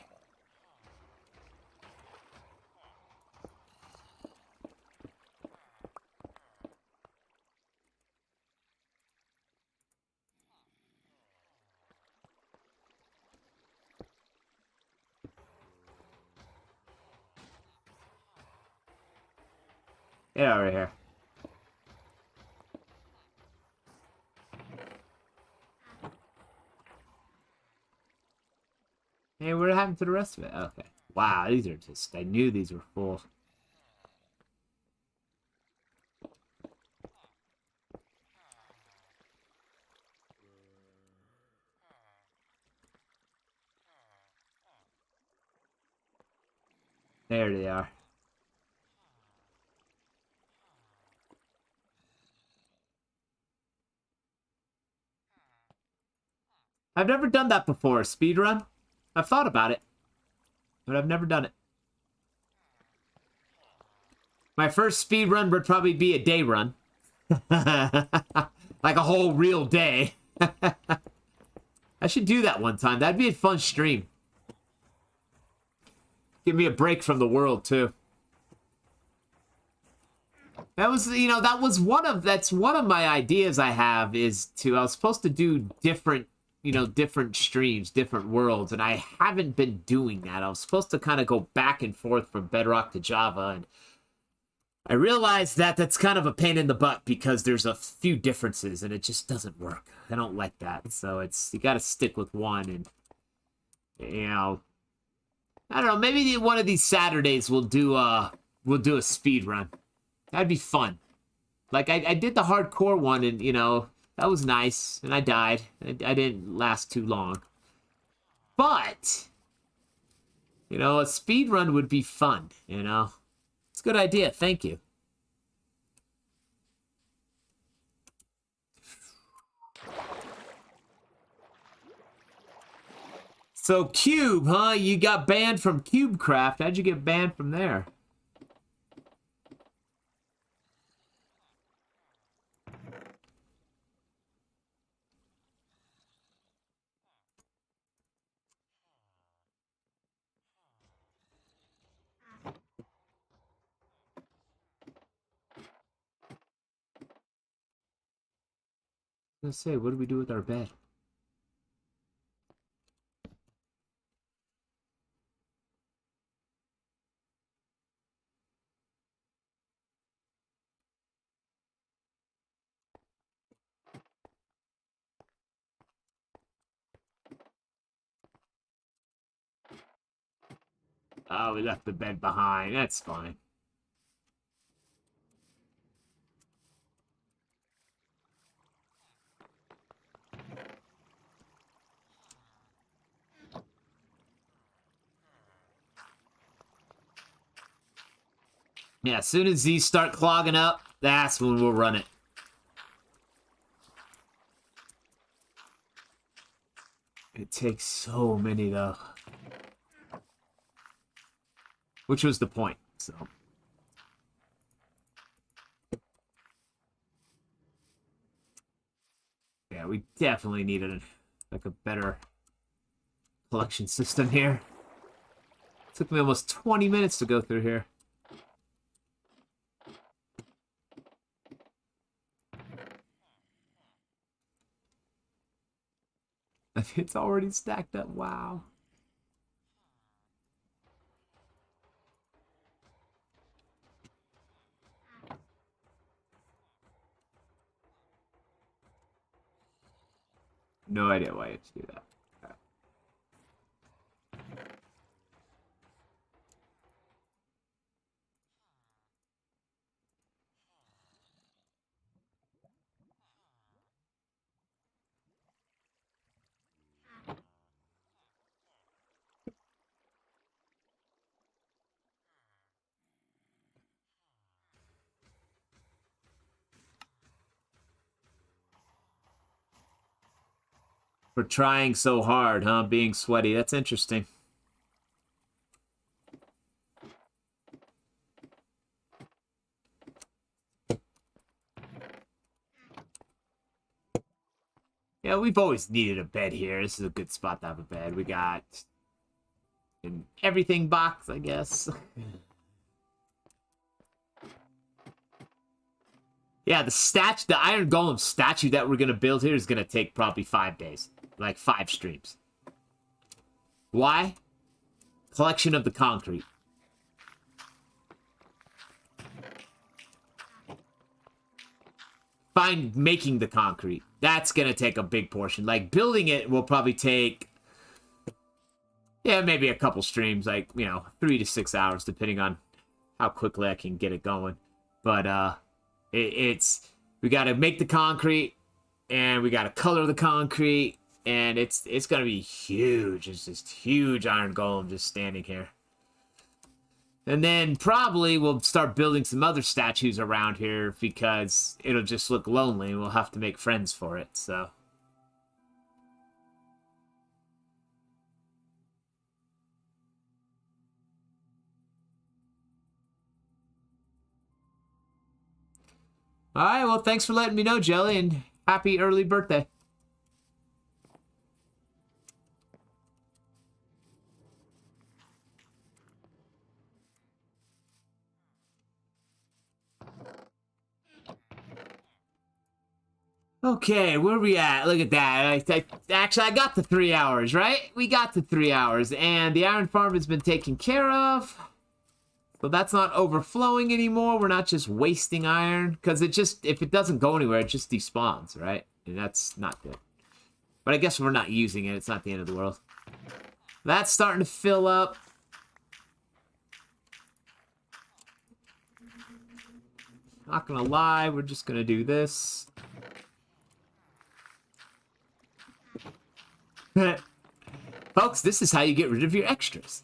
Get over here. Hey, what happened to the rest of it? Okay. Wow, these are just... I knew these were full. There they are. I've never done that before, a speed run. I've thought about it, but I've never done it. My first speed run would probably be a day run. Like a whole real day. I should do that one time. That'd be a fun stream. Give me a break from the world, too. That was, you know, that's one of my ideas I have is I was supposed to do different, you know, different streams, different worlds, and I haven't been doing that. I was supposed to kind of go back and forth from Bedrock to Java, and I realized that that's kind of a pain in the butt because there's a few differences, and it just doesn't work. I don't like that, so you got to stick with one, and, you know, I don't know, maybe one of these Saturdays we'll do a speed run. That'd be fun. Like, I did the hardcore one, and, you know, that was nice, and I died. I didn't last too long. But, you know, a speed run would be fun, you know? It's a good idea. Thank you. So, Cube, huh? You got banned from CubeCraft. How'd you get banned from there? I was gonna say, what do we do with our bed? Oh, we left the bed behind. That's fine. Yeah, as soon as these start clogging up, that's when we'll run it. It takes so many, though. Which was the point, so... Yeah, we definitely needed like a better collection system here. It took me almost 20 minutes to go through here. It's already stacked up. Wow. No idea why you have to do that. For trying so hard, huh? Being sweaty. That's interesting. Yeah, we've always needed a bed here. This is a good spot to have a bed. We got an everything box, I guess. Yeah, the Iron Golem statue that we're gonna build here is gonna take probably 5 days. Like 5 streams. Why? Collection of the concrete. Making the concrete. That's gonna take a big portion. Like, building it will probably take... Yeah, maybe a couple streams. Like, you know, 3 to 6 hours, depending on how quickly I can get it going. But, we gotta make the concrete, and we gotta color the concrete, and it's gonna be huge. It's just huge Iron Golem just standing here. And then probably we'll start building some other statues around here because it'll just look lonely and we'll have to make friends for it, so. Alright, well, thanks for letting me know, Jelly, and happy early birthday. Okay, where are we at? Look at that. Actually, I got the 3 hours, right? We got the 3 hours, and the iron farm has been taken care of. So that's not overflowing anymore. We're not just wasting iron, because if it doesn't go anywhere, it just despawns, right? And that's not good. But I guess we're not using it. It's not the end of the world. That's starting to fill up. Not gonna lie, we're just gonna do this. Folks, this is how you get rid of your extras.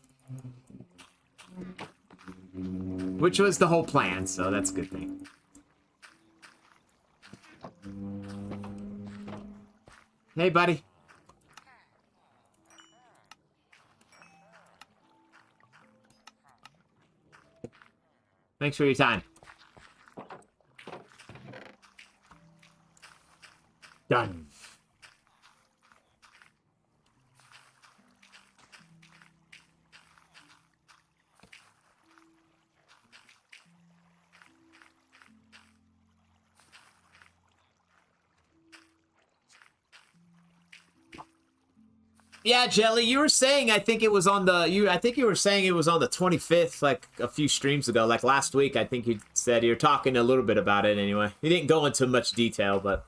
Which was the whole plan, so that's a good thing. Hey, buddy. Thanks for your time. Done. Yeah, Jelly, you were saying I think it was on the I think you were saying it was on the 25th, like a few streams ago, like last week. I think you said you're talking a little bit about it anyway. You didn't go into much detail, but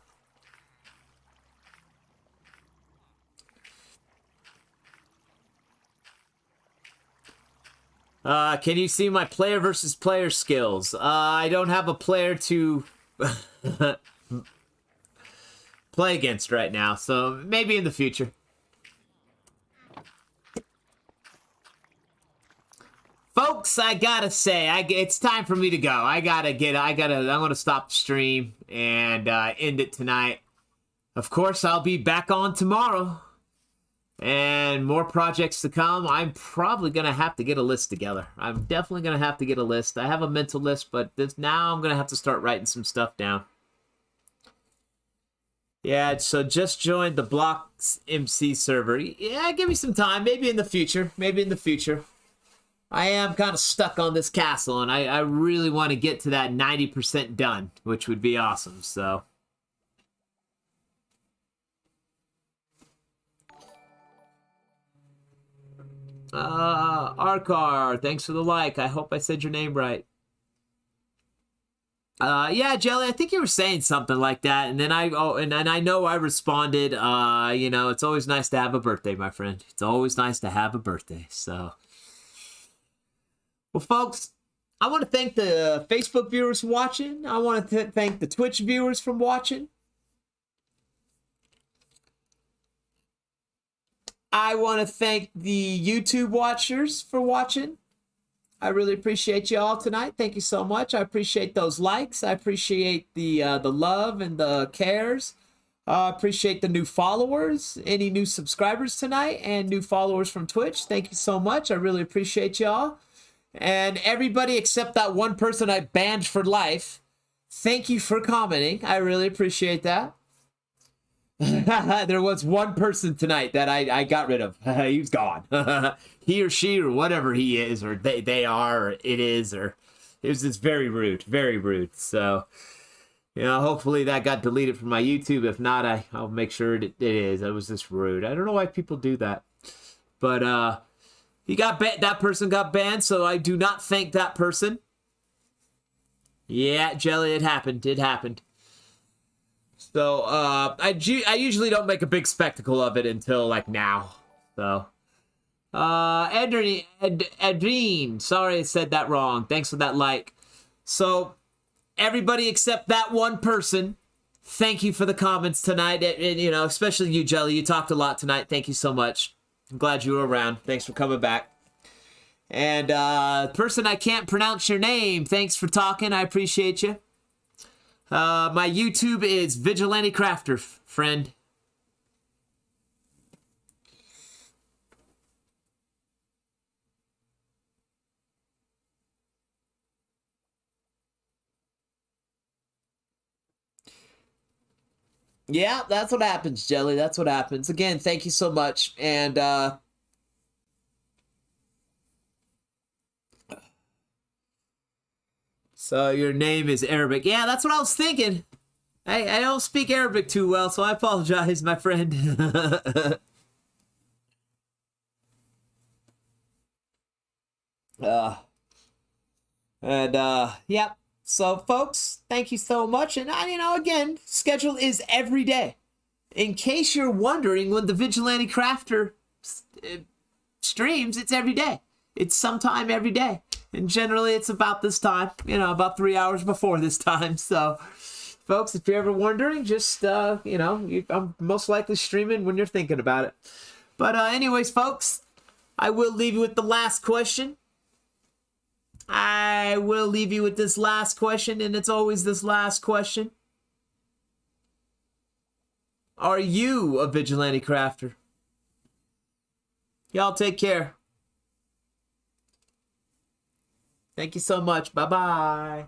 can you see my player versus player skills? I don't have a player to play against right now, so maybe in the future. Folks, I gotta say, it's time for me to go. I'm gonna stop the stream and end it tonight. Of course, I'll be back on tomorrow. And more projects to come. I'm probably gonna have to get a list together. I'm definitely gonna have to get a list. I have a mental list, but now I'm gonna have to start writing some stuff down. Yeah, so just joined the Blocks MC server. Yeah, give me some time. Maybe in the future. Maybe in the future. I am kind of stuck on this castle, and I really want to get to that 90% done, which would be awesome, so. Arkar, thanks for the like. I hope I said your name right. Yeah, Jelly, I think you were saying something like that, and then I know I responded, you know, it's always nice to have a birthday, my friend. It's always nice to have a birthday, so. Well, folks, I want to thank the Facebook viewers for watching. I want to thank the Twitch viewers for watching. I want to thank the YouTube watchers for watching. I really appreciate you all tonight. Thank you so much. I appreciate those likes. I appreciate the love and the cares. Appreciate the new followers, any new subscribers tonight, and new followers from Twitch. Thank you so much. I really appreciate y'all. And everybody except that one person I banned for life, thank you for commenting. I really appreciate that. There was one person tonight that I got rid of. He was gone. He or she or whatever he is, or they are, or it is, or it was just very rude, very rude. So, you know, hopefully that got deleted from my YouTube. If not, I'll make sure it is. It was just rude. I don't know why people do that, but that person got banned, so I do not thank that person. Yeah, Jelly, it happened. It happened. So, I usually don't make a big spectacle of it until, like, now. So, Edrine, sorry I said that wrong. Thanks for that like. So, everybody except that one person, thank you for the comments tonight. And, you know, especially you, Jelly. You talked a lot tonight. Thank you so much. I'm glad you were around. Thanks for coming back. And, person I can't pronounce your name, thanks for talking. I appreciate you. My YouTube is Vigilante Crafter, friend. Yeah, that's what happens, Jelly. That's what happens. Again, thank you so much. And, so your name is Arabic. Yeah, that's what I was thinking. I don't speak Arabic too well, so I apologize, my friend. Yeah. So, folks, thank you so much. And, you know, again, schedule is every day. In case you're wondering when the Vigilante Crafter streams, it's every day. It's sometime every day. And generally, it's about this time, you know, about 3 hours before this time. So, folks, if you're ever wondering, just, you know, I'm most likely streaming when you're thinking about it. But anyways, folks, I will leave you with the last question. I will leave you with this last question, and it's always this last question. Are you a Vigilante Crafter? Y'all take care. Thank you so much. Bye-bye.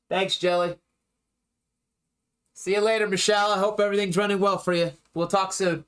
Thanks, Jelly. See you later, Michelle. I hope everything's running well for you. We'll talk soon.